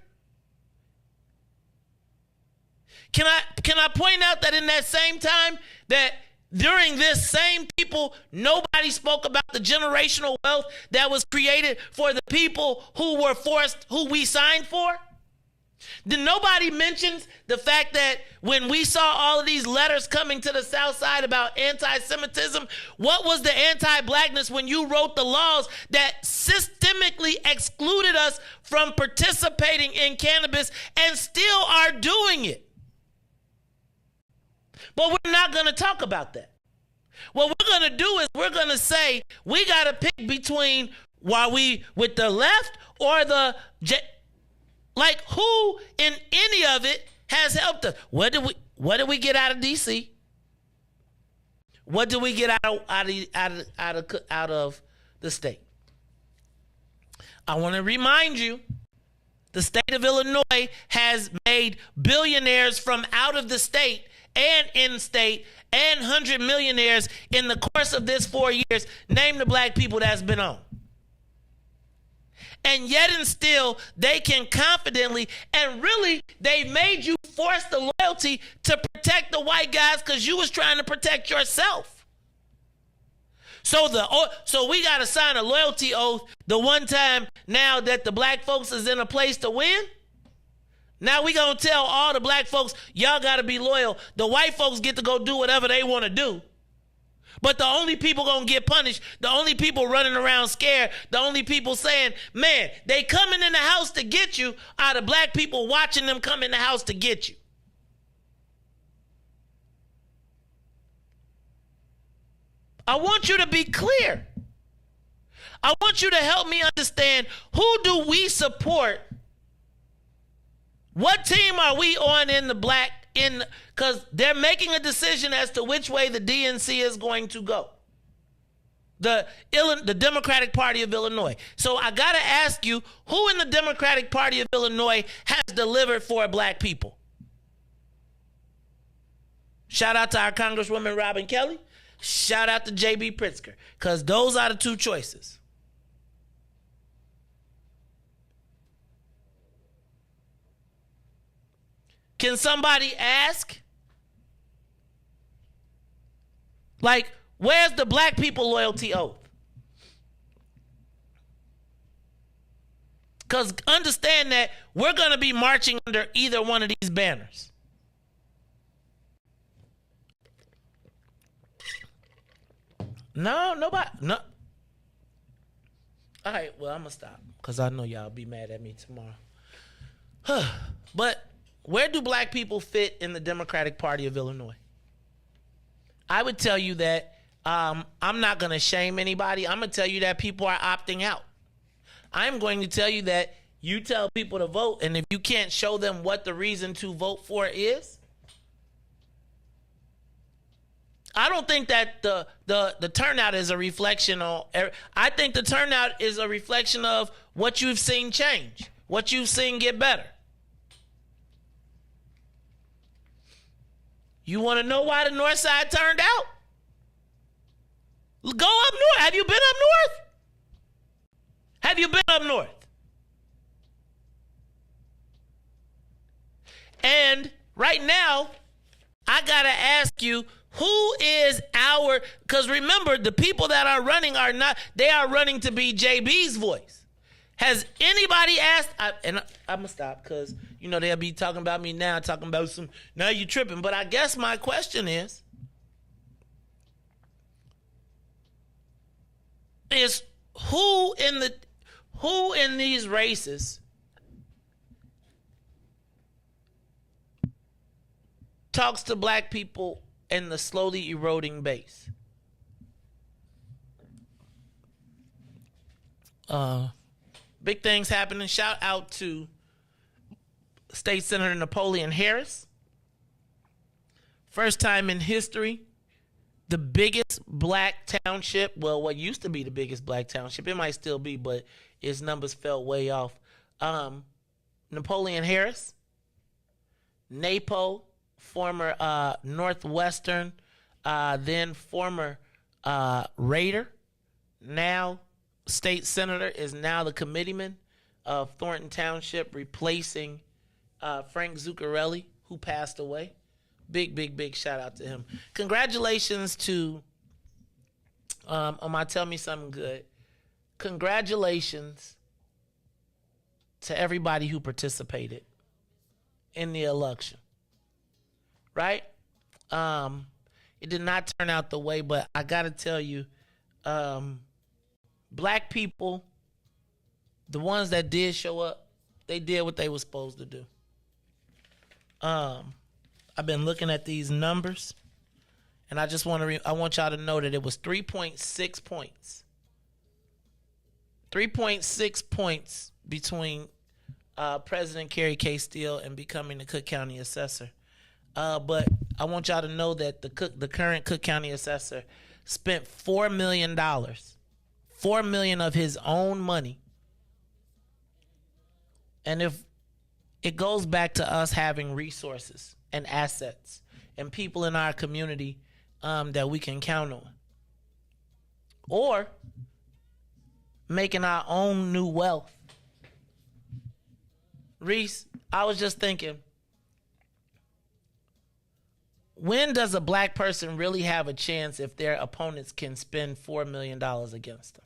Can I point out that in that same time, that during this same people, nobody spoke about the generational wealth that was created for the people who were forced, who we signed for? Then nobody mentions the fact that when we saw all of these letters coming to the South Side about anti-Semitism, what was the anti-blackness when you wrote the laws that systemically excluded us from participating in cannabis and still are doing it? But we're not going to talk about that. What we're going to do is we're going to say we got to pick between while we with the left or the like who in any of it has helped us. What did we get out of DC? What did we get out of the state? I want to remind you, the state of Illinois has made billionaires from out of the state and in-state and 100 millionaires in the course of this 4 years. Name the black people that's been on. And yet and still, they can confidently, and really, they made you force the loyalty to protect the white guys because you was trying to protect yourself. So we got to sign a loyalty oath the one time now that the black folks is in a place to win. Now we going to tell all the black folks, y'all got to be loyal. The white folks get to go do whatever they want to do. But the only people going to get punished, the only people running around scared, the only people saying, man, they coming in the house to get you, are the black people watching them come in the house to get you. I want you to be clear. I want you to help me understand, who do we support? What team are we on in the black? Because they're making a decision as to which way the DNC is going to go. The Democratic Party of Illinois. So I got to ask you, who in the Democratic Party of Illinois has delivered for black people? Shout out to our Congresswoman Robin Kelly. Shout out to J.B. Pritzker. Because those are the two choices. Can somebody ask? Like, where's the black people loyalty oath? Because understand that we're going to be marching under either one of these banners. No, nobody. No. All right, well, I'm going to stop because I know y'all be mad at me tomorrow. But where do black people fit in the Democratic Party of Illinois? I would tell you that I'm not going to shame anybody. I'm going to tell you that people are opting out. I'm going to tell you that you tell people to vote, and if you can't show them what the reason to vote for is, I don't think that the turnout is a reflection on. I think the turnout is a reflection of what you've seen change, what you've seen get better. You want to know why the North Side turned out? Go up north. Have you been up north? Have you been up north? And right now, I got to ask you, who is our, because remember, the people that are running are not, they are running to be JB's voice. Has anybody asked, I'm going to stop because, you know, they'll be talking about me now, talking about some, now you tripping. But I guess my question is who in these races talks to black people in the slowly eroding base? Big things happening. Shout out to State Senator Napoleon Harris. First time in history, the biggest black township, well, what used to be the biggest black township, it might still be, but its numbers fell way off. Napoleon Harris, NAPO, former Northwestern, then former Raider, now state senator, is now the committeeman of Thornton Township, replacing Frank Zuccarelli, who passed away. Big shout out to him. Congratulations to Tell Me Something Good. Congratulations to everybody who participated in the election, right? It did not turn out the way, but I got to tell you, black people, the ones that did show up, they did what they were supposed to do. I've been looking at these numbers, and I just want to I want y'all to know that it was 3.6 points. 3.6 points between President Kerry K. Steele and becoming the Cook County assessor. But I want y'all to know that the current Cook County assessor spent $4 million, $4 million of his own money. And if it goes back to us having resources and assets and people in our community that we can count on, or making our own new wealth. Riis, I was just thinking, when does a black person really have a chance if their opponents can spend $4 million against them?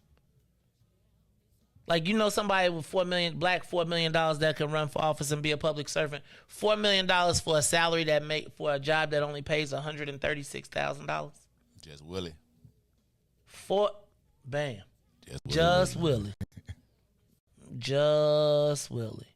Like, you know, somebody with $4 million that can run for office and be a public servant. $4 million for a salary for a job that only pays $136,000. Just Willie. Bam. Just Willie. Just Willie.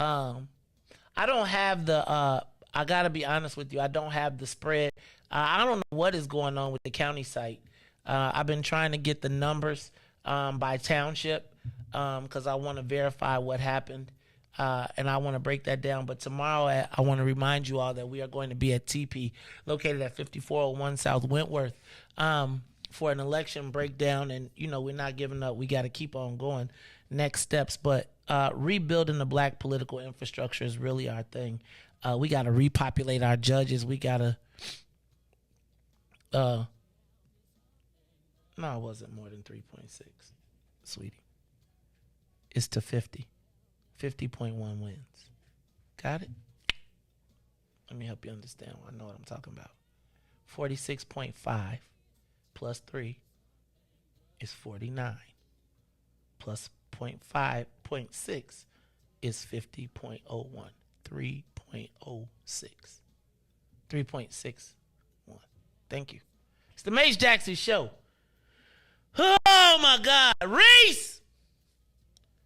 I don't have the I gotta be honest with you, I don't have the spread. I don't know what is going on with the county site. I've been trying to get the numbers by township because I want to verify what happened, and I want to break that down. But tomorrow I want to remind you all that we are going to be at TP, located at 5401 South Wentworth, for an election breakdown. And, you know, we're not giving up. We got to keep on going. Next steps. But rebuilding the black political infrastructure is really our thing. We got to repopulate our judges. We got to no, it wasn't more than 3.6, sweetie. It's to 50. 50.1 wins. Got it? Let me help you understand. I know what I'm talking about. 46.5 plus 3 is 49. Plus 0.6 is 50.01. 3.06. 3.61. Thank you. It's the Mace Jackson Show. Oh, my God. Riis!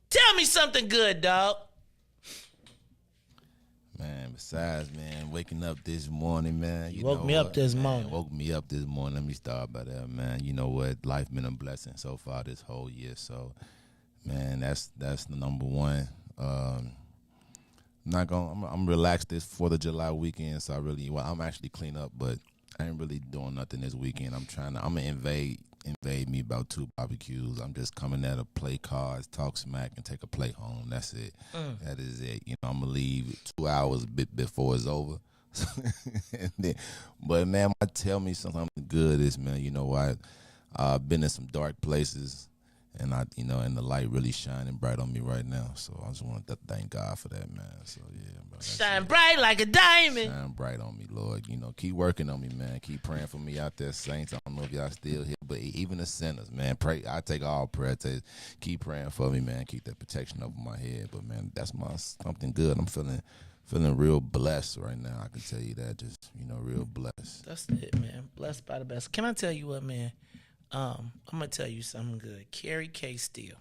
Tell me something good, dog. Man, besides, man, waking up this morning, man. You woke me up this morning. Woke me up this morning. Let me start by that, man. You know what? Life been a blessing so far this whole year. So, man, that's the number one. I'm relaxed this 4th of July weekend, so I'm actually clean up, but I ain't really doing nothing this weekend. I'm gonna invade me about 2 barbecues. I'm just coming there to play cards, talk smack, and take a plate home. That's it. That is it. You know, I'm gonna leave 2 hours before it's over. But man, tell me something good is, man, you know, I've been in some dark places, and and the light really shining bright on me right now. So I just want to thank God for that, man. So yeah, bro, shine bright like a diamond. Shine bright on me, Lord. You know, keep working on me, man. Keep praying for me out there, saints. I don't know if y'all still here, but even the sinners, man, pray. I take all prayer. Keep praying for me, man. Keep that protection over my head. But man, that's something good. I'm feeling real blessed right now. I can tell you that. Just, real blessed. That's it, man. Blessed by the best. Can I tell you what, man? I'm gonna tell you something good. Kerry K. Steele.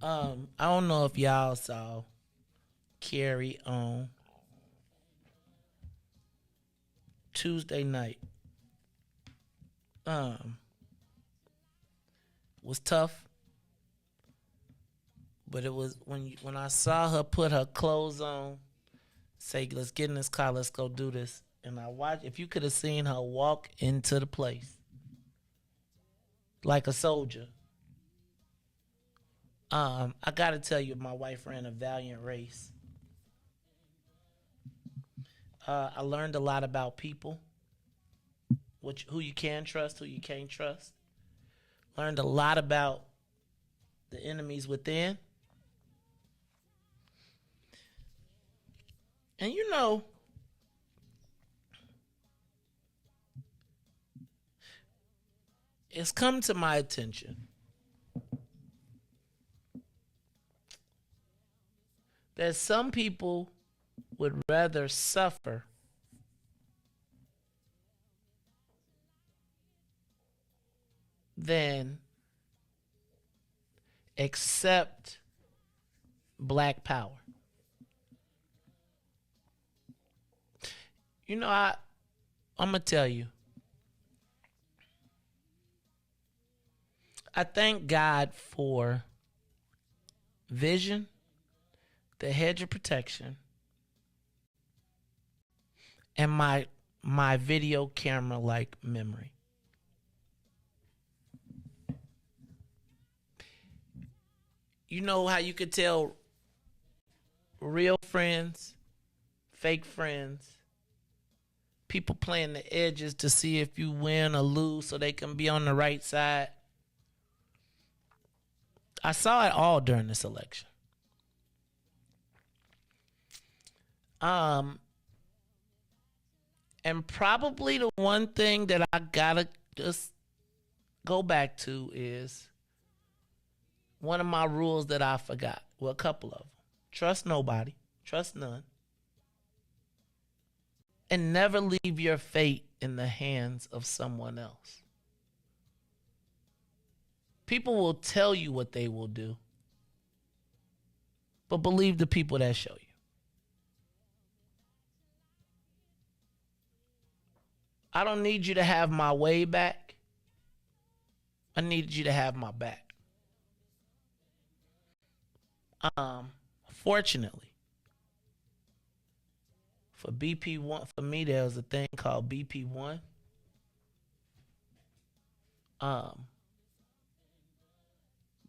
I don't know if y'all saw Kerry on Tuesday night. Was tough, but it was when I saw her put her clothes on, say, "Let's get in this car, let's go do this." And I watched. If you could have seen her walk into the place like a soldier. I gotta tell you, my wife ran a valiant race. I learned a lot about people, who you can trust, who you can't trust. Learned a lot about the enemies within. And it's come to my attention that some people would rather suffer than accept black power. You know, I'm gonna tell you, I thank God for vision, the hedge of protection, and my video camera like memory. You know how you could tell real friends, fake friends, people playing the edges to see if you win or lose so they can be on the right side? I saw it all during this election. And probably the one thing that I gotta just go back to is one of my rules that I forgot. Well, a couple of them. Trust nobody. Trust none. And never leave your fate in the hands of someone else. People will tell you what they will do, but believe the people that show you. I don't need you to have my way back. I need you to have my back. Fortunately, for BP1, for me, there was a thing called BP1.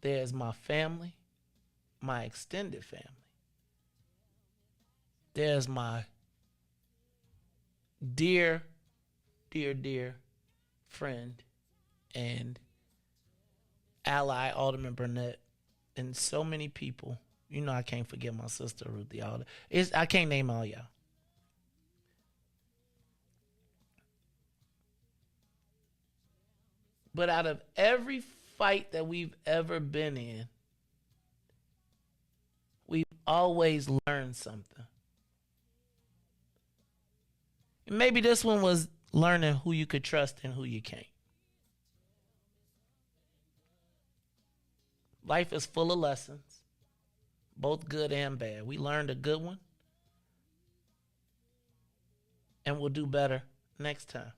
There's my family, my extended family. There's my dear friend and ally, Alderman Burnett, and so many people. You know, I can't forget my sister, Ruthie. I can't name all y'all. But out of every fight that we've ever been in, we've always learned something. And maybe this one was learning who you could trust and who you can't. Life is full of lessons, both good and bad. We learned a good one, and we'll do better next time.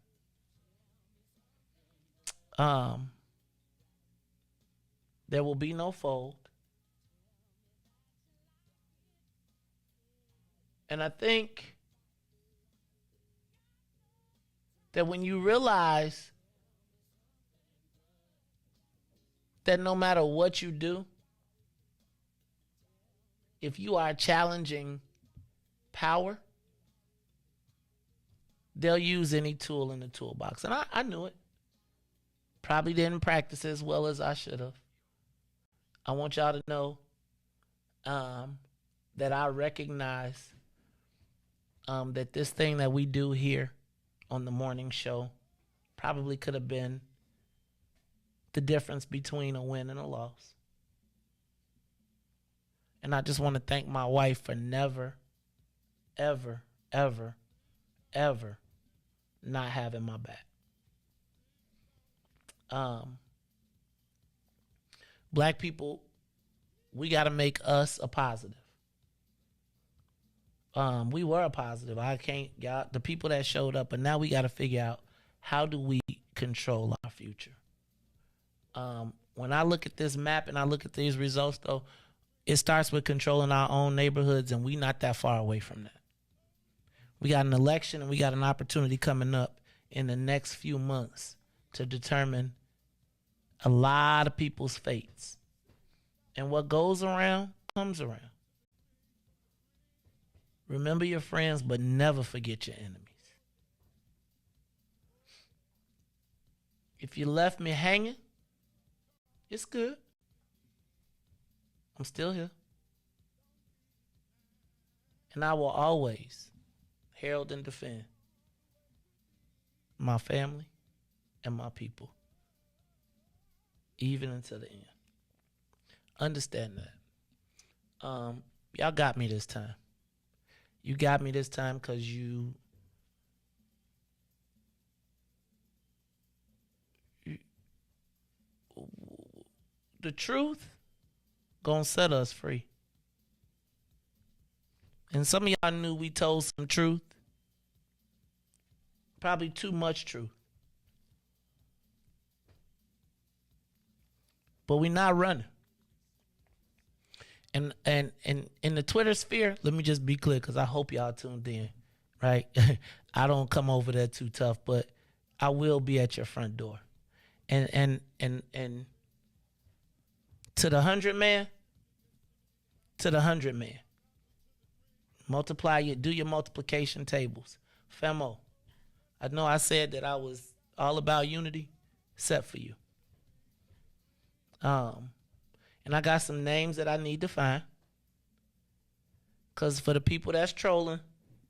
There will be no fold. And I think that when you realize that no matter what you do, if you are challenging power, they'll use any tool in the toolbox. And I knew it. Probably didn't practice as well as I should have. I want y'all to know that I recognize that this thing that we do here on the morning show probably could have been the difference between a win and a loss. And I just want to thank my wife for never, ever, ever, ever not having my back. Black people, we got to make us a positive. We were a positive. The people that showed up, but now we got to figure out, how do we control our future? When I look at this map and I look at these results, though, it starts with controlling our own neighborhoods, and we not that far away from that. We got an election, and we got an opportunity coming up in the next few months to determine a lot of people's fates. And what goes around comes around. Remember your friends, but never forget your enemies. If you left me hanging, it's good. I'm still here. And I will always herald and defend my family and my people, even until the end. Understand that. Y'all got me this time. You got me this time because the truth gonna set us free. And some of y'all knew we told some truth. Probably too much truth. But we not running. And in the Twitter sphere, let me just be clear, because I hope y'all tuned in, right? I don't come over there too tough, but I will be at your front door. And to the 100 man, multiply it, do your multiplication tables. Femo, I know I said that I was all about unity, except for you. And I got some names that I need to find. Because for the people that's trolling,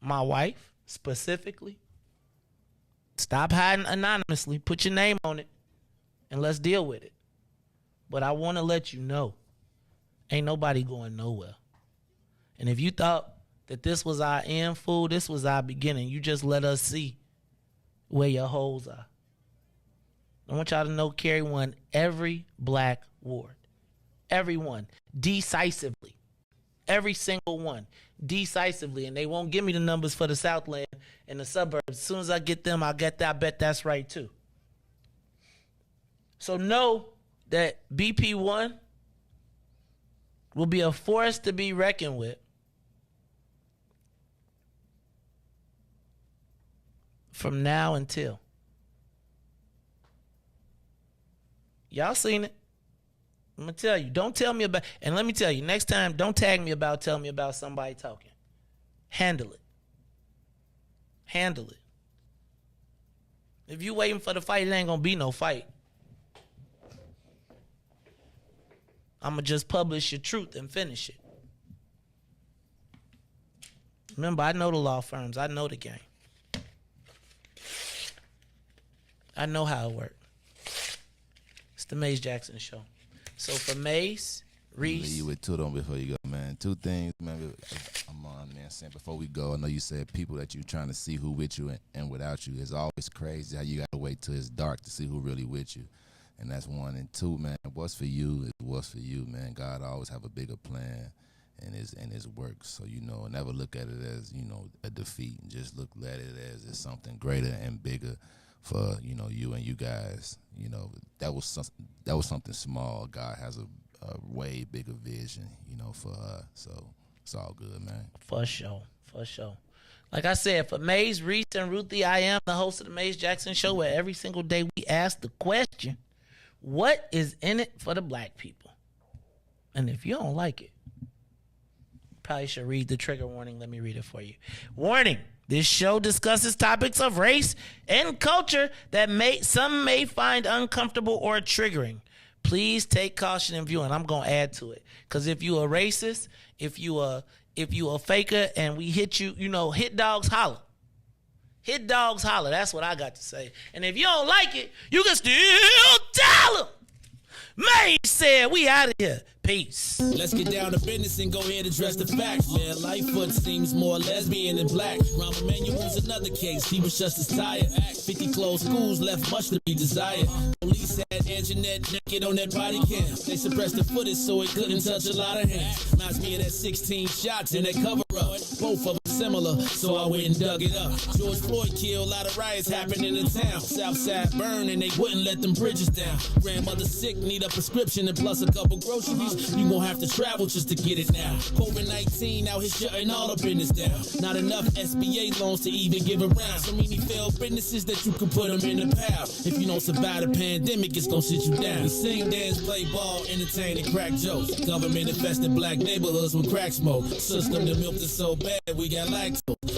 my wife specifically, stop hiding anonymously. Put your name on it and let's deal with it. But I want to let you know, ain't nobody going nowhere. And if you thought that this was our end, fool, this was our beginning. You just let us see where your holes are. I want y'all to know Kerry won every black ward. Everyone, decisively. Every single one, decisively. And they won't give me the numbers for the Southland and the suburbs. As soon as I get them, I bet that's right too. So know that BP1 will be a force to be reckoned with from now until. Y'all seen it. I'm going to tell you. Don't tell me about, and let me tell you, next time, don't tag me about, tell me about somebody talking. Handle it. Handle it. If you waiting for the fight, it ain't going to be no fight. I'm going to just publish your truth and finish it. Remember, I know the law firms. I know the game. I know how it works. It's the Maze Jackson Show. So for Maze, Riis. Leave you with two of them before you go, man. Two things, man. I'm on, man. Saying before we go, I know you said people that you trying to see who with you and without you. It's always crazy how you got to wait till it's dark to see who really with you. And that's one. And two, man, what's for you is what's for you, man. God always have a bigger plan in his work. So, never look at it as, a defeat. Just look at it as it's something greater and bigger for, you and you guys. That was something small. God has a way bigger vision, for us. So it's all good, man. For sure. Like I said, for Maze, Riis, and Ruthie, I am the host of the Maze Jackson Show, where every single day we ask the question, what is in it for the black people? And if you don't like it, probably should read the trigger warning. Let me read it for you. Warning. This show discusses topics of race and culture that some may find uncomfortable or triggering. Please take caution in viewing. I'm gonna add to it, because if you a racist, if you a faker, and we hit you, hit dogs holler. Hit dogs holler. That's what I got to say. And if you don't like it, you can still tell them. May said we out of here. Peace. Let's get down to business and go ahead and address the facts, man. Lightfoot seems more lesbian than black. Rahm Emanuel's another case. He was just as tired. 50 closed schools left much to be desired. Police had Anjanette naked on that body cam. They suppressed the footage so it couldn't touch a lot of hands. Reminds me of that 16 shots in that cover up. Both of them similar, so I went and dug it up. George Floyd killed, a lot of riots happened in the town. Southside burned and they wouldn't let them bridges down. Grandmother sick, need a prescription and plus a couple groceries. You gon' have to travel just to get it now. COVID-19 out here shutting all the business down. Not enough SBA loans to even give around. So many failed businesses that you can put them in the pile. If you don't survive the pandemic, it's gon' sit you down. We sing, dance, play ball, entertain, and crack jokes. Government infested black neighborhoods with crack smoke. System that milked us so bad, we got lactose.